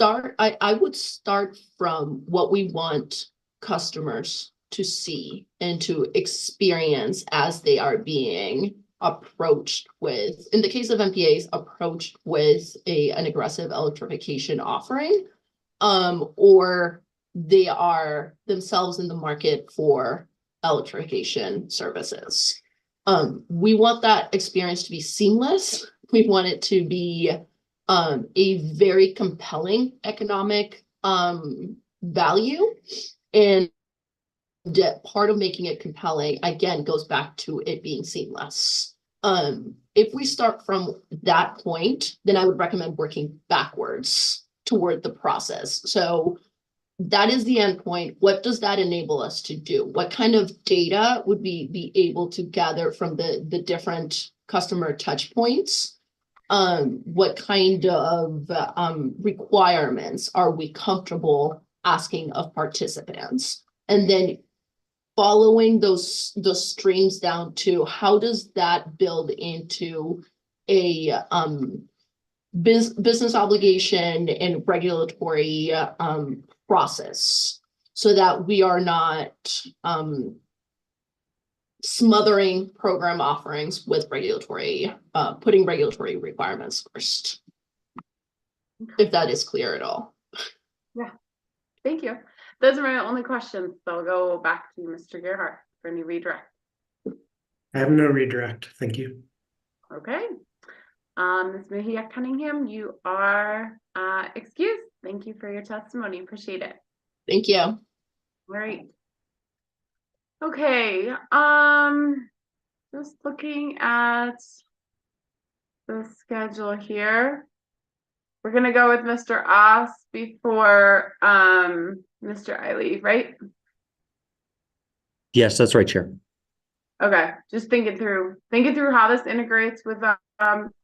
I would start from what we want customers to see and to experience as they are being approached with, in the case of MPAs, approached with an aggressive electrification offering, or they are themselves in the market for electrification services. We want that experience to be seamless. We want it to be a very compelling economic value. And part of making it compelling, again, goes back to it being seamless. If we start from that point, then I would recommend working backwards toward the process. So that is the end point. What does that enable us to do? What kind of data would we be able to gather from the different customer touch points. What kind of requirements are we comfortable asking of participants? And then following those streams down to how does that build into a business obligation and regulatory process, so that we are not smothering program offerings with regulatory, putting regulatory requirements first. If that is clear at all. Yeah, thank you. Those are my only questions. So I'll go back to Mr. Gerhart for any redirect. I have no redirect. Thank you. Okay. Ms. Mejia Cunningham, you are excused. Thank you for your testimony. Appreciate it. Thank you. All right. Okay. Just looking at the schedule here. We're gonna go with Mr. Oss before Mr. Eiley, right? Yes, that's right, Chair. Okay, just thinking through how this integrates with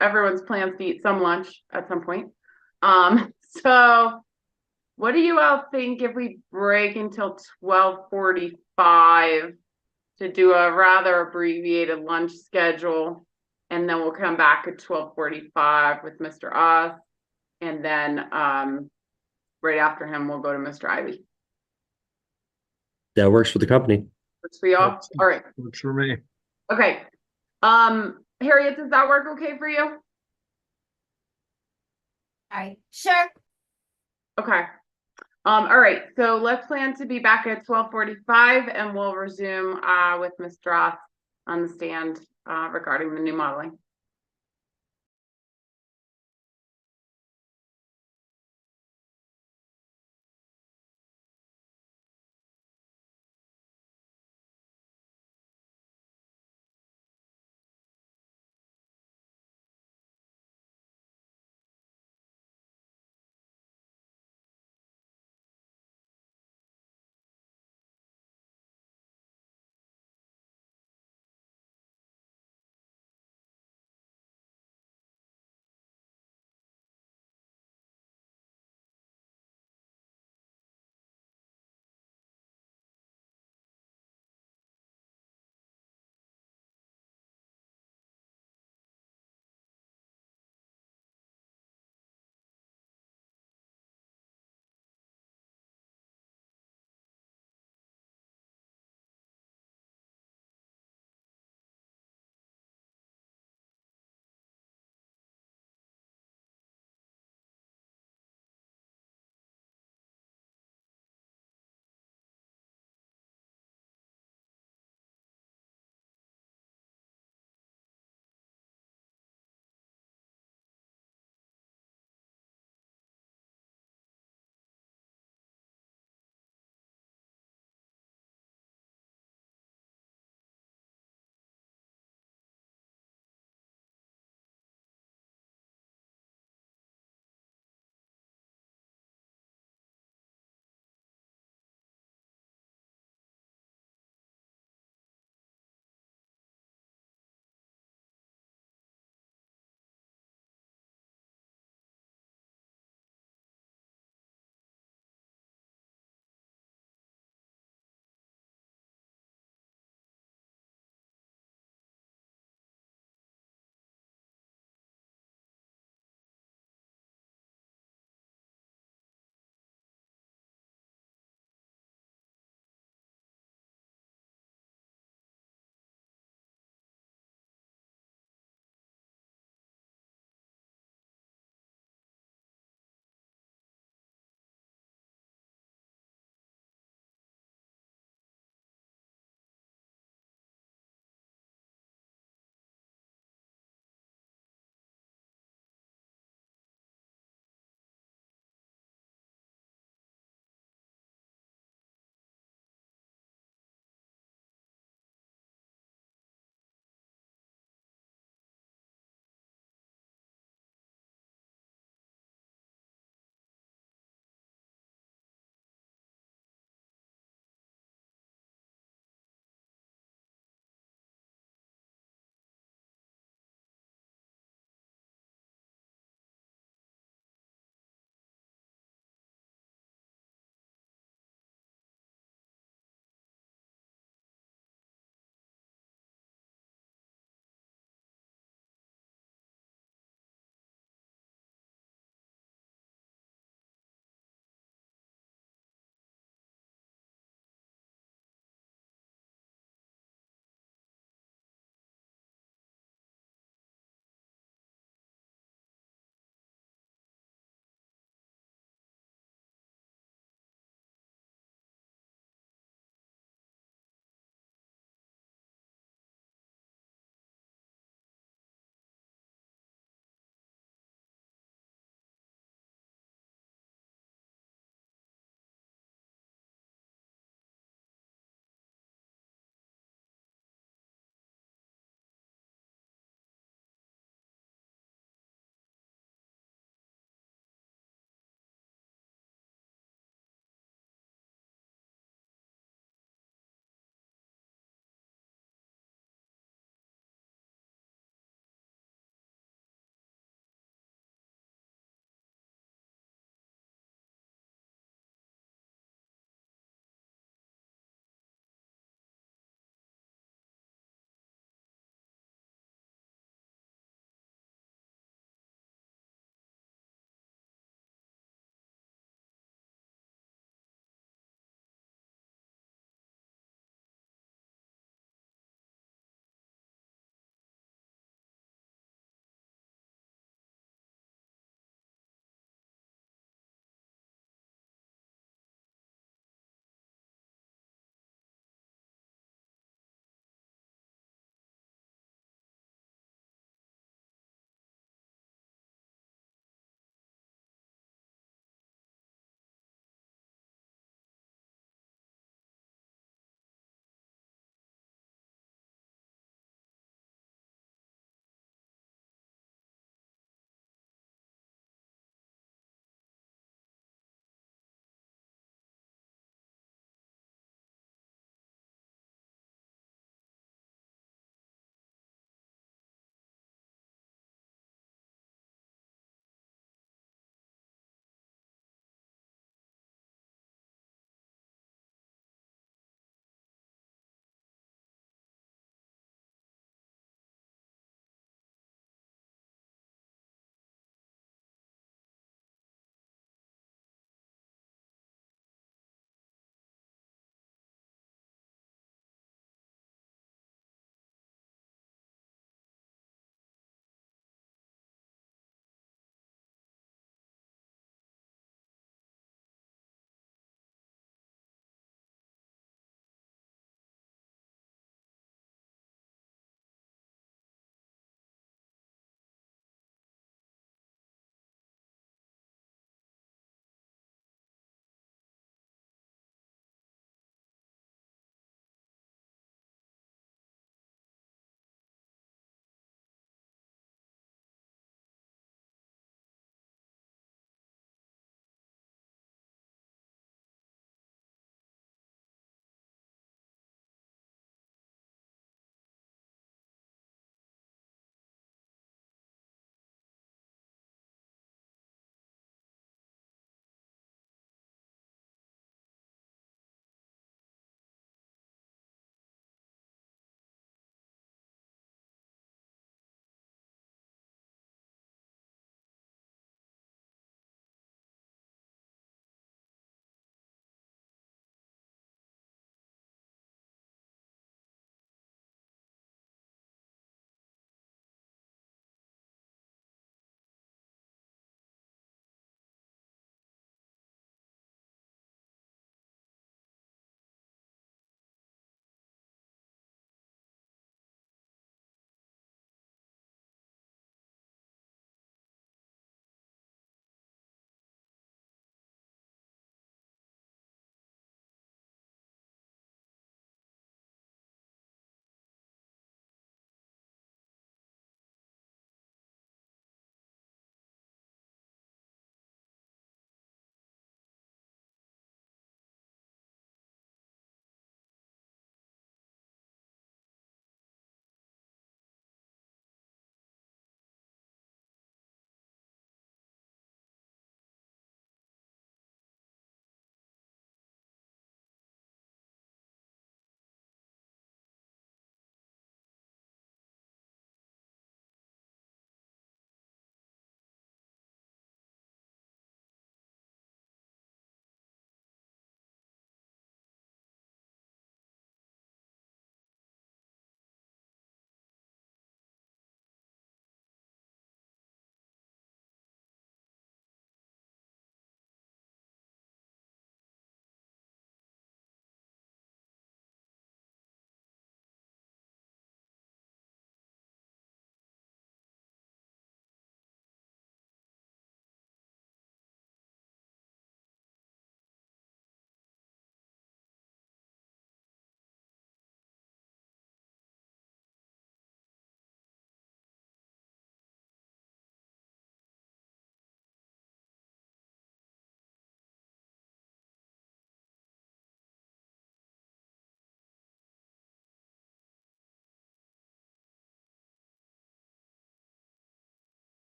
everyone's plans to eat some lunch at some point. So what do you all think if we break until 12:45 to do a rather abbreviated lunch schedule, and then we'll come back at 12:45 with Mr. Oz, and then right after him we'll go to Mr. Ivy. That works for the company. Works for y'all? All right. Works for me. Okay. Harriet, does that work okay for you? All right, sure. Okay. All right, so let's plan to be back at 12:45 and we'll resume with Ms. Ross on the stand regarding the new modeling.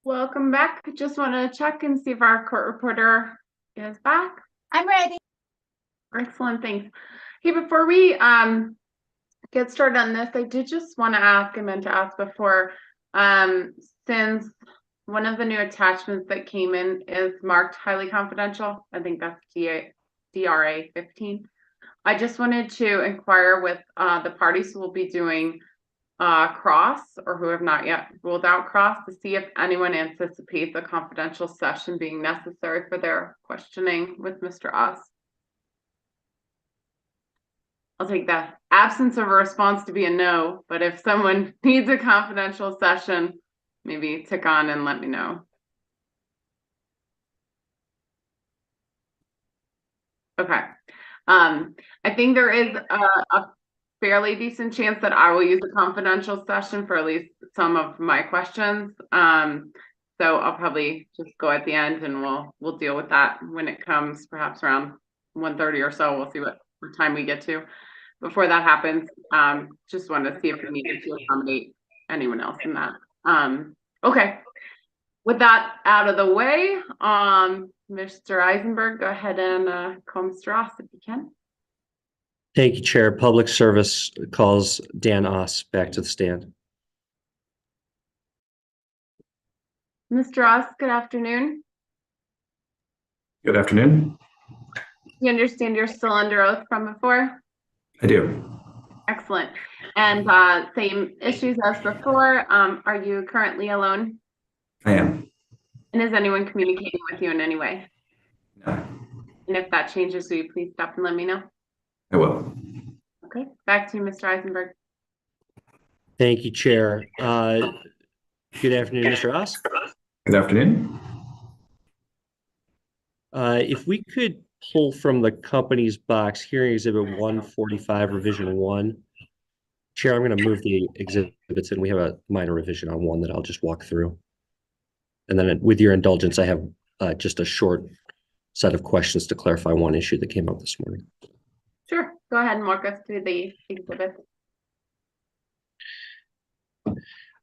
Welcome back. Just want to check and see if our court reporter is back. I'm ready. Excellent, thanks. Okay, before we get started on this, I did just want to ask, I meant to ask before, since one of the new attachments that came in is marked highly confidential, I think that's DRA 15. I just wanted to inquire with the parties who will be doing cross or who have not yet ruled out cross to see if anyone anticipates a confidential session being necessary for their questioning with Mr. Oss. I'll take the absence of a response to be a no, but if someone needs a confidential session, maybe tick on and let me know. Okay. I think there is a fairly decent chance that I will use a confidential session for at least some of my questions. So I'll probably just go at the end and we'll deal with that when it comes, perhaps around 1:30 or so. We'll see what time we get to. Before that happens, just wanted to see if we needed to accommodate anyone else in that. Okay. With that out of the way, Mr. Eisenberg, go ahead and call Mr. Oss if you can. Thank you, Chair. Public Service calls Dan Oss back to the stand. Mr. Oss, good afternoon. Good afternoon. You understand you're still under oath from before? I do. Excellent. And same issues as before. Are you currently alone? I am. And is anyone communicating with you in any way? No. And if that changes, will you please stop and let me know? I will. Okay, back to you, Mr. Eisenberg. Thank you, Chair. Good afternoon, Mr. Oss. Good afternoon. If we could pull from the company's box hearing exhibit 145 revision 1. Chair, I'm going to move the exhibits and we have a minor revision on one that I'll just walk through. And then with your indulgence, I have just a short set of questions to clarify one issue that came up this morning. Sure, go ahead and walk us through the exhibit.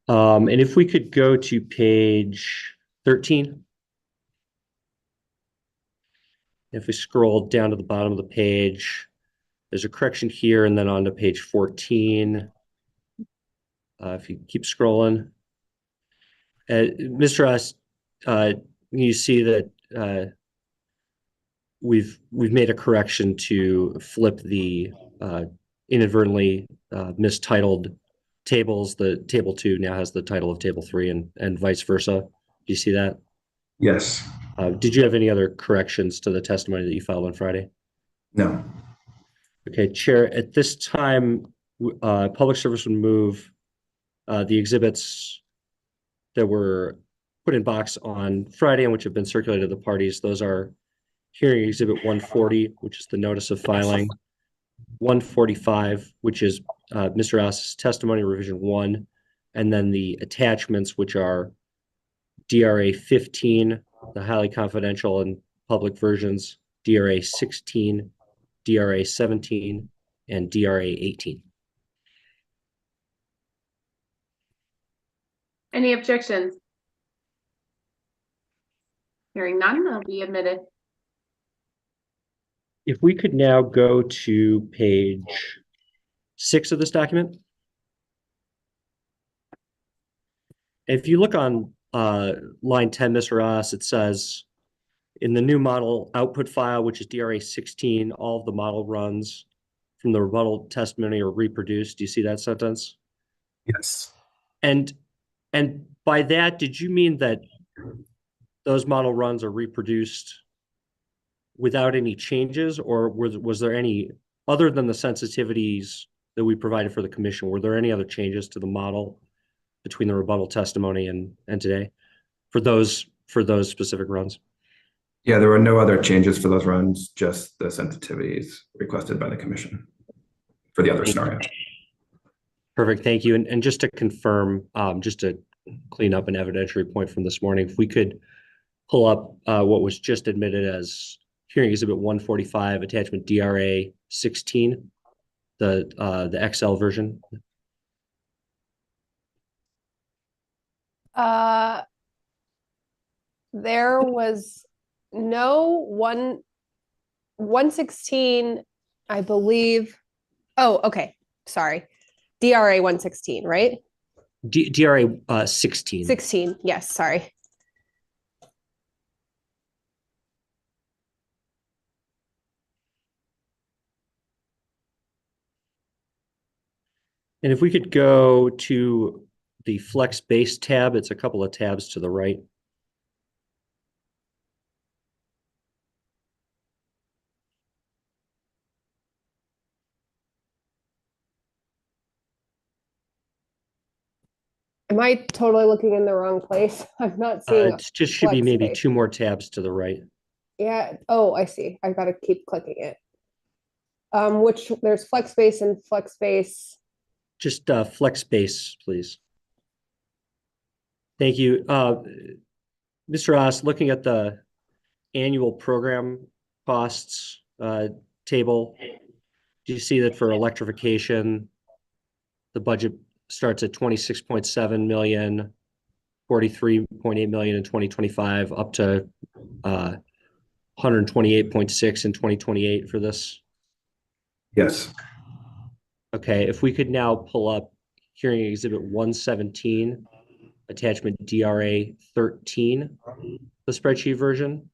And if we could go to page 13. If we scroll down to the bottom of the page, there's a correction here and then on to page 14. If you keep scrolling. Mr. Oss, you see that we've made a correction to flip the inadvertently mistitled tables. The table 2 now has the title of table 3 and vice versa. Do you see that? Yes. Did you have any other corrections to the testimony that you filed on Friday? No. Okay, Chair, at this time, Public Service would move the exhibits that were put in box on Friday and which have been circulated to the parties. Those are hearing exhibit 140, which is the notice of filing, 145, which is Mr. Oss's testimony revision 1, and then the attachments, which are DRA 15, the highly confidential and public versions, DRA 16, DRA 17, and DRA 18. Any objections? Hearing none, they'll be admitted. If we could now go to page 6 of this document. If you look on line 10, Mr. Oss, it says, in the new model output file, which is DRA 16, all of the model runs from the rebuttal testimony are reproduced. Do you see that sentence? Yes. And by that, did you mean that those model runs are reproduced without any changes, or was there any, other than the sensitivities that we provided for the commission, were there any other changes to the model between the rebuttal testimony and today for those specific runs? Yeah, there were no other changes for those runs, just the sensitivities requested by the commission for the other scenario. Perfect, thank you. And just to confirm, just to clean up an evidentiary point from this morning, if we could pull up what was just admitted as hearing exhibit 145, attachment DRA 16, the XL version. There was no 116, I believe. Oh, okay. Sorry. DRA 116, right? DRA 16. 16. Yes, sorry. And if we could go to the Flex Base tab, it's a couple of tabs to the right. Am I totally looking in the wrong place? I'm not seeing. It just should be Flex maybe Base. 2 more tabs to the right. Yeah. Oh, I see. I've got to keep clicking it. Which there's Flex Base and Flex Base. Just Flex Base, please. Thank you. Mr. Oss, looking at the annual program costs table, do you see that for electrification, the budget starts at 26.7 million, 43.8 million in 2025, up to 128.6 in 2028 for this? Yes. Okay, if we could now pull up hearing exhibit 117, attachment DRA 13, the spreadsheet version.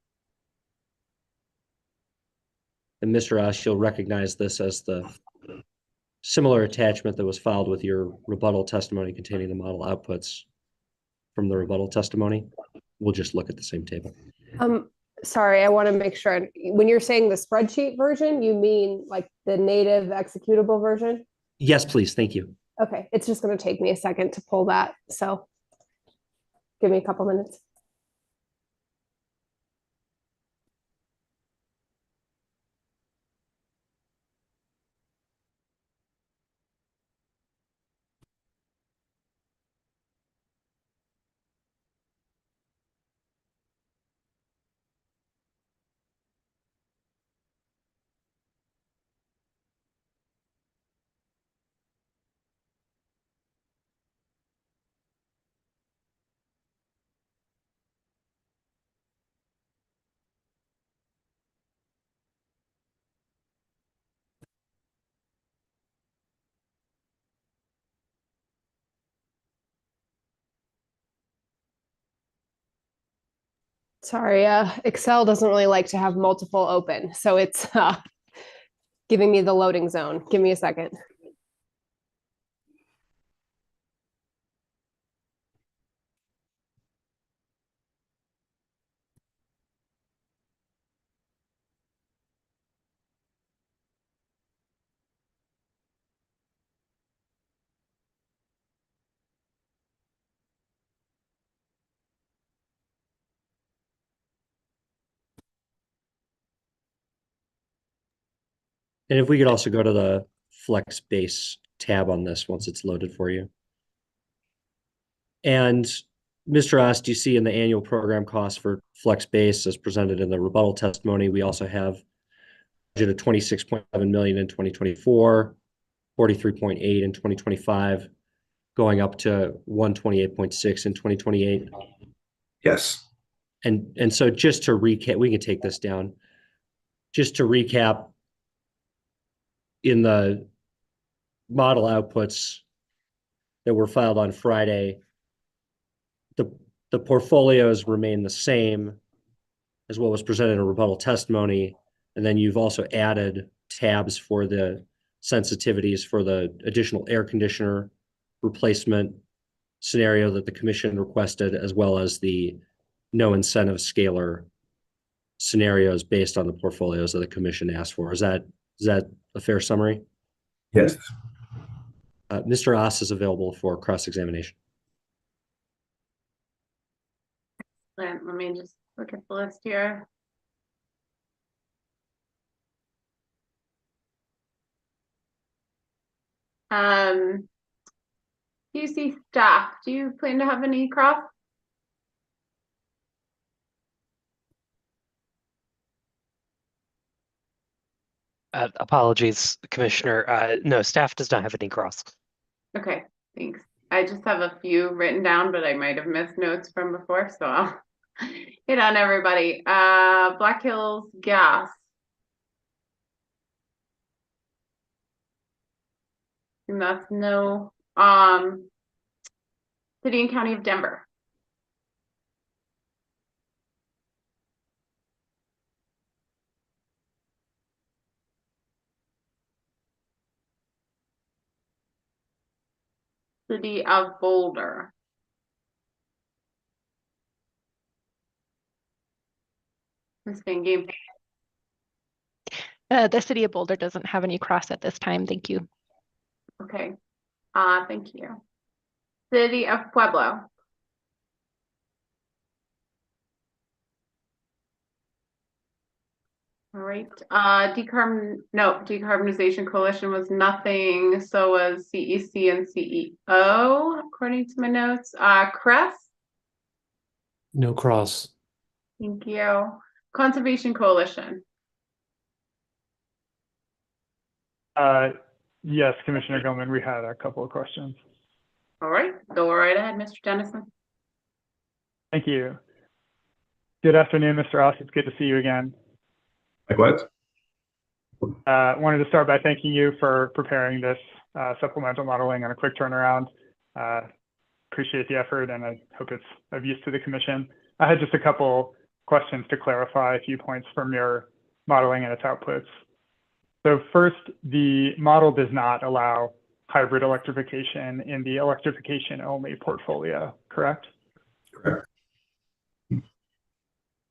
And Mr. Osh, you'll recognize this as the similar attachment that was filed with your rebuttal testimony containing the model outputs from the rebuttal testimony. We'll just look at the same table. Sorry, I want to make sure. When you're saying the spreadsheet version, you mean like the native executable version? Yes, please. Thank you. Okay, it's just going to take me a second to pull that. So give me a couple minutes. Sorry, Excel doesn't really like to have multiple open, so it's giving me the loading zone. Give me a second. And if we could also go to the Flex Base tab on this once it's loaded for you. And Mr. Oss, do you see in the annual program cost for Flex Base as presented in the rebuttal testimony, we also have a budget of 26.7 million in 2024, 43.8 in 2025, going up to 128.6 in 2028. Yes. And so just to recap, we can take this down. Just to recap, in the model outputs that were filed on Friday, the portfolios remain the same as what was presented in rebuttal testimony. And then you've also added tabs for the sensitivities for the additional air conditioner replacement scenario that the commission requested, as well as the no incentive scalar scenarios based on the portfolios that the commission asked for. Is that a fair summary? Yes. Mr. Oss is available for cross-examination. Let me just look at the list here. QC staff, do you plan to have any cross? Apologies, Commissioner. No, staff does not have any cross. Okay, thanks. I just have a few written down, but I might have missed notes from before, so Hit on everybody. Black Hills Gas. And that's no. City and County of Denver. City of Boulder. Ms. Van Game. The city of Boulder doesn't have any cross at this time. Thank you. Okay. Thank you. City of Pueblo. All right. Decarbonization Coalition was nothing. So was CEC and CEO, according to my notes. Crest. No cross. Thank you. Conservation Coalition. Yes, Commissioner Gilman, we had a couple of questions. All right, go right ahead, Mr. Dennison. Thank you. Good afternoon, Mr. Ross. It's good to see you again. Likewise. Wanted to start by thanking you for preparing this supplemental modeling on a quick turnaround. Appreciate the effort, and I hope it's of use to the commission. I had just a couple questions to clarify a few points from your modeling and its outputs. So first, the model does not allow hybrid electrification in the electrification only portfolio, correct? Correct.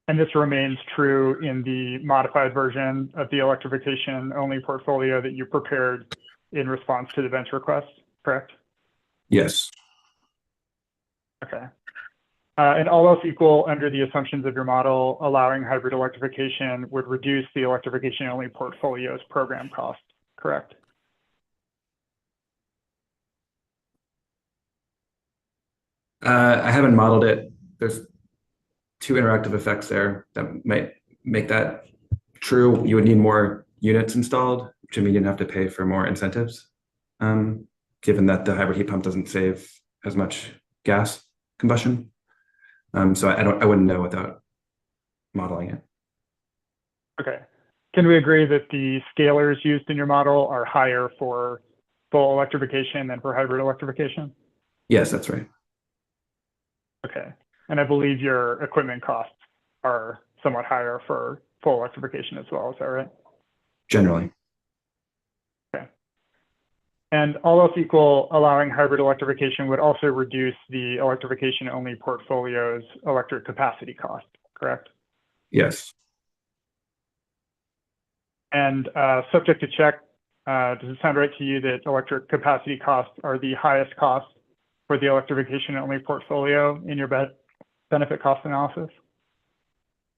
And this remains true in the modified version of the electrification only portfolio that you prepared in response to the bench request, correct? Yes. Okay. And all else equal, under the assumptions of your model, allowing hybrid electrification would reduce the electrification only portfolio's program cost, correct? I haven't modeled it. There's two interactive effects there that might make that true. You would need more units installed, which would mean you'd have to pay for more incentives, given that the hybrid heat pump doesn't save as much gas combustion. So I wouldn't know without modeling it. Okay. Can we agree that the scalars used in your model are higher for full electrification than for hybrid electrification? Yes, that's right. Okay. And I believe your equipment costs are somewhat higher for full electrification as well. Is that right? Generally. Okay. And all else equal, allowing hybrid electrification would also reduce the electrification only portfolio's electric capacity cost, correct? Yes. And subject to check, does it sound right to you that electric capacity costs are the highest cost for the electrification only portfolio in your benefit cost analysis?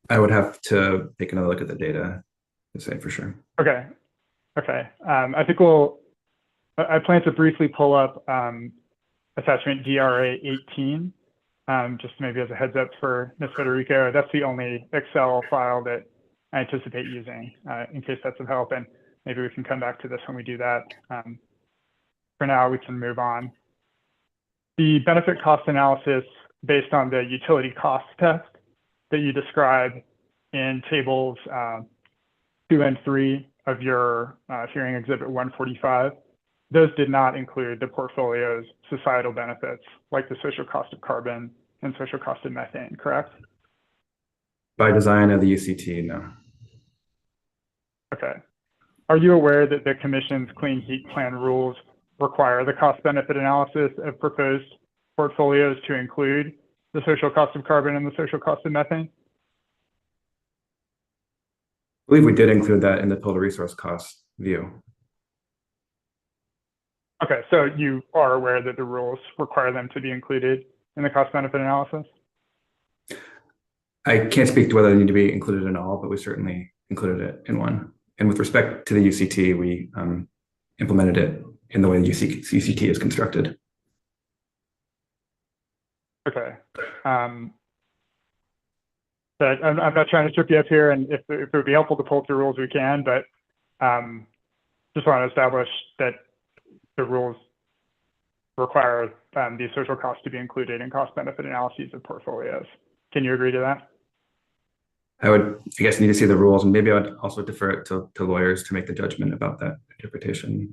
I would have to take another look at the data to say for sure. Okay. Okay. I think I plan to briefly pull up attachment DRA 18, just maybe as a heads up for Ms. Federico. That's the only Excel file that I anticipate using in case that's of help. And maybe we can come back to this when we do that. For now, we can move on. The benefit cost analysis based on the utility cost test that you describe in tables 2 and 3 of your hearing exhibit 145, those did not include the portfolio's societal benefits, like the social cost of carbon and social cost of methane, correct? By design of the UCT, no. Okay. Are you aware that the Commission's Clean Heat Plan rules require the cost-benefit analysis of proposed portfolios to include the social cost of carbon and the social cost of methane? I believe we did include that in the total resource cost view. Okay, so you are aware that the rules require them to be included in the cost-benefit analysis? I can't speak to whether they need to be included in all, but we certainly included it in one. And with respect to the UCT, we implemented it in the way the UCT is constructed. Okay. But I'm not trying to trip you up here, and if it would be helpful to pull through rules, we can, but just want to establish that the rules require the social cost to be included in cost-benefit analyses of portfolios. Can you agree to that? I would, I guess, need to see the rules, and maybe I would also defer it to lawyers to make the judgment about that interpretation.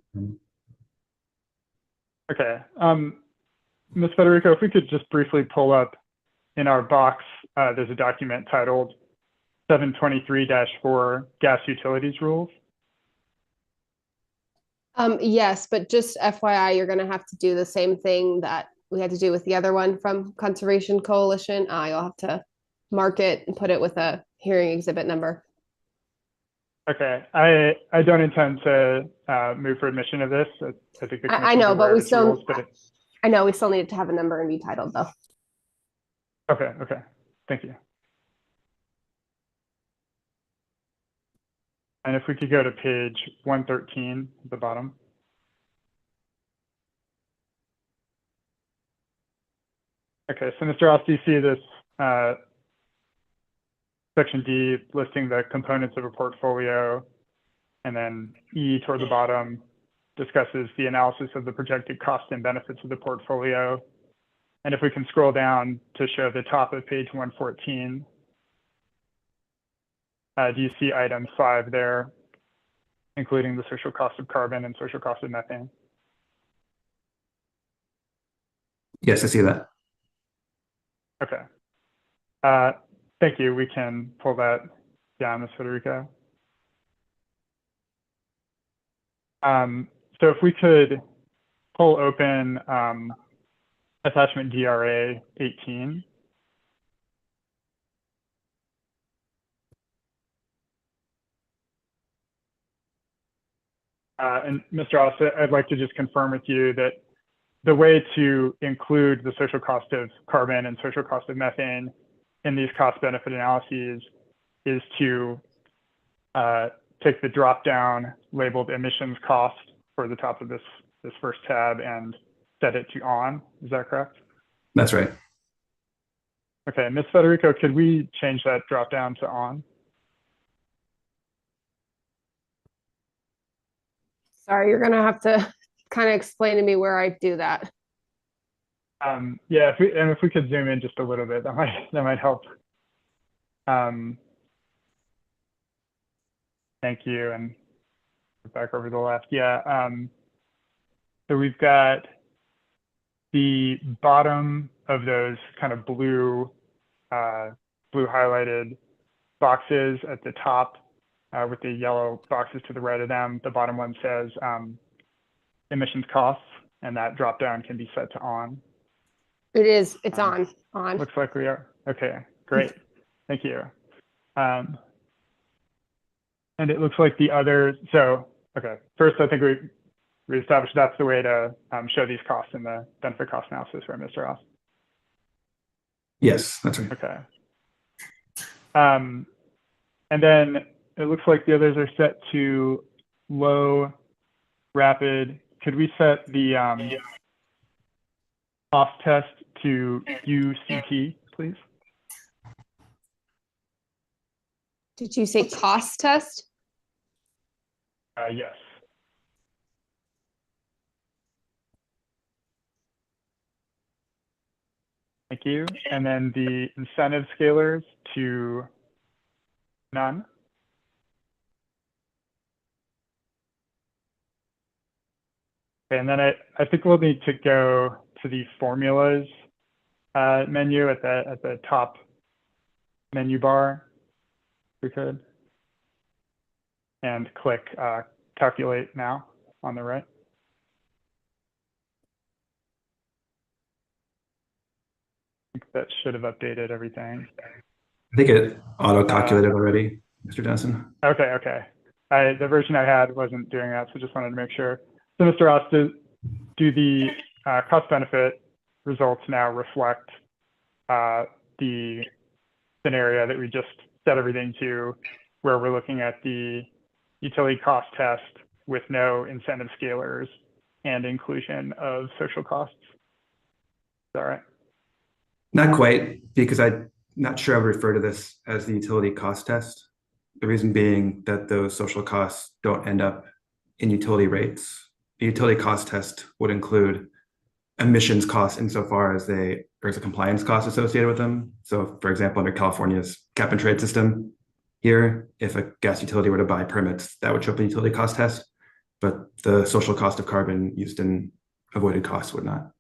Okay. Ms. Federico, if we could just briefly pull up in our box, there's a document titled 723-4 Gas Utilities Rules. Yes, but just FYI, you're going to have to do the same thing that we had to do with the other one from Conservation Coalition. You'll have to mark it and put it with a hearing exhibit number. Okay, I don't intend to move for admission of this. I think the I know, but we still, rules, but I know we still need it to have a number and be titled though. Okay, thank you. And if we could go to page 113 at the bottom. Okay, so Mr. Ross, do you see this section D listing the components of a portfolio, and then E toward the bottom discusses the analysis of the projected costs and benefits of the portfolio. And if we can scroll down to show the top of page 114, do you see item 5 there, including the social cost of carbon and social cost of methane? Yes, I see that. Okay. Thank you. We can pull that down, Ms. Federico. So if we could pull open attachment DRA 18. And Mr. Ross, I'd like to just confirm with you that the way to include the social cost of carbon and social cost of methane in these cost benefit analyses is to take the drop down labeled emissions cost for the top of this first tab and set it to on. Is that correct? That's right. Okay, Ms. Federico, could we change that drop down to on? Sorry, you're gonna have to kind of explain to me where I do that. Yeah, if we could zoom in just a little bit, that might help. Thank you, and back over to the left. Yeah, so we've got the bottom of those kind of blue highlighted boxes at the top with the yellow boxes to the right of them. The bottom one says emissions costs, and that drop down can be set to on. It is, it's on. Looks like we are. Okay, great. Thank you. And it looks like the other, so, okay, first I think we established that's the way to show these costs in the benefit cost analysis, right, Mr. Ross? Yes, that's right. Okay. And then it looks like the others are set to low, rapid. Could we set the cost test to UCT, please? Did you say cost test? Yes. Thank you. And then the incentive scalars to none. Okay, and then I think we'll need to go to the formulas menu at the top menu bar, if we could, and click calculate now on the right. I think that should have updated everything. I think it auto-calculated already, Mr. Denison. Okay. The version I had wasn't doing that, so just wanted to make sure. So Mr. Ross, do the cost benefit results now reflect the scenario that we just set everything to, where we're looking at the utility cost test with no incentive scalars and inclusion of social costs? Is that right? Not quite, because I'm not sure I would refer to this as the utility cost test. The reason being that those social costs don't end up in utility rates. The utility cost test would include emissions costs insofar as there's a compliance cost associated with them. So for example, under California's cap and trade system here, if a gas utility were to buy permits, that would show up in utility cost test, but the social cost of carbon used in avoided costs would not.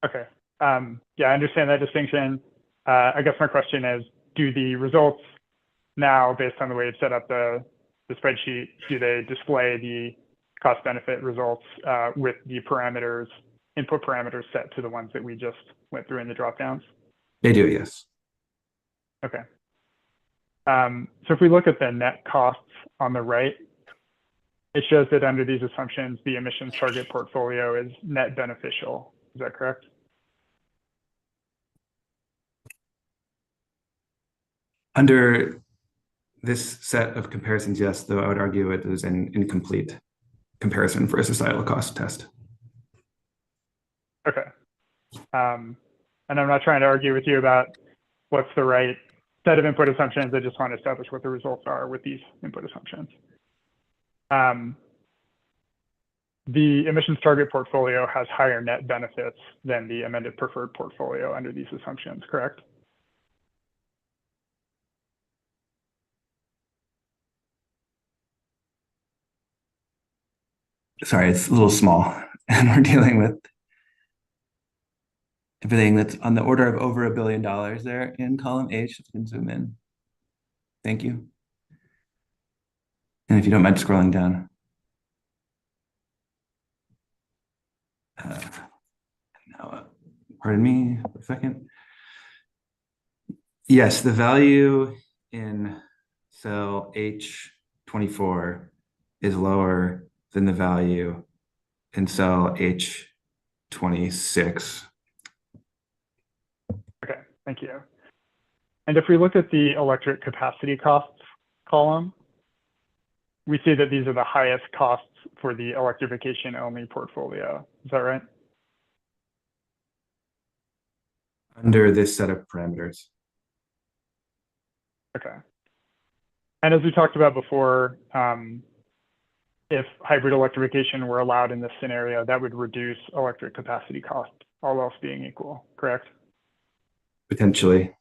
Okay. Yeah, I understand that distinction. I guess my question is, do the results now, based on the way you've set up the spreadsheet, do they display the cost benefit results with the parameters, input parameters set to the ones that we just went through in the drop downs? They do, yes. Okay. So if we look at the net costs on the right, it shows that under these assumptions, the emissions target portfolio is net beneficial. Is that correct? Under this set of comparisons, yes, though I would argue it is an incomplete comparison for a societal cost test. Okay. And I'm not trying to argue with you about what's the right set of input assumptions. I just want to establish what the results are with these input assumptions. The emissions target portfolio has higher net benefits than the amended preferred portfolio under these assumptions, correct? Sorry, it's a little small, and we're dealing with everything that's on the order of over $1 billion there in column H. If you can zoom in. Thank you. And if you don't mind scrolling down. Now, pardon me for a second. Yes, the value in cell H24 is lower than the value in cell H26. Okay, thank you. And if we look at the electric capacity costs column, we see that these are the highest costs for the electrification only portfolio. Is that right? Under this set of parameters. Okay. And as we talked about before, if hybrid electrification were allowed in this scenario, that would reduce electric capacity costs, all else being equal, correct? Potentially.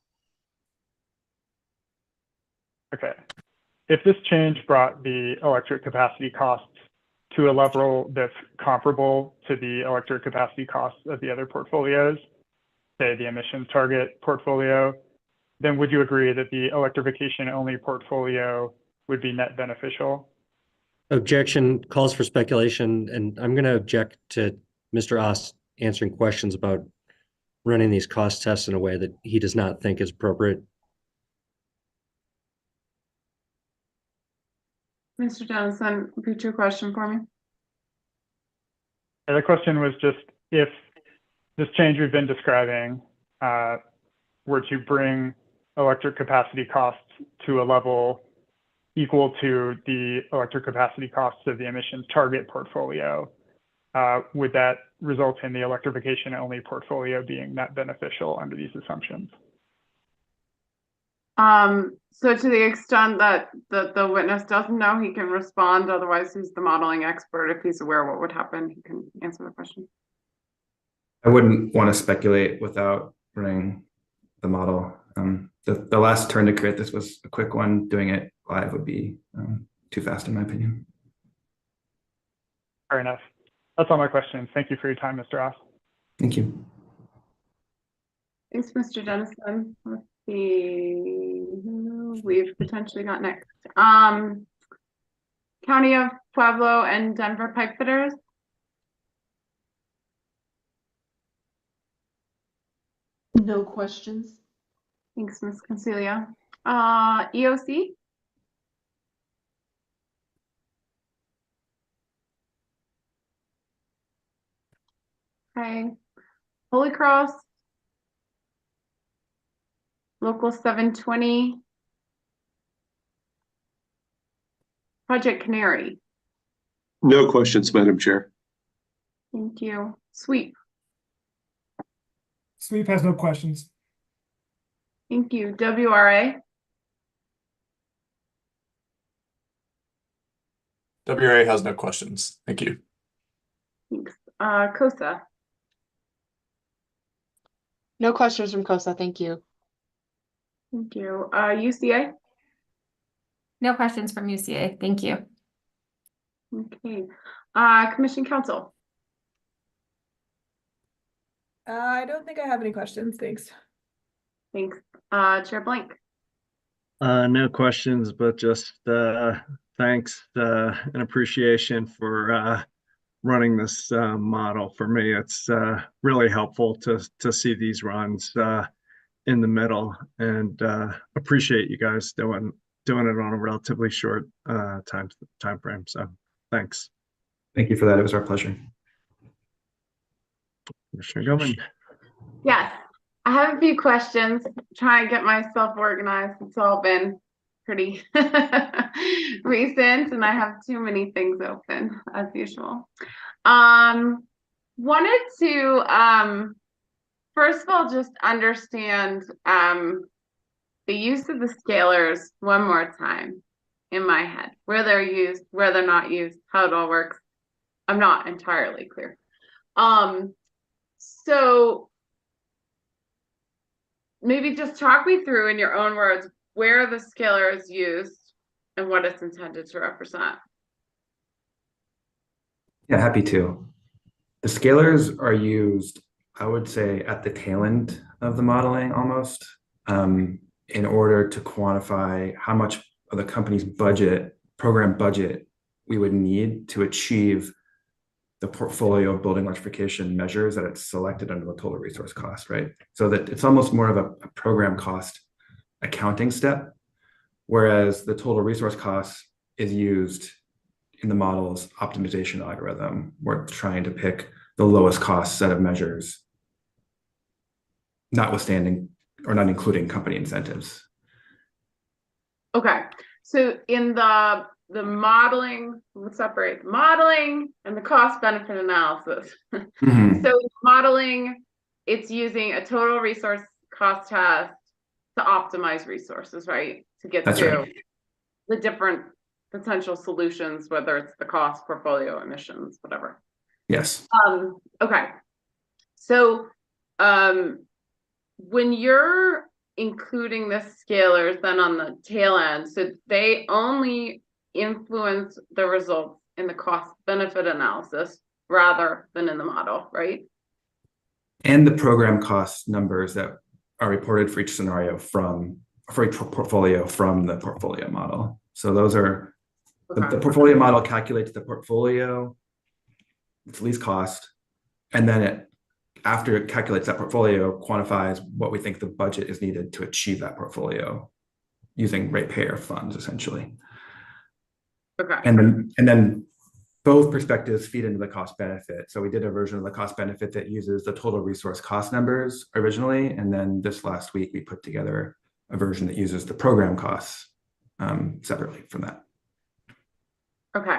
Okay. If this change brought the electric capacity costs to a level that's comparable to the electric capacity costs of the other portfolios, say the emissions target portfolio, then would you agree that the electrification only portfolio would be net beneficial? Objection calls for speculation, and I'm going to object to Mr. Ost answering questions about running these cost tests in a way that he does not think is appropriate. Mr. Dennison, repeat your question for me. And the question was just if this change we've been describing were to bring electric capacity costs to a level equal to the electric capacity costs of the emissions target portfolio, would that result in the electrification only portfolio being net beneficial under these assumptions? So to the extent that the witness doesn't know, he can respond. Otherwise, he's the modeling expert. If he's aware what would happen, he can answer the question. I wouldn't want to speculate without running the model. The last turn to create this was a quick one. Doing it live would be too fast, in my opinion. Fair enough. That's all my questions. Thank you for your time, Mr. Ross. Thank you. Thanks, Mr. Dennison. Let's see who we've potentially got next. County of Pueblo and Denver pipe fitters. No questions. Thanks, Ms. Consiglio. EOC. Okay. Holy Cross. Local 720. Project Canary. No questions, Madam Chair. Thank you. Sweep. Sweep has no questions. Thank you. WRA. WRA has no questions. Thank you. Thanks. COSA. No questions from COSA, thank you. Thank you. UCA. No questions from UCA. Thank you. Okay. Commission Council. I don't think I have any questions. Thanks. Thanks. Chair Blank. No questions, but just thanks and appreciation for running this model. For me, it's really helpful to see these runs in the middle, and appreciate you guys doing it on a relatively short time frame. So thanks. Thank you for that. It was our pleasure. Commissioner Gilman. Yes, I have a few questions. Try and get myself organized. It's all been pretty recent, and I have too many things open as usual. Wanted to first of all just understand the use of the scalars one more time in my head, where they're used, where they're not used, how it all works. I'm not entirely clear. So maybe just talk me through in your own words where the scalar is used and what it's intended to represent. Yeah, happy to. The scalars are used, I would say, at the tail end of the modeling almost, in order to quantify how much of the company's program budget, we would need to achieve the portfolio of building electrification measures that it's selected under the total resource cost, right? So that it's almost more of a program cost accounting step, whereas the total resource cost is used in the model's optimization algorithm. We're trying to pick the lowest cost set of measures, notwithstanding or not including company incentives. Okay, so in the modeling, let's separate the modeling and the cost benefit analysis. Mm-hmm. So modeling, it's using a total resource cost test to optimize resources, right? To get That's to right. the different potential solutions, whether it's the cost, portfolio, emissions, whatever. Yes. Okay. So when you're including the scalars then on the tail end, so they only influence the results in the cost benefit analysis rather than in the model, right? And the program cost numbers that are reported for each scenario for each portfolio from the portfolio model. So those are the portfolio model calculates the portfolio, its least cost, and then after it calculates that portfolio, quantifies what we think the budget is needed to achieve that portfolio using ratepayer funds, essentially. Okay. And then both perspectives feed into the cost benefit. So we did a version of the cost benefit that uses the total resource cost numbers originally, and then this last week we put together a version that uses the program costs separately from that. Okay.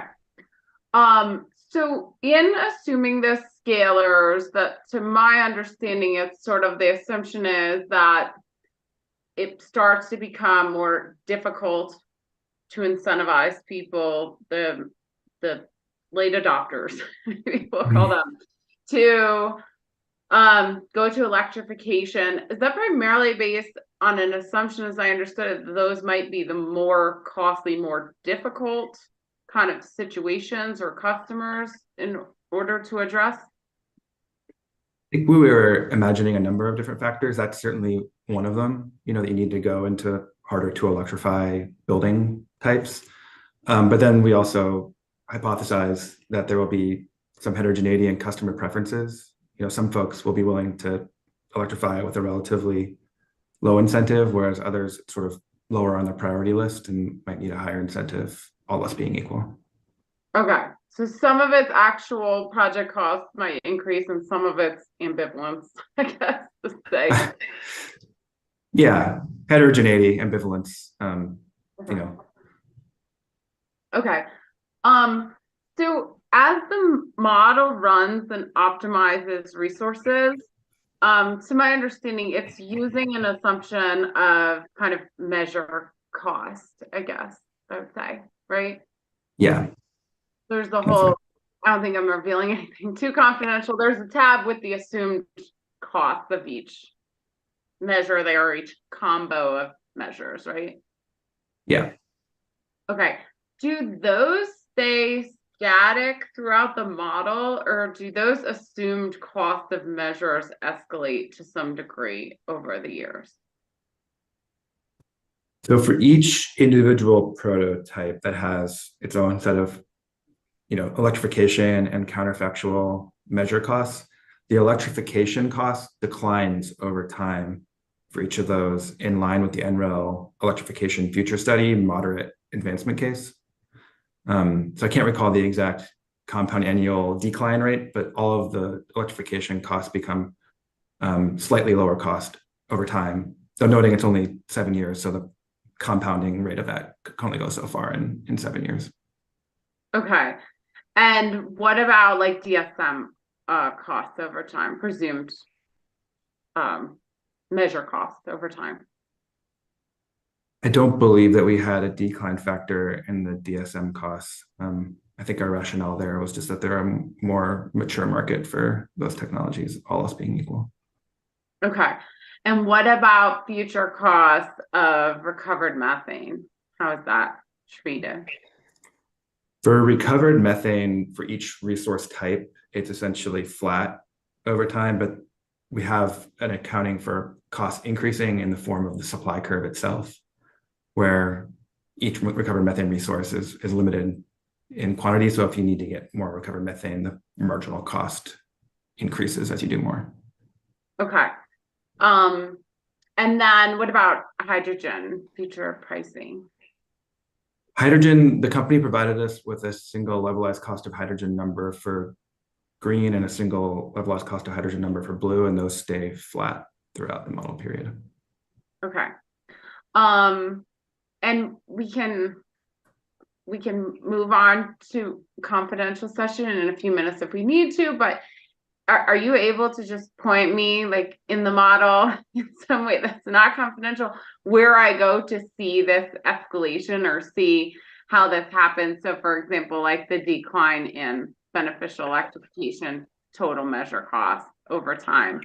So in assuming the scalars, that to my understanding, it's sort of the assumption is that it starts to become more difficult to incentivize people, the late adopters, people call them, to go to electrification. Is that primarily based on an assumption, as I understood it, that those might be the more costly, more difficult kind of situations or customers in order to address? I think we were imagining a number of different factors. That's certainly one of them, that you need to go into harder to electrify building types. But then we also hypothesize that there will be some heterogeneity in customer preferences. Some folks will be willing to electrify with a relatively low incentive, whereas others sort of lower on the priority list and might need a higher incentive, all else being equal. Okay, so some of its actual project costs might increase and some of its ambivalence, I guess to say. Yeah, heterogeneity, ambivalence, Okay. So as the model runs and optimizes resources, to my understanding, it's using an assumption of kind of measure cost, I guess I would say, right? Yeah. There's the whole I don't think I'm revealing anything too confidential. There's a tab with the assumed cost of each measure there, or each combo of measures, right? Yeah. Okay. Do those stay static throughout the model, or do those assumed cost of measures escalate to some degree over the years? So for each individual prototype that has its own set of, electrification and counterfactual measure costs, the electrification cost declines over time for each of those in line with the NREL electrification future study moderate advancement case. So I can't recall the exact compound annual decline rate, but all of the electrification costs become slightly lower cost over time. Though noting it's only 7 years, so the compounding rate of that could only go so far in 7 years. Okay. And what about like DSM costs over time, presumed measure costs over time? I don't believe that we had a decline factor in the DSM costs. I think our rationale there was just that they're a more mature market for those technologies, all else being equal. Okay. And what about future costs of recovered methane? How is that treated? For recovered methane, for each resource type, it's essentially flat over time, but we have an accounting for cost increasing in the form of the supply curve itself, where each recovered methane resource is limited in quantity. So if you need to get more recovered methane, the marginal cost increases as you do more. Okay. And then what about hydrogen future pricing? Hydrogen, the company provided us with a single levelized cost of hydrogen number for green and a single levelized cost of hydrogen number for blue, and those stay flat throughout the model period. Okay. And we can move on to confidential session in a few minutes if we need to, but are you able to just point me like in the model in some way that's not confidential where I go to see this escalation or see how this happens? So for example, like the decline in beneficial electrification total measure cost over time.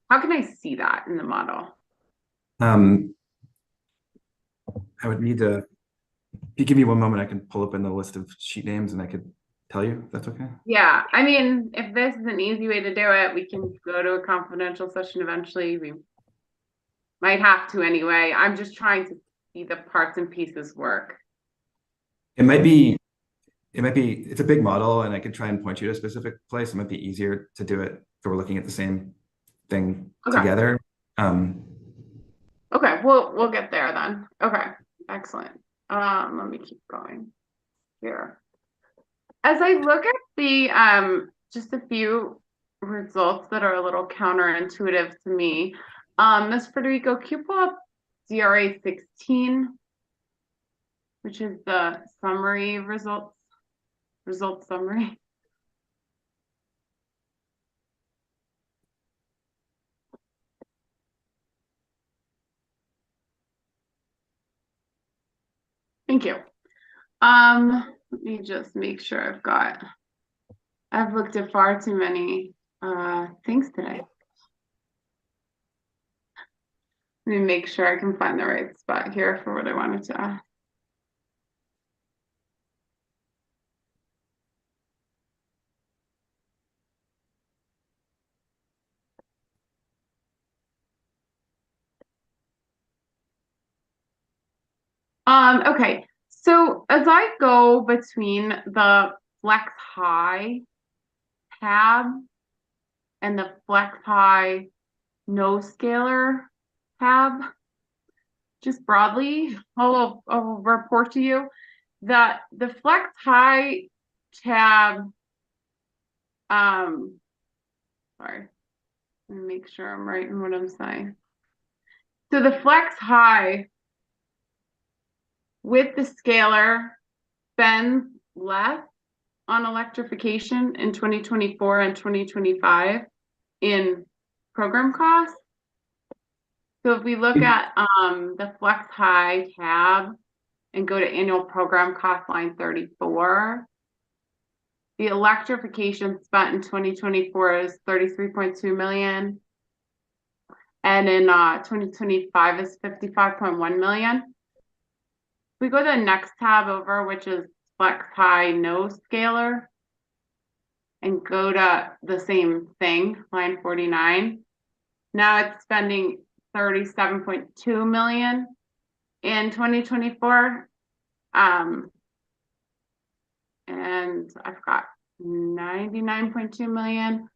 How can I see that in the model? I would need to, if you give me one moment, I can pull up in the list of sheet names and I could tell you if that's okay. Yeah, I mean, if this is an easy way to do it, we can go to a confidential session eventually. We might have to anyway. I'm just trying to see the parts and pieces work. It might be, it's a big model and I could try and point you to a specific place. It might be easier to do it if we're looking at the same thing together. Okay, we'll get there then. Okay, excellent. Let me keep going here. As I look at the just a few results that are a little counterintuitive to me, Ms. Federico, can you pull up DRA 16, which is the summary result summary? Thank you. Let me just make sure I've looked at far too many things today. Let me make sure I can find the right spot here for what I wanted to ask. Okay, so as I go between the Flex High tab and the Flex High No Scaler tab, just broadly, I'll report to you that the Flex High tab, sorry, let me make sure I'm right in what I'm saying. So the Flex High with the scaler spends less on electrification in 2024 and 2025 in program costs. So if we look at the Flex High tab and go to annual program cost line 34, the electrification spent in 2024 is 33.2 million. And in 2025 is 55.1 million. If we go to the next tab over, which is flex high no scalar, and go to the same thing, line 49. Now it's spending 37.2 million in 2024. And I've got 99.2 million.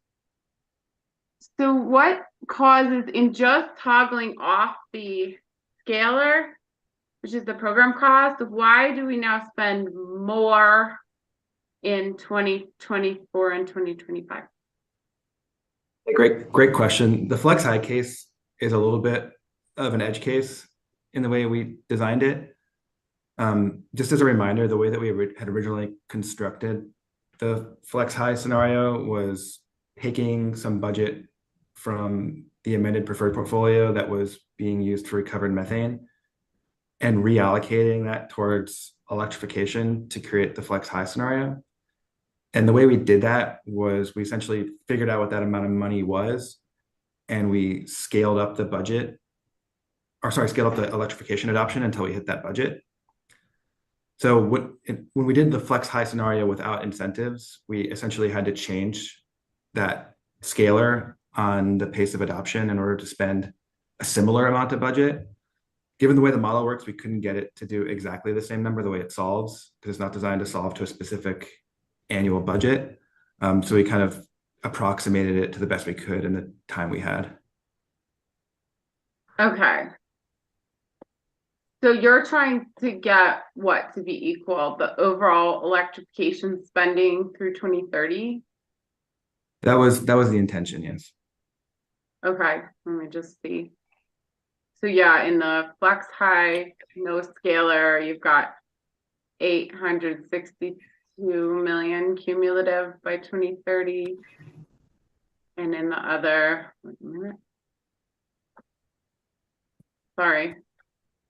So what causes, in just toggling off the scalar, which is the program cost, why do we now spend more in 2024 and 2025? Great question. The flex high case is a little bit of an edge case in the way we designed it. Just as a reminder, the way that we had originally constructed the flex high scenario was taking some budget from the amended preferred portfolio that was being used for recovered methane and reallocating that towards electrification to create the flex high scenario. And the way we did that was we essentially figured out what that amount of money was, and we scaled up the budget, or sorry, scaled up the electrification adoption until we hit that budget. So when we did the flex high scenario without incentives, we essentially had to change that scalar on the pace of adoption in order to spend a similar amount of budget. Given the way the model works, we couldn't get it to do exactly the same number the way it solves, because it's not designed to solve to a specific annual budget. So we kind of approximated it to the best we could in the time we had. Okay. So you're trying to get what to be equal, the overall electrification spending through 2030? That was the intention, yes. Okay, let me just see. So yeah, in the flex high, no scalar, you've got 862 million cumulative by 2030. And in the other, wait a minute. Sorry,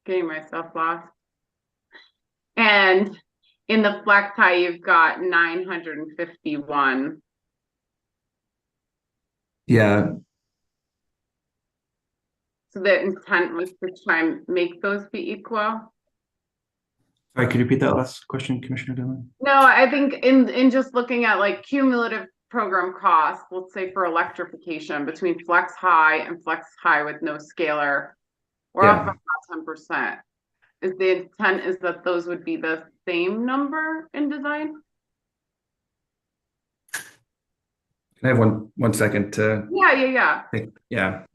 getting myself lost. And in the flex high, you've got 951. Yeah. So the intent was to try and make those be equal. Sorry, could you repeat that last question, Commissioner Dillon? No, I think in just looking at like cumulative program costs, let's say for electrification between flex high and flex high with no scalar, we're up about 10%. Is the intent is that those would be the same number in design? Can I have one second to Yeah. think? Yeah.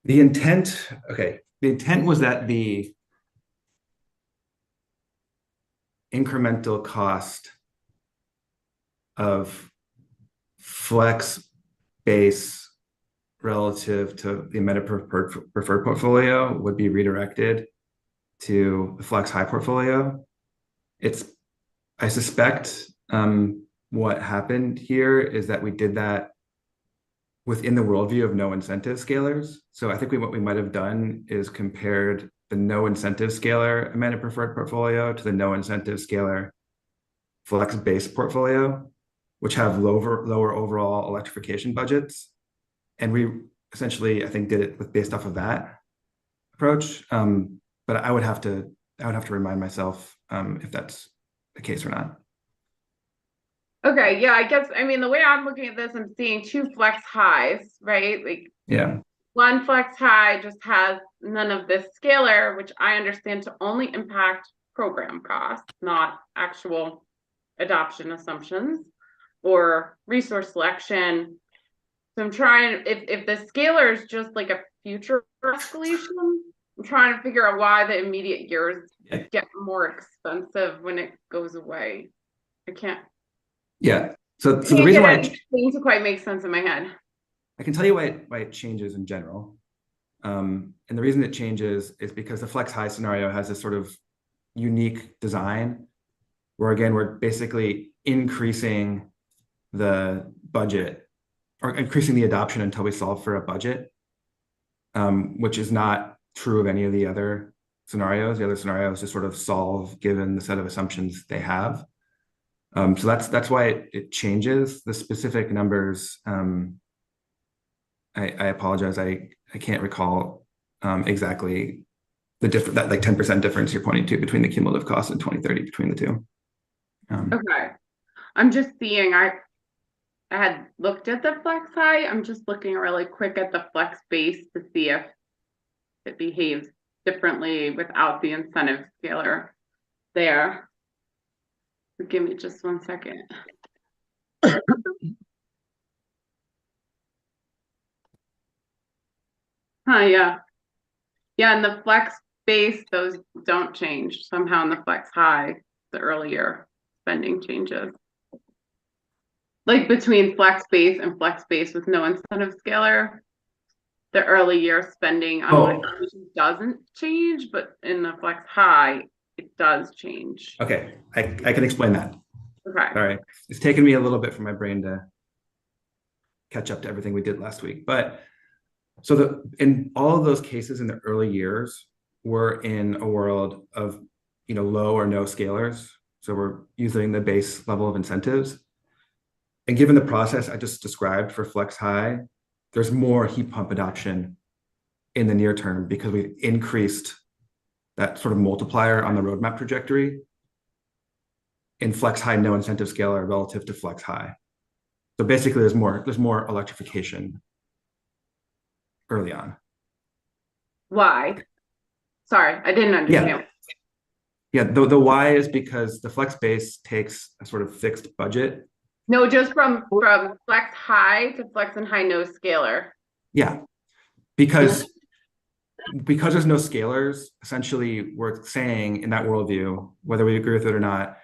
The intent was that the incremental cost of flex base relative to the amended preferred portfolio would be redirected to the flex high portfolio. I suspect what happened here is that we did that within the worldview of no incentive scalars. So I think what we might have done is compared the no incentive scalar amended preferred portfolio to the no incentive scalar flex base portfolio, which have lower overall electrification budgets. And we essentially, I think, did it based off of that approach. But I would have to remind myself if that's the case or not. Okay, yeah, I guess, I mean, the way I'm looking at this, I'm seeing two flex highs, right? Like, yeah, one flex high just has none of this scalar, which I understand to only impact program costs, not actual adoption assumptions or resource selection. So I'm trying, if the scalar is just like a future escalation, I'm trying to figure out why the immediate years get more expensive when it goes away. I can't. Yeah. So the reason why it seems to quite make sense in my head. I can tell you why it changes in general. And the reason it changes is because the flex high scenario has this sort of unique design where, again, we're basically increasing the budget or increasing the adoption until we solve for a budget, which is not true of any of the other scenarios. The other scenarios just sort of solve given the set of assumptions they have. So that's why it changes the specific numbers. I apologize. I can't recall exactly the different, that like 10% difference you're pointing to between the cumulative cost and 2030 between the two. Okay. I'm just seeing, I had looked at the flex high. I'm just looking really quick at the flex base to see if it behaves differently without the incentive scalar there. So give me just 1 second. Yeah. Yeah, and the flex base, those don't change. Somehow in the flex high, the earlier spending changes. Like between flex base and flex base with no incentive scalar, the early year spending on electrification doesn't change, but in the flex high, it does change. Okay, I can explain that. Okay. All right. It's taken me a little bit for my brain to catch up to everything we did last week. But so in all of those cases in the early years, we're in a world of, low or no scalars. So we're using the base level of incentives. And given the process I just described for flex high, there's more heat pump adoption in the near term because we've increased that sort of multiplier on the roadmap trajectory in flex high no incentive scalar relative to flex high. So basically there's more electrification early on. Why? Sorry, I didn't understand. Yeah, the why is because the flex base takes a sort of fixed budget. No, just from flex high to flex and high no scalar. Yeah, because there's no scalars, essentially we're saying in that worldview, whether we agree with it or not,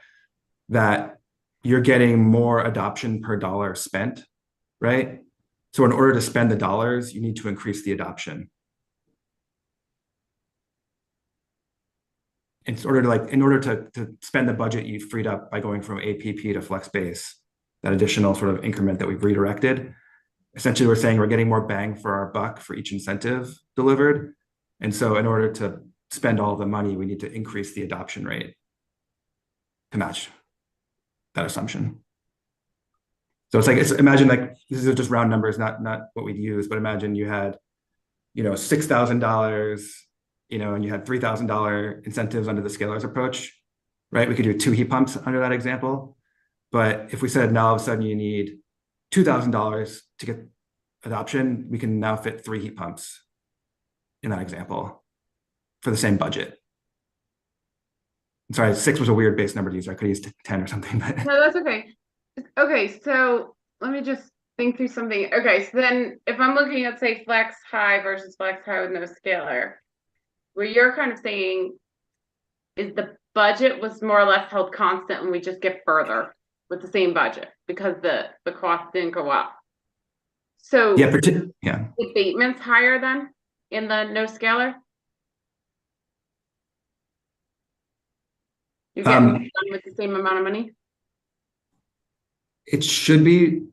that you're getting more adoption per dollar spent, right? So in order to spend the dollars, you need to increase the adoption. In order to spend the budget you freed up by going from APP to flex base, that additional sort of increment that we've redirected, essentially we're saying we're getting more bang for our buck for each incentive delivered. And so in order to spend all the money, we need to increase the adoption rate to match that assumption. So imagine like, these are just round numbers, not what we'd use, but imagine you had, $6,000, and you had $3,000 incentives under the scalars approach, right? We could do 2 heat pumps under that example. But if we said now all of a sudden you need $2,000 to get adoption, we can now fit 3 heat pumps in that example for the same budget. I'm sorry, 6 was a weird base number to use. I could use 10 or something. But... No, that's okay. Okay, so let me just think through something. Okay, so then if I'm looking at, say, flex high versus flex high with no scalar, where you're kind of saying is the budget was more or less held constant and we just get further with the same budget because the cost didn't go up. So yeah, abatement's higher than in the no scalar? You get done with the same amount of money? It should be,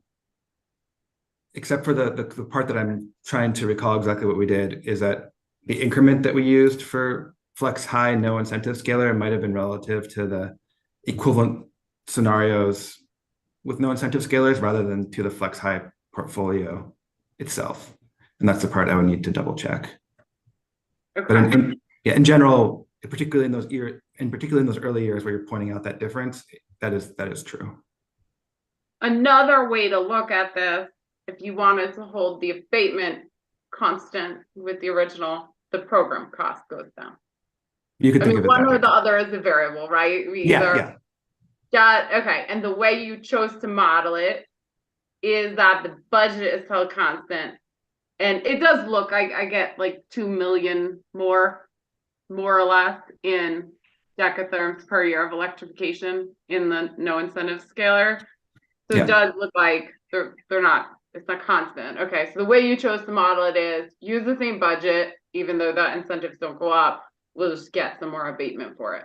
except for the part that I'm trying to recall exactly what we did, is that the increment that we used for flex high no incentive scalar might have been relative to the equivalent scenarios with no incentive scalars rather than to the flex high portfolio itself. And that's the part I would need to double check. Okay. But in general, particularly in those early years where you're pointing out that difference, that is true. Another way to look at this, if you wanted to hold the abatement constant with the original, the program cost goes down. You could think of it one that or way. the other is a variable, right? Okay, and the way you chose to model it is that the budget is held constant, and it does look like I get like 2 million more or less in decatherms per year of electrification in the no incentive scalar. So it does look like they're not, it's not constant. Okay, so the way you chose to model it is use the same budget, even though the incentives don't go up, we'll just get some more abatement for it.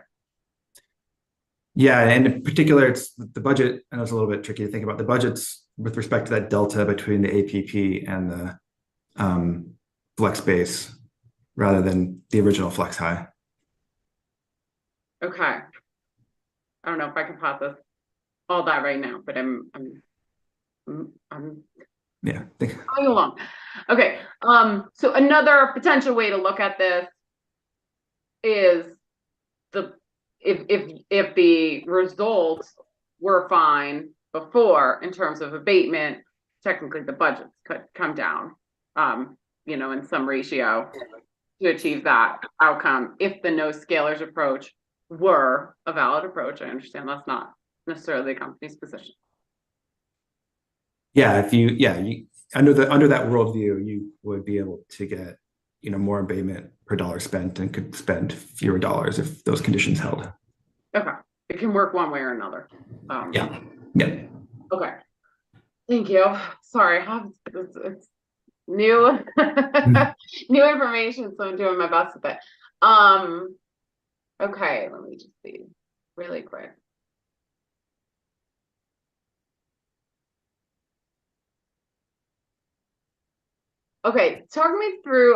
Yeah, and in particular, it's the budget, and it's a little bit tricky to think about. The budget's with respect to that delta between the APP and the flex base rather than the original flex high. Okay. I don't know if I can process all that right now, but I'm Yeah. going along. Okay. So another potential way to look at this is if the results were fine before in terms of abatement, technically the budgets could come down, in some ratio to achieve that outcome. If the no scalars approach were a valid approach, I understand that's not necessarily the company's position. Yeah, under that worldview, you would be able to get, more abatement per dollar spent and could spend fewer dollars if those conditions held. Okay, it can work one way or another. Yeah. Okay, thank you. Sorry, it's new new information, so I'm doing my best with it. Okay, let me just see really quick. Okay, talk me through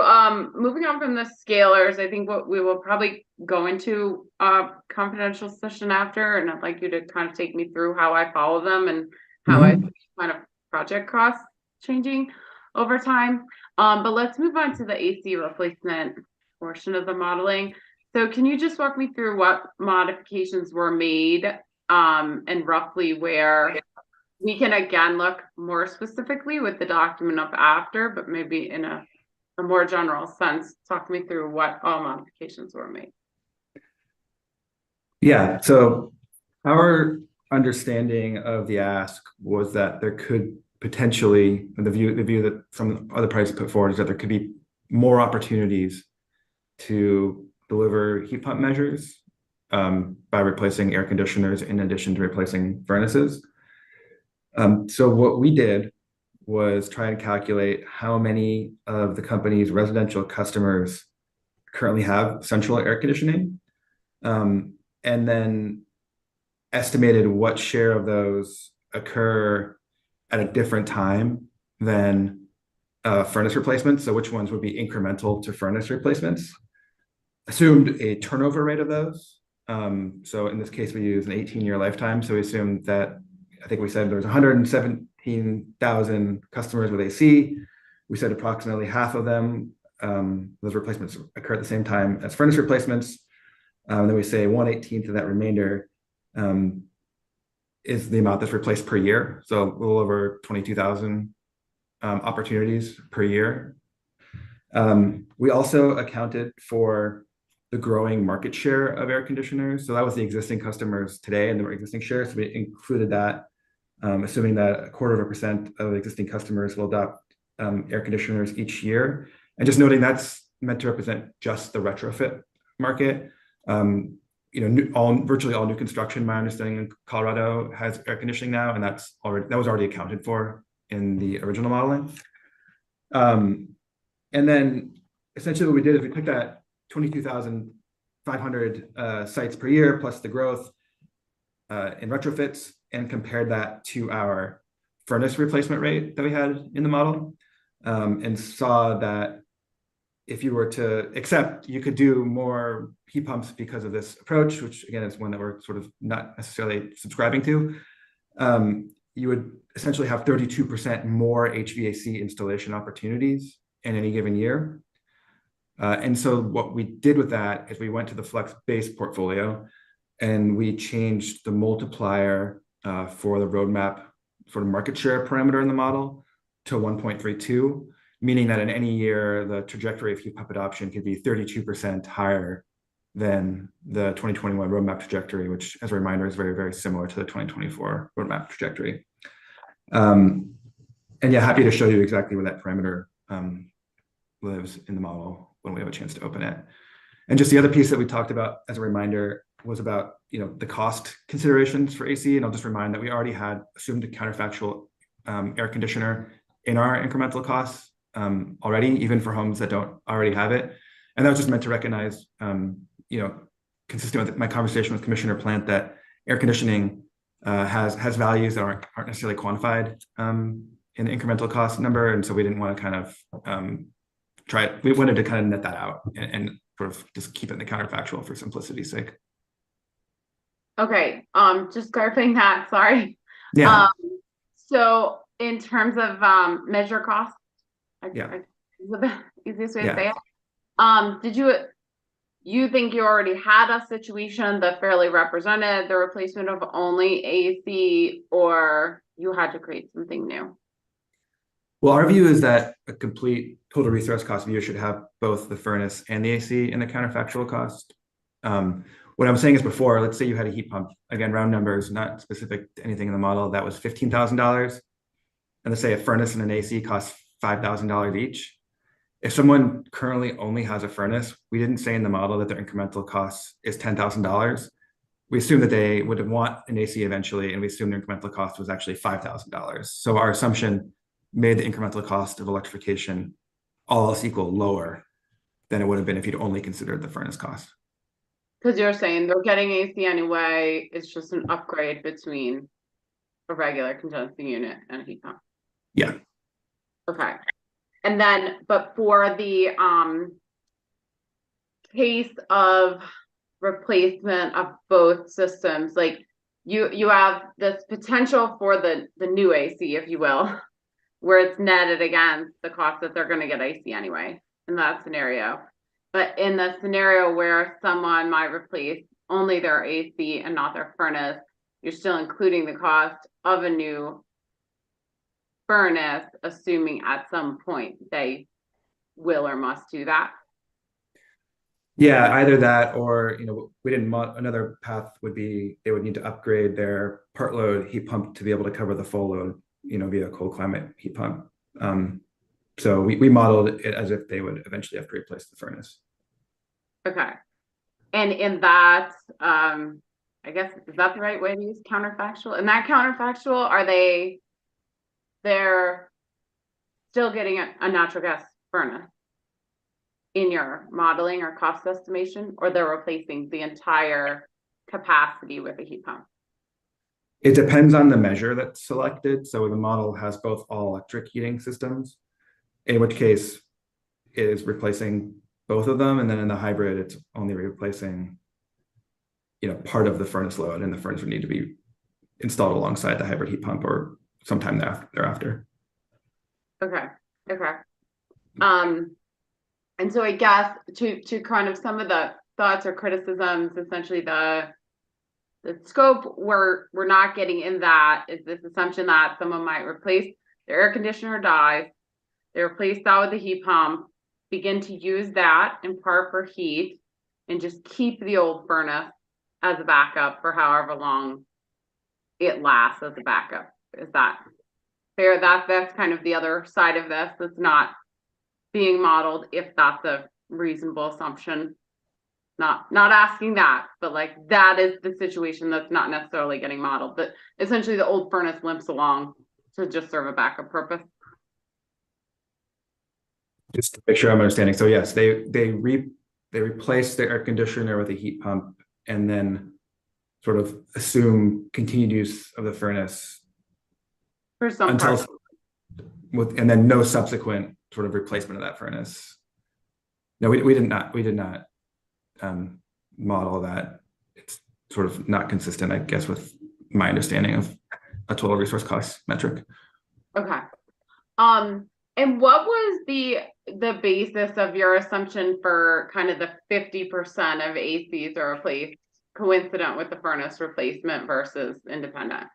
moving on from the scalars. I think what we will probably go into a confidential session after, and I'd like you to kind of take me through how I follow them and how I kind of project costs changing over time. But let's move on to the AC replacement portion of the modeling. So can you just walk me through what modifications were made and roughly where we can again look more specifically with the document up after, but maybe in a more general sense, talk me through what all modifications were made. Yeah, so our understanding of the ask was that there could potentially, the view that some other parties put forward is that there could be more opportunities to deliver heat pump measures by replacing air conditioners in addition to replacing furnaces. So what we did was try and calculate how many of the company's residential customers currently have central air conditioning, and then estimated what share of those occur at a different time than furnace replacements. So which ones would be incremental to furnace replacements? Assumed a turnover rate of those. So in this case, we use an 18-year lifetime. So we assumed that, I think we said there was 117,000 customers with AC. We said approximately half of them, those replacements occur at the same time as furnace replacements. Then we say 1/18 of that remainder is the amount that's replaced per year. So a little over 22,000 opportunities per year. We also accounted for the growing market share of air conditioners. So that was the existing customers today and their existing share. So we included that, assuming that 0.25% of existing customers will adopt air conditioners each year. And just noting that's meant to represent just the retrofit market. Virtually all new construction, my understanding in Colorado has air conditioning now, and that was already accounted for in the original modeling. And then essentially what we did is we took that 22,500 sites per year plus the growth in retrofits and compared that to our furnace replacement rate that we had in the model, and saw that if you were to accept, you could do more heat pumps because of this approach, which again is one that we're sort of not necessarily subscribing to. You would essentially have 32% more HVAC installation opportunities in any given year. And so what we did with that is we went to the flex base portfolio and we changed the multiplier for the roadmap sort of market share parameter in the model to 1.32, meaning that in any year, the trajectory of heat pump adoption could be 32% higher than the 2021 roadmap trajectory, which as a reminder is very, very similar to the 2024 roadmap trajectory. And yeah, happy to show you exactly where that parameter lives in the model when we have a chance to open it. And just the other piece that we talked about as a reminder was about the cost considerations for AC. And I'll just remind that we already had assumed a counterfactual air conditioner in our incremental costs already, even for homes that don't already have it. And that was just meant to recognize, consistent with my conversation with Commissioner Plant, that air conditioning has values that aren't necessarily quantified in the incremental cost number, and so we didn't want to kind of we wanted to kind of net that out and sort of just keep it in the counterfactual for simplicity's sake. Okay, just clarifying that, sorry. Yeah. So in terms of measure cost, Yeah. is the easiest way to Yeah. say it. Did you think you already had a situation that fairly represented the replacement of only AC, or you had to create something new? Well, our view is that a complete total resource cost view should have both the furnace and the AC in the counterfactual cost. What I'm saying is before, let's say you had a heat pump, again, round numbers, not specific to anything in the model, that was $15,000. And let's say a furnace and an AC cost $5,000 each. If someone currently only has a furnace, we didn't say in the model that their incremental cost is $10,000. We assume that they would want an AC eventually, and we assume their incremental cost was actually $5,000. So our assumption made the incremental cost of electrification all else equal lower than it would have been if you'd only considered the furnace cost. Because you're saying they're getting AC anyway, it's just an upgrade between a regular condensing unit and a heat pump. Yeah. Okay. And then, but for the case of replacement of both systems, like you have this potential for the new AC, if you will, where it's netted against the cost that they're going to get AC anyway in that scenario. But in the scenario where someone might replace only their AC and not their furnace, you're still including the cost of a new furnace, assuming at some point they will or must do that. Yeah, either that or, we didn't another path would be they would need to upgrade their part load heat pump to be able to cover the full load, via cold climate heat pump. So we modeled it as if they would eventually have to replace the furnace. Okay. And in that, I guess, is that the right way to use counterfactual? In that counterfactual, they're still getting a natural gas furnace in your modeling or cost estimation, or they're replacing the entire capacity with a heat pump? It depends on the measure that's selected. So the model has both all electric heating systems, in which case it is replacing both of them. And then in the hybrid, it's only replacing, part of the furnace load, and the furnace would need to be installed alongside the hybrid heat pump or sometime thereafter. Okay. And so I guess to kind of some of the thoughts or criticisms, essentially the scope we're not getting in that is this assumption that someone might replace their air conditioner dies, they replace that with the heat pump, begin to use that in part for heat, and just keep the old furnace as a backup for however long it lasts as a backup. Is that fair? That's kind of the other side of this that's not being modeled, if that's a reasonable assumption. Not asking that, but like that is the situation that's not necessarily getting modeled. But essentially the old furnace limps along to just serve a backup purpose. Just to make sure I'm understanding. So yes, they replace their air conditioner with a heat pump and then sort of assume continued use of the furnace for some until part. and then no subsequent sort of replacement of that furnace. No, we did not model that. It's sort of not consistent, I guess, with my understanding of a total resource cost metric. Okay. And what was the basis of your assumption for kind of the 50% of ACs are replaced coincident with the furnace replacement versus independent?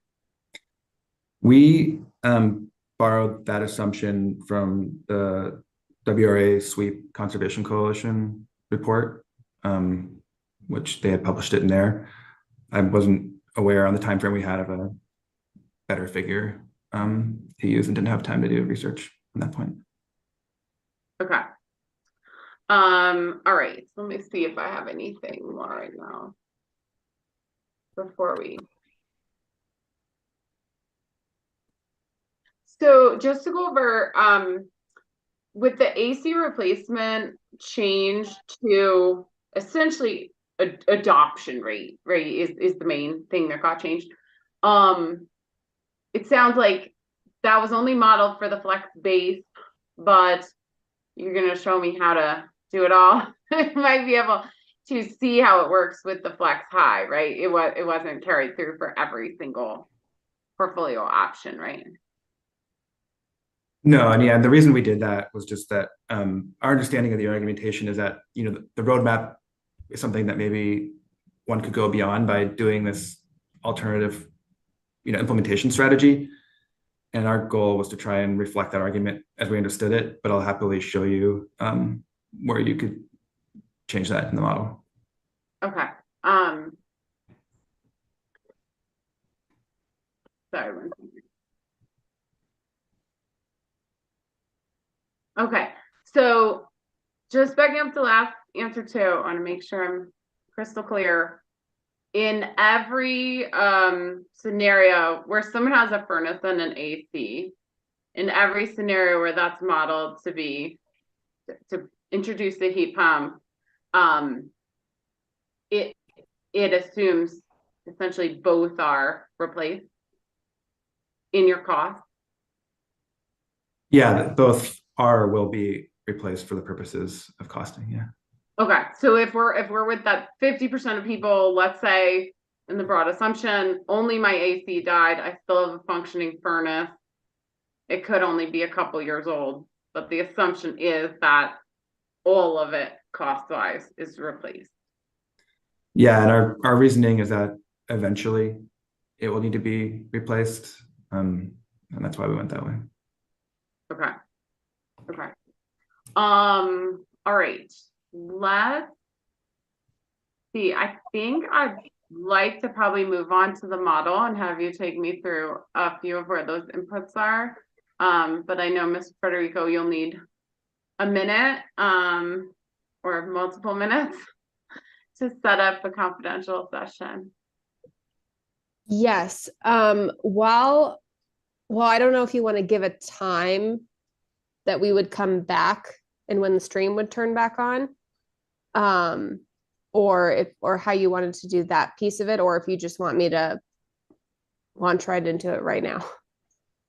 We borrowed that assumption from the WRA Sweep Conservation Coalition report, which they had published it in there. I wasn't aware on the time frame we had of a better figure to use and didn't have time to do research on that point. Okay. All right. So let me see if I have anything more right now before we. So just to go over, with the AC replacement change to essentially adoption rate, right, is the main thing that got changed. It sounds like that was only modeled for the flex base, but you're gonna show me how to do it all. I might be able to see how it works with the flex high, right? It wasn't carried through for every single portfolio option, right? No, and yeah, the reason we did that was just that our understanding of the argumentation is that, you know, the roadmap is something that maybe one could go beyond by doing this alternative, you know, implementation strategy. And our goal was to try and reflect that argument as we understood it, but I'll happily show you where you could change that in the model. Okay. Sorry, one second. Okay, so just backing up to last answer too, I want to make sure I'm crystal clear. In every scenario where someone has a furnace and an AC, in every scenario where that's modeled to be to introduce the heat pump, it assumes essentially both are replaced in your cost. Yeah, both are will be replaced for the purposes of costing. Yeah. Okay, so if we're with that 50% of people, let's say in the broad assumption, only my AC died, I still have a functioning furnace. It could only be a couple years old, but the assumption is that all of it cost-wise is replaced. Yeah, and our reasoning is that eventually it will need to be replaced. And that's why we went that way. Okay. Okay. All right. Let's see. I think I'd like to probably move on to the model and have you take me through a few of where those inputs are. But I know, Ms. Federico, you'll need a minute or multiple minutes to set up a confidential session. Yes. Well, I don't know if you want to give a time that we would come back and when the stream would turn back on, or how you wanted to do that piece of it, or if you just want me to launch right into it right now.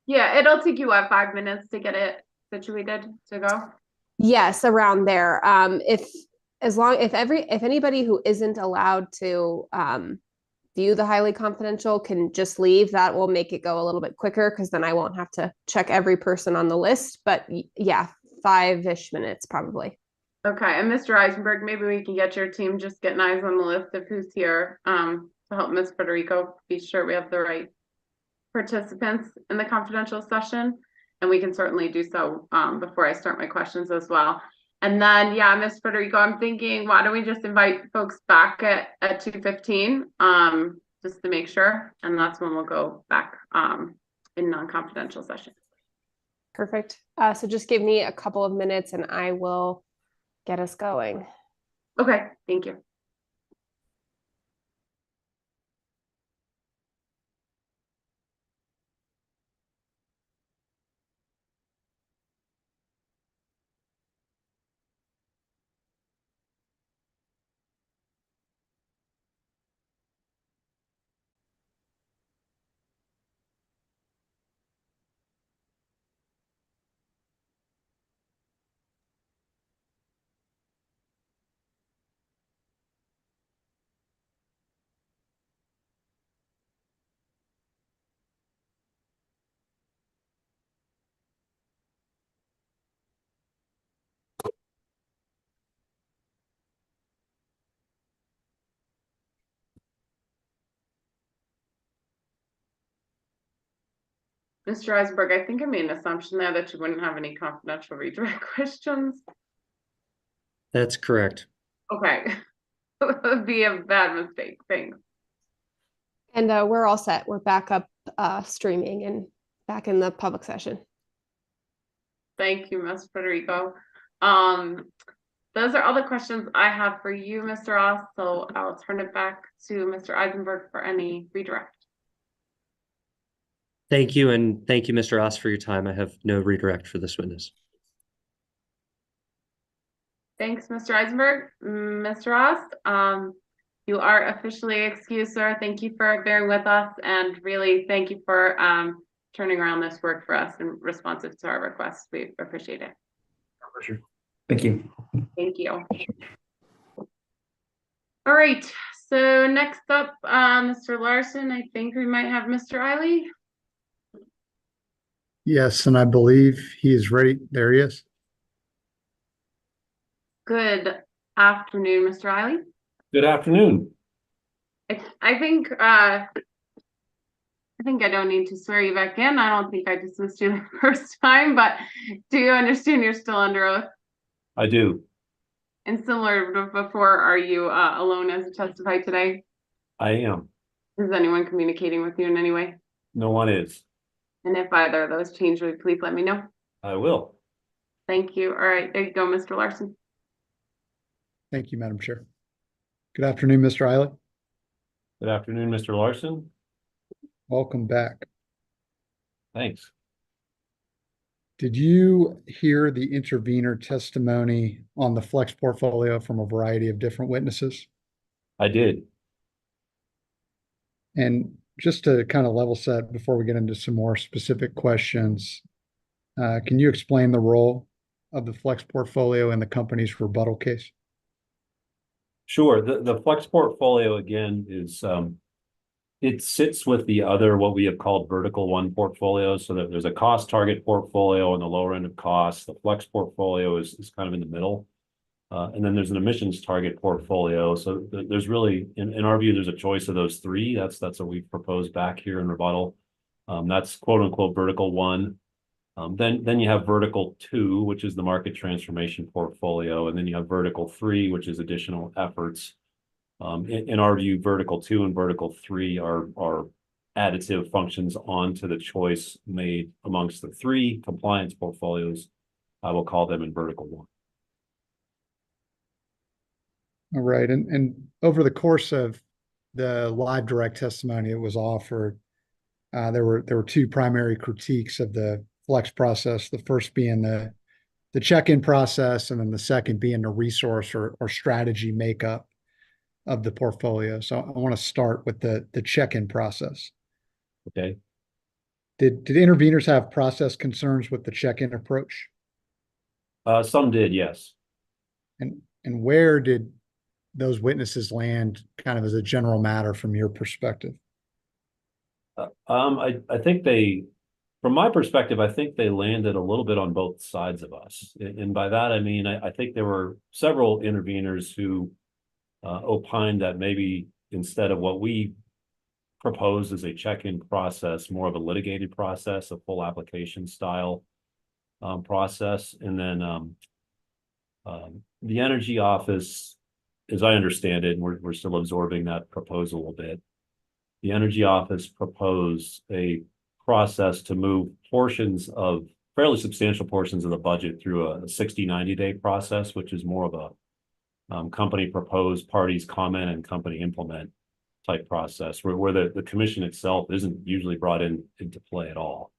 Yeah, it'll take you 5 minutes to get it situated to go. Yes, around there. If anybody who isn't allowed to view the highly confidential can just leave, that will make it go a little bit quicker because then I won't have to check every person on the list. But yeah, 5-ish minutes probably. Okay, and Mr. Eisenberg, maybe we can get your team just getting eyes on the list of who's here to help Ms. Federico be sure we have the right participants in the confidential session, and we can certainly do so before I start my questions as well. And then, yeah, Ms. Federico, I'm thinking, why don't we just invite folks back at 2:15 just to make sure, and that's when we'll go back in non-confidential session. Perfect. So just give me a couple of minutes and I will get us going. Okay, thank you. Mr. Eisenberg, I think I made an assumption there that you wouldn't have any confidential redirect questions. That's correct. Okay. That would be a bad mistake. Thanks. And we're all set. We're back up streaming and back in the public session. Thank you, Ms. Federico. Those are all the questions I have for you, Mr. Ross. So I'll turn it back to Mr. Eisenberg for any redirect. Thank you, and thank you, Mr. Ross, for your time. I have no redirect for this witness. Thanks, Mr. Eisenberg. Mr. Ross, You are officially excused, sir. Thank you for bearing with us, and really thank you for turning around this work for us and responsive to our requests. We appreciate it. Thank you. Thank you. All right, so next up, Mr. Larson, I think we might have Mr. Eiley. Yes, and I believe he is ready. There he is. Good afternoon, Mr. Eiley. Good afternoon. I think I don't need to swear you back in. I don't think I dismissed you the first time, but do you understand you're still under oath? I do. And similar to before, are you alone as you testify today? I am. Is anyone communicating with you in any way? No one is. And if either of those change, would you please let me know? I will. Thank you. All right, there you go, Mr. Larson. Thank you, Madam Chair. Good afternoon, Mr. Eiley. Good afternoon, Mr. Larson. Welcome back. Thanks. Did you hear the intervener testimony on the Flex portfolio from a variety of different witnesses? I did. And just to kind of level set before we get into some more specific questions, can you explain the role of the Flex portfolio in the company's rebuttal case? Sure. The Flex portfolio, again, is it sits with the other, what we have called vertical one portfolios. So that there's a cost target portfolio on the lower end of costs. The Flex portfolio is kind of in the middle. And then there's an emissions target portfolio. So there's really, in our view, there's a choice of those three. That's what we've proposed back here in rebuttal. That's quote unquote vertical one. Then you have vertical two, which is the market transformation portfolio. And then you have vertical three, which is additional efforts. In our view, vertical two and vertical three are additive functions onto the choice made amongst the three compliance portfolios. I will call them in vertical one. All right. And over the course of the live direct testimony, it was offered, there were two primary critiques of the Flex process. The first being the check-in process, and then the second being the resource or strategy makeup of the portfolio. So I want to start with the check-in process. Okay. Did interveners have process concerns with the check-in approach? Some did, yes. And where did those witnesses land kind of as a general matter from your perspective? I think from my perspective, I think they landed a little bit on both sides of us. And by that, I mean, I think there were several interveners who opined that maybe instead of what we propose as a check-in process, more of a litigated process, a full application style process. And then the Energy Office, as I understand it, and we're still absorbing that proposal a little bit, the Energy Office proposed a process to move fairly substantial portions of the budget through a 60-90 day process, which is more of a company propose, parties comment, and company implement type process, where the commission itself isn't usually brought into play at all.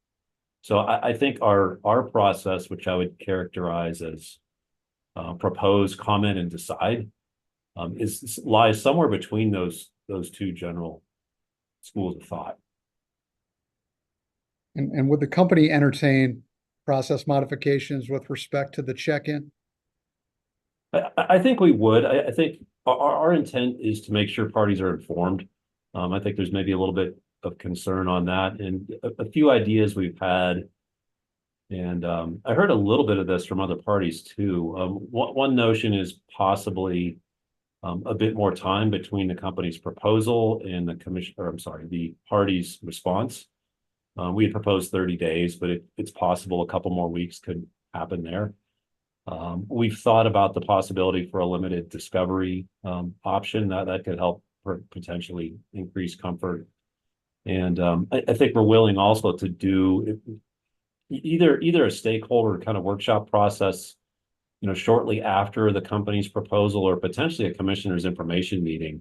So I think our process, which I would characterize as propose, comment, and decide, lies somewhere between those two general schools of thought. And would the company entertain process modifications with respect to the check-in? I think we would. I think our intent is to make sure parties are informed. I think there's maybe a little bit of concern on that, and a few ideas we've had. And I heard a little bit of this from other parties too. One notion is possibly a bit more time between the company's proposal and the party's response. We had proposed 30 days, but it's possible a couple more weeks could happen there. We've thought about the possibility for a limited discovery option that could help potentially increase comfort. And I think we're willing also to do either a stakeholder kind of workshop process, shortly after the company's proposal, or potentially a commissioner's information meeting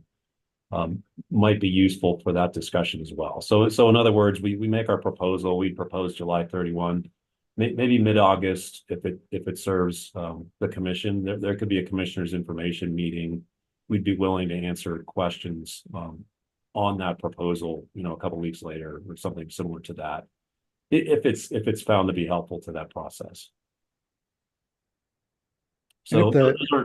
might be useful for that discussion as well. So in other words, we make our proposal, we propose July 31. Maybe mid-August, if it serves the commission, there could be a commissioner's information meeting we'd be willing to answer questions on that proposal, a couple weeks later or something similar to that, if it's found to be helpful to that process. So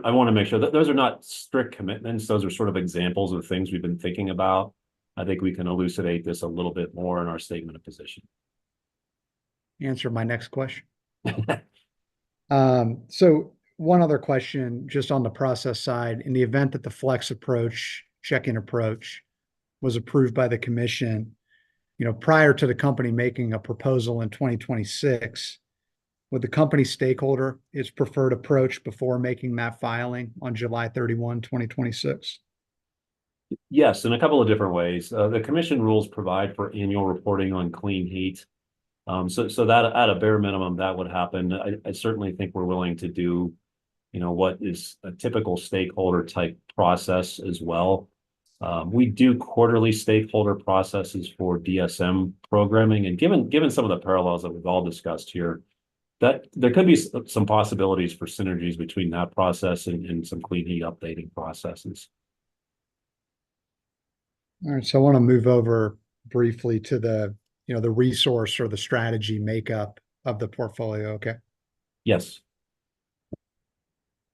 I want to make sure that those are not strict commitments. Those are sort of examples of things we've been thinking about. I think we can elucidate this a little bit more in our statement of position. Answer my next question. So one other question, just on the process side, in the event that the flex approach, check-in approach, was approved by the commission, prior to the company making a proposal in 2026, would the company stakeholder its preferred approach before making that filing on July 31, 2026? Yes, in a couple of different ways. The commission rules provide for annual reporting on clean heat. So that at a bare minimum, that would happen. I certainly think we're willing to do, what is a typical stakeholder type process as well. We do quarterly stakeholder processes for DSM programming, and given some of the parallels that we've all discussed here, that there could be some possibilities for synergies between that process and some clean heat updating processes. All right, so I want to move over briefly to the resource or the strategy makeup of the portfolio. Okay. Yes.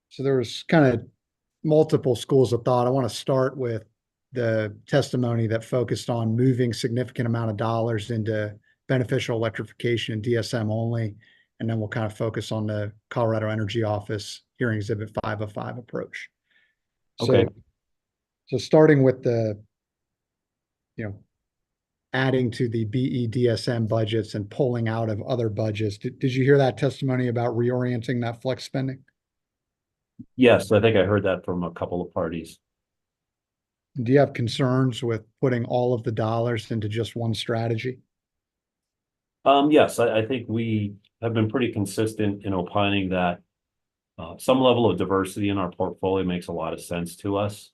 So there was kind of multiple schools of thought. I want to start with the testimony that focused on moving significant amount of dollars into beneficial electrification and DSM only. And then we'll kind of focus on the Colorado Energy Office Hearing Exhibit 505 approach. Okay. So starting with the, adding to the BEDSM budgets and pulling out of other budgets. Did you hear that testimony about reorienting that flex spending? Yes, I think I heard that from a couple of parties. Do you have concerns with putting all of the dollars into just one strategy? Yes, I think we have been pretty consistent in opining that some level of diversity in our portfolio makes a lot of sense to us.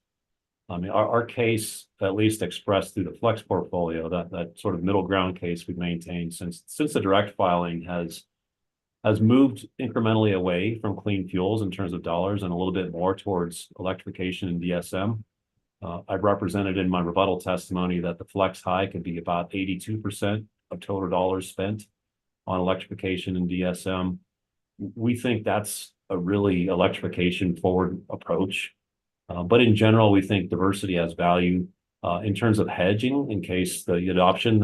I mean, our case, at least expressed through the flex portfolio, that sort of middle ground case we've maintained since the direct filing has moved incrementally away from clean fuels in terms of dollars and a little bit more towards electrification and DSM. I've represented in my rebuttal testimony that the flex high could be about 82% of total dollars spent on electrification and DSM. We think that's a really electrification forward approach. But in general, we think diversity has value in terms of hedging in case the adoption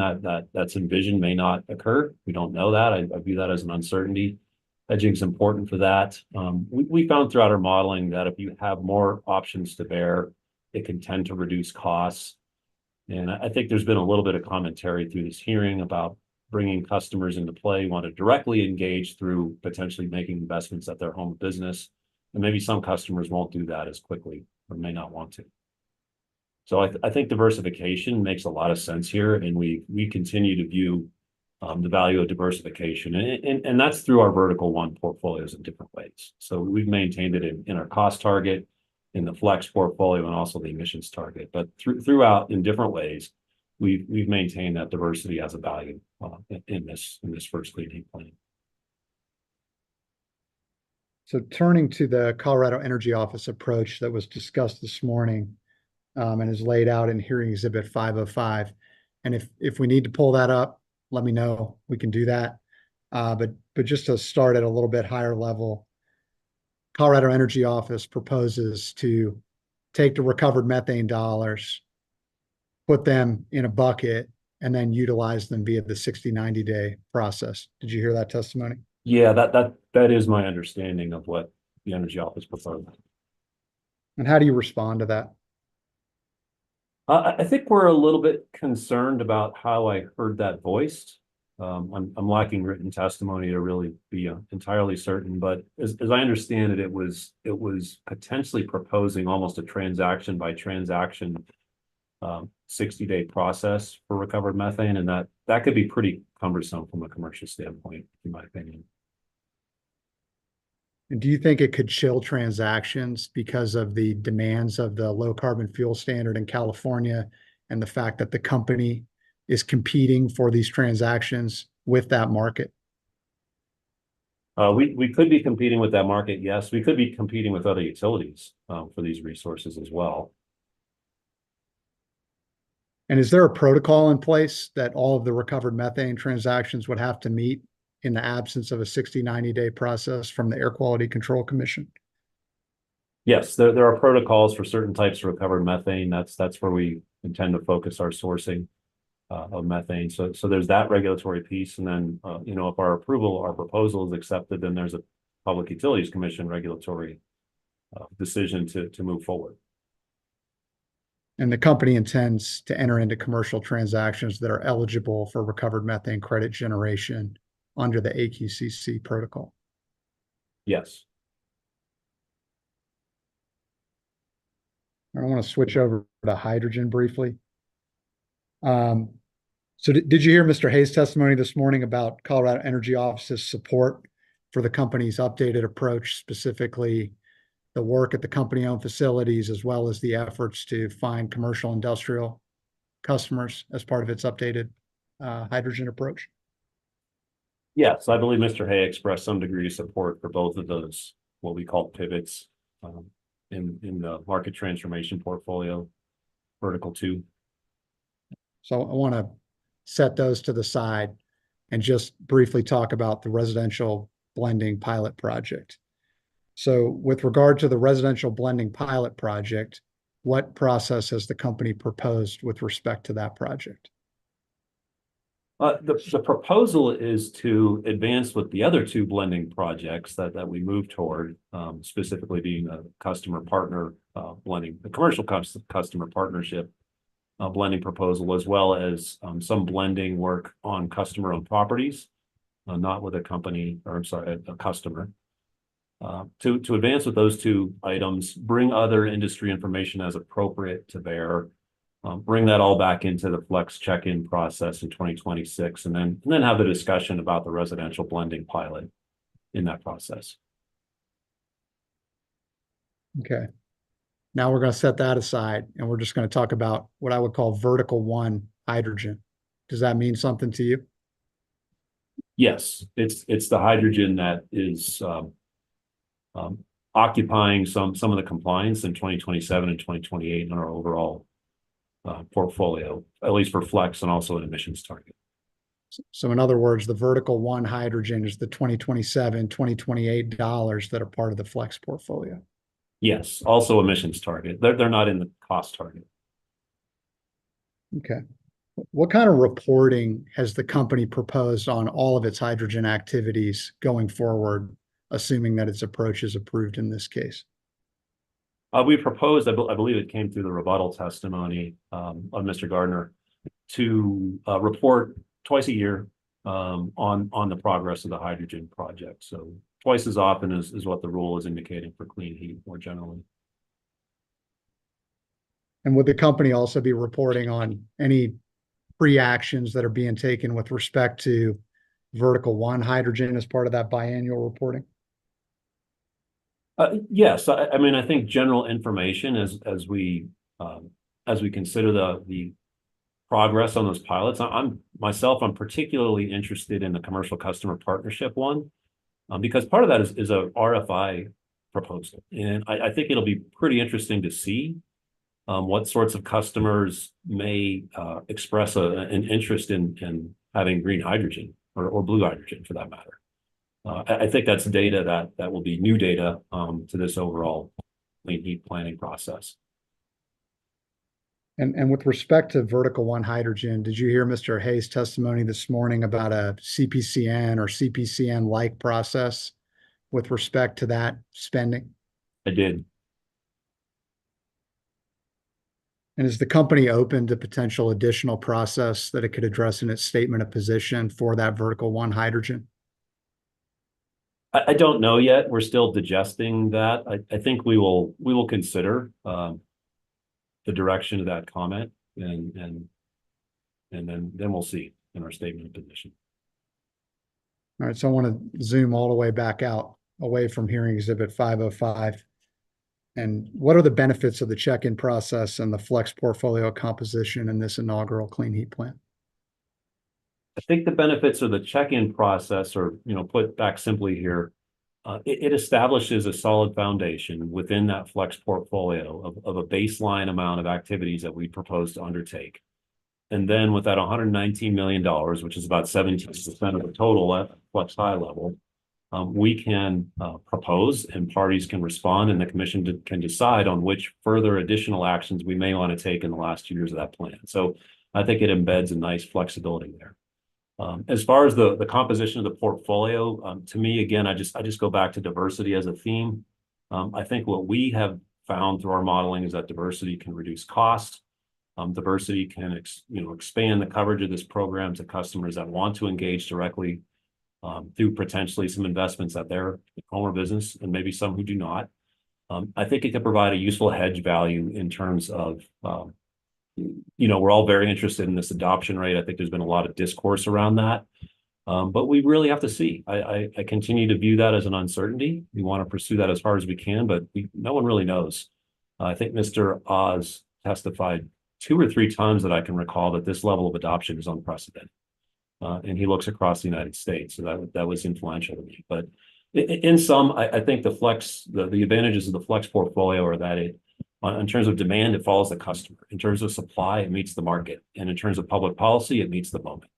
that's envisioned may not occur. We don't know that. I view that as an uncertainty. Hedging is important for that. We found throughout our modeling that if you have more options to bear, it can tend to reduce costs. And I think there's been a little bit of commentary through this hearing about bringing customers into play, want to directly engage through potentially making investments at their home business. And maybe some customers won't do that as quickly or may not want to. So I think diversification makes a lot of sense here, and we continue to view the value of diversification, and that's through our vertical one portfolios in different ways. So we've maintained it in our cost target, in the flex portfolio, and also the emissions target. But throughout in different ways, we've maintained that diversity as a value in this first clean heat plan. So turning to the Colorado Energy Office approach that was discussed this morning and is laid out in Hearing Exhibit 505. And if we need to pull that up, let me know. We can do that. But just to start at a little bit higher level, Colorado Energy Office proposes to take the recovered methane dollars, put them in a bucket, and then utilize them via the 60-90 day process. Did you hear that testimony? Yeah, that is my understanding of what the Energy Office proposed. And how do you respond to that? I think we're a little bit concerned about how I heard that voiced. I'm lacking written testimony to really be entirely certain, but as I understand it, it was potentially proposing almost a transaction by transaction 60-day process for recovered methane, and that could be pretty cumbersome from a commercial standpoint, in my opinion. And do you think it could chill transactions because of the demands of the low carbon fuel standard in California and the fact that the company is competing for these transactions with that market? We could be competing with that market. Yes, we could be competing with other utilities for these resources as well. And is there a protocol in place that all of the recovered methane transactions would have to meet in the absence of a 60, 90-day process from the Air Quality Control Commission? Yes, there are protocols for certain types of recovered methane. That's where we intend to focus our sourcing of methane. So there's that regulatory piece, and then if our proposal is accepted, then there's a Public Utilities Commission regulatory decision to move forward. And the company intends to enter into commercial transactions that are eligible for recovered methane credit generation under the AQCC protocol. Yes. I want to switch over to hydrogen briefly. So did you hear Mr. Hayes' testimony this morning about Colorado Energy Office's support for the company's updated approach, specifically the work at the company-owned facilities, as well as the efforts to find commercial industrial customers as part of its updated hydrogen approach? Yes, I believe Mr. Hay expressed some degree of support for both of those, what we call pivots in the market transformation portfolio, vertical 2. So I want to set those to the side and just briefly talk about the residential blending pilot project. So with regard to the residential blending pilot project, what process has the company proposed with respect to that project? The proposal is to advance with the other 2 blending projects that we move toward, specifically being a customer partner blending, the commercial customer partnership blending proposal, as well as some blending work on customer-owned properties, not with a company, or I'm sorry, a customer. To advance with those 2 items, bring other industry information as appropriate to bear, bring that all back into the Flex check-in process in 2026, and then have the discussion about the residential blending pilot in that process. Okay. Now we're going to set that aside, and we're just going to talk about what I would call vertical 1 hydrogen. Does that mean something to you? Yes, it's the hydrogen that is occupying some of the compliance in 2027 and 2028 in our overall portfolio, at least for Flex and also an emissions target. So in other words, the vertical 1 hydrogen is the 2027, 2028 dollars that are part of the Flex portfolio. Yes, also emissions target. They're not in the cost target. Okay. What kind of reporting has the company proposed on all of its hydrogen activities going forward, assuming that its approach is approved in this case? We proposed, I believe it came through the rebuttal testimony of Mr. Gardner, to report twice a year on the progress of the hydrogen project. So twice as often is what the rule is indicating for clean heat more generally. And would the company also be reporting on any pre-actions that are being taken with respect to vertical 1 hydrogen as part of that biannual reporting? Yes, I mean, I think general information as we consider the progress on those pilots. I'm particularly interested in the commercial customer partnership one, because part of that is a RFI proposal, and I think it'll be pretty interesting to see what sorts of customers may express an interest in having green hydrogen or blue hydrogen for that matter. I think that's data that will be new data to this overall clean heat planning process. And with respect to vertical 1 hydrogen, did you hear Mr. Hayes' testimony this morning about a CPCN or CPCN-like process with respect to that spending? I did. And is the company open to potential additional process that it could address in its statement of position for that vertical 1 hydrogen? I don't know yet. We're still digesting that. I think we will consider the direction of that comment, and then we'll see in our statement of position. All right, so I want to zoom all the way back out, away from hearing exhibit 505. And what are the benefits of the check-in process and the Flex portfolio composition in this inaugural clean heat plan? I think the benefits of the check-in process are, put back simply here, it establishes a solid foundation within that flex portfolio of a baseline amount of activities that we propose to undertake. And then with that $119 million, which is about 17% of the total at flex high level, we can propose and parties can respond, and the commission can decide on which further additional actions we may want to take in the last 2 years of that plan. So I think it embeds a nice flexibility there. As far as the composition of the portfolio, to me, again, I just go back to diversity as a theme. I think what we have found through our modeling is that diversity can reduce cost. Diversity can expand the coverage of this program to customers that want to engage directly through potentially some investments at their home or business, and maybe some who do not. I think it could provide a useful hedge value in terms of we're all very interested in this adoption rate. I think there's been a lot of discourse around that. But we really have to see. I continue to view that as an uncertainty. We want to pursue that as hard as we can, but no one really knows. I think Mr. Oz testified 2 or 3 times that I can recall that this level of adoption is unprecedented. And he looks across the United States. So that was influential to me. But in sum, I think the advantages of the flex portfolio are that in terms of demand, it follows the customer. In terms of supply, it meets the market. And in terms of public policy, it meets the moment.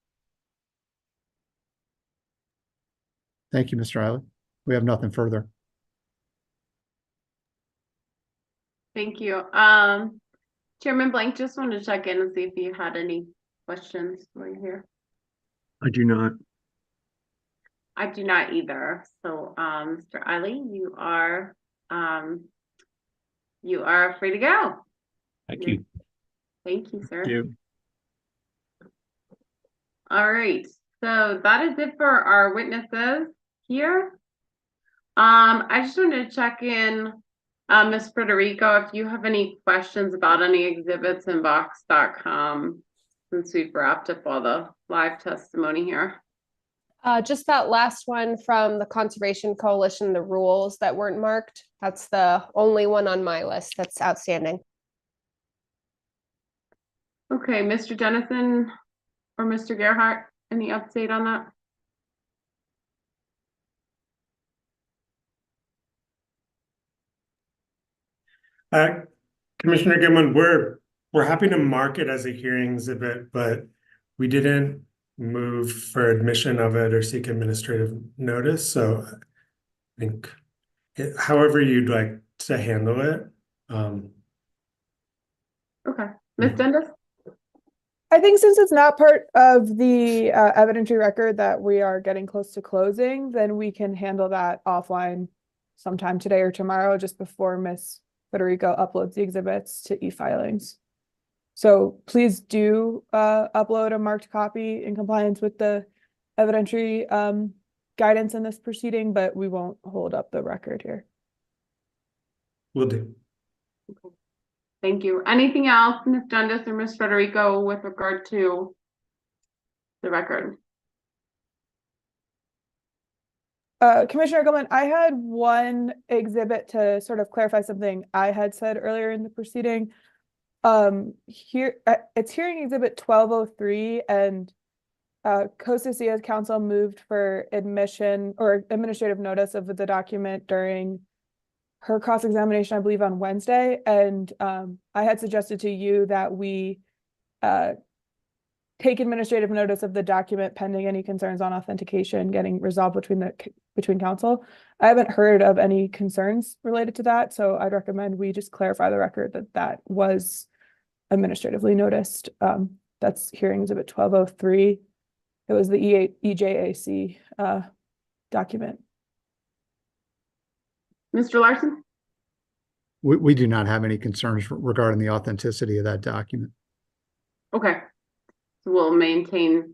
Thank you, Mr. Riley. We have nothing further. Thank you. Chairman Blank, just wanted to check in and see if you had any questions while you're here. I do not. I do not either. So, Mr. Eiley, you are free to go. Thank you. Thank you, sir. Thank you. All right. So that is it for our witnesses here. I just wanted to check in, Ms. Federico, if you have any questions about any exhibits in box.com, since we've wrapped up all the live testimony here. Just that last one from the Conservation Coalition, the rules that weren't marked. That's the only one on my list that's outstanding. Okay, Mr. Dennison or Mr. Gerhart, any update on that? Commissioner Goodman, we're happy to mark it as a hearing exhibit, but we didn't move for admission of it or seek administrative notice. So I think however you'd like to handle it. Okay, Ms. Dundas? I think since it's not part of the evidentiary record that we are getting close to closing, then we can handle that offline sometime today or tomorrow, just before Ms. Federico uploads the exhibits to e-filings. So please do upload a marked copy in compliance with the evidentiary guidance in this proceeding, but we won't hold up the record here. Will do. Okay. Thank you. Anything else, Ms. Dundas or Ms. Federico, with regard to the record? Commissioner Gilman, I had one exhibit to sort of clarify something I had said earlier in the proceeding. Here it's hearing exhibit 1203, and Costa Cia's counsel moved for admission or administrative notice of the document during her cross-examination, I believe, on Wednesday. And I had suggested to you that we take administrative notice of the document pending any concerns on authentication getting resolved between counsel. I haven't heard of any concerns related to that, so I'd recommend we just clarify the record that that was administratively noticed. That's hearing exhibit 1203. It was the EJAC document. Mr. Larson? We do not have any concerns regarding the authenticity of that document. Okay. So we'll maintain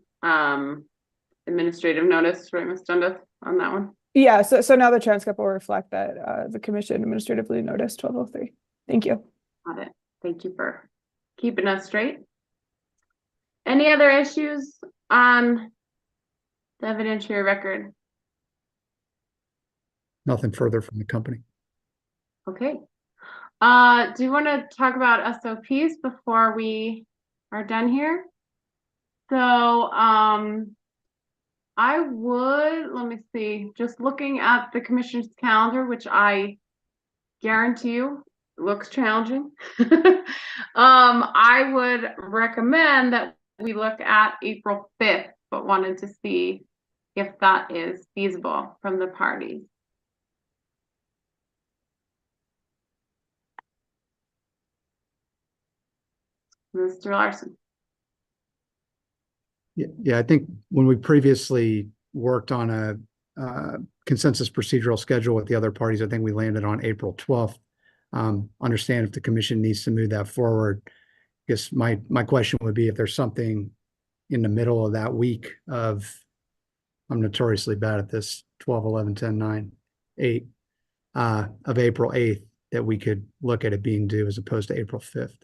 administrative notice, right, Ms. Dundas, on that one? Yeah, so now the transcript will reflect that the commission administratively noticed 1203. Thank you. Got it. Thank you for keeping us straight. Any other issues on the evidentiary record? Nothing further from the company. Okay. Do you want to talk about SOPs before we are done here? So, let me see, just looking at the commissioner's calendar, which I guarantee you looks challenging. I would recommend that we look at April 5th, but wanted to see if that is feasible from the parties. Mr. Larson. Yeah, I think when we previously worked on a consensus procedural schedule with the other parties, I think we landed on April 12th. Understand if the commission needs to move that forward. I guess my question would be if there's something in the middle of that week of, I'm notoriously bad at this, 12, 11, 10, 9, 8, of April 8th that we could look at it being due as opposed to April 5th,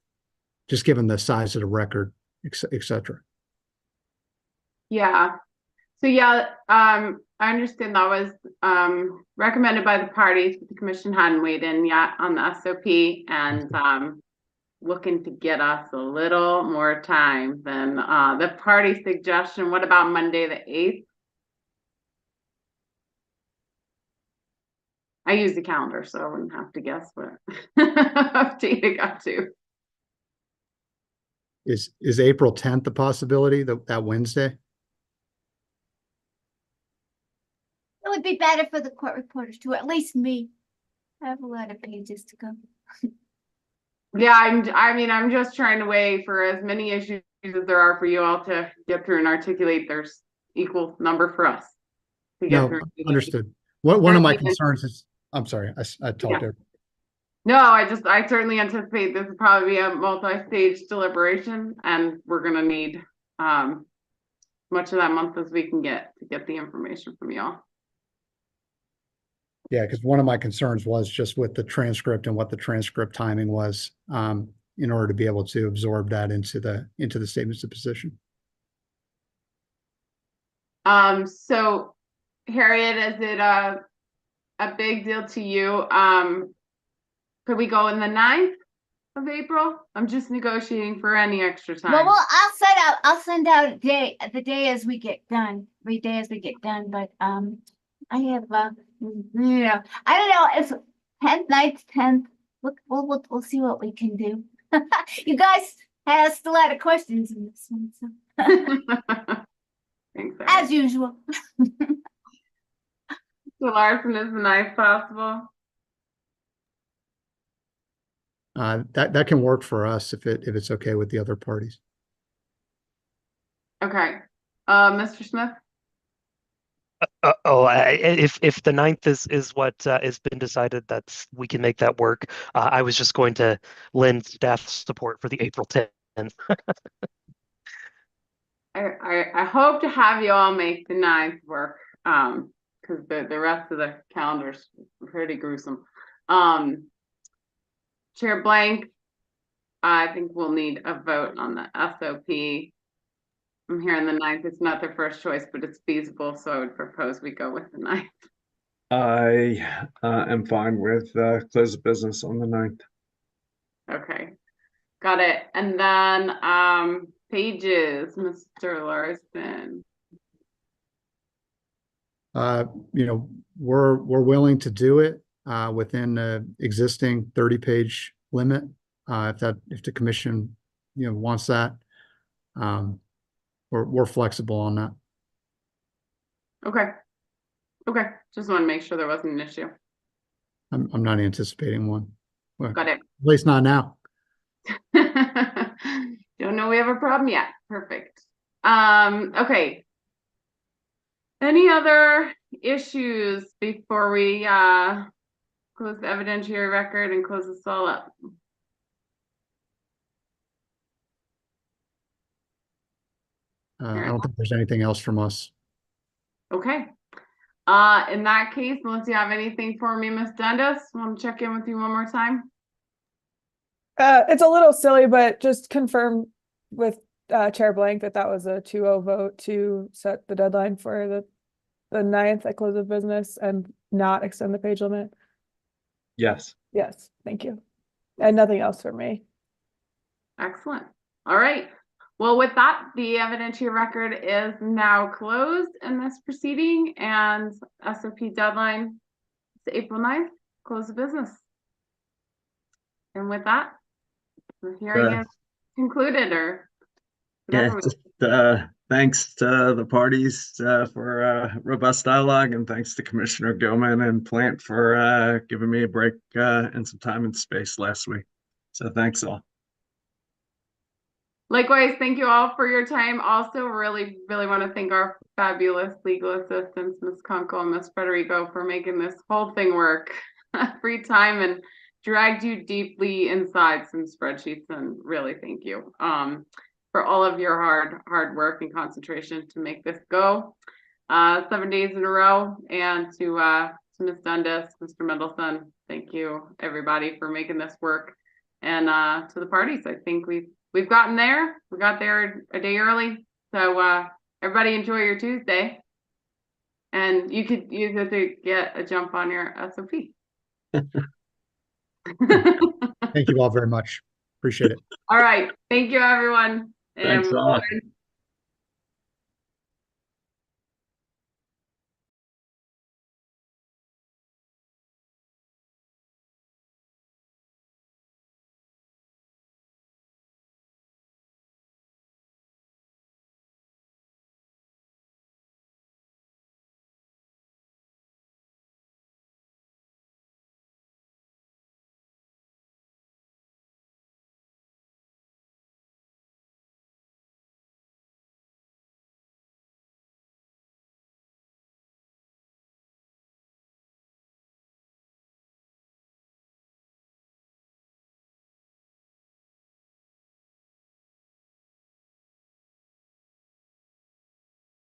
just given the size of the record, et cetera. Yeah. So yeah, I understand that was recommended by the parties, but the commission hadn't weighed in yet on the SOP, and looking to get us a little more time than the party suggestion. What about Monday the 8th? I use the calendar, so I wouldn't have to guess what update it got to. Is April 10th a possibility, that Wednesday? It would be better for the court reporters too, at least me. I have a lot of pages to go. Yeah, I'm just trying to weigh for as many issues as there are for you all to get through and articulate. There's equal number for us to get No, through. understood. One of my concerns is, I'm sorry, I talked over. No, I certainly anticipate this will probably be a multi-stage deliberation, and we're gonna need much of that month as we can get to get the information from y'all. Yeah, because one of my concerns was just with the transcript and what the transcript timing was, in order to be able to absorb that into the statements of position. So Harriet, is it a big deal to you? Could we go in the 9th of April? I'm just negotiating for any extra time. Well, I'll send out the day as we get done, every day as we get done, but I have I don't know, it's 10th, 9th, 10th. Look, we'll see what we can do. You guys asked a lot of questions in this one, so as usual. So Larson, is the 9th possible? That can work for us if it's okay with the other parties. Okay. Mr. Smith? If the 9th is what has been decided, we can make that work. I was just going to lend staff support for the April 10th. I hope to have you all make the 9th work, because the rest of the calendar's pretty gruesome. Chair Blank, I think we'll need a vote on the SOP. I'm hearing the 9th. It's not their first choice, but it's feasible, so I would propose we go with the 9th. I am fine with close of business on the 9th. Okay, got it. And then pages, Mr. Larson. We're willing to do it within the existing 30-page limit, if the commission wants that. We're flexible on that. Okay, just want to make sure there wasn't an issue. I'm not anticipating one. Well, got it. At least not now. Don't know we have a problem yet. Perfect. Okay. Any other issues before we close the evidentiary record and close this all up? I don't think there's anything else from us. Okay. In that case, unless you have anything for me, Ms. Dundas, want to check in with you one more time? It's a little silly, but just confirm with Chair Blank that was a 2-0 vote to set the deadline for the 9th at close of business and not extend the page limit. Yes. Yes, thank you. And nothing else for me. Excellent. All right. Well, with that, the evidentiary record is now closed in this proceeding, and SOP deadline is April 9th. Close the business. And with that, the hearing is concluded, or Yeah, whatever. just, thanks to the parties for robust dialogue, and thanks to Commissioner Gilman and Plant for giving me a break and some time and space last week. So thanks all. Likewise, thank you all for your time. Also, really want to thank our fabulous legal assistants, Ms. Kunkel and Ms. Federico, for making this whole thing work every time and dragged you deeply inside some spreadsheets, and really thank you for all of your hard work and concentration to make this go 7 days in a row. And to Ms. Dundas, Mr. Mendelson, thank you everybody for making this work. And to the parties, I think we've gotten there. We got there a day early. So everybody enjoy your Tuesday. And you could use it to get a jump on your SOP. Thank you all very much. Appreciate it. All right. Thank you, everyone. And Thanks a lot.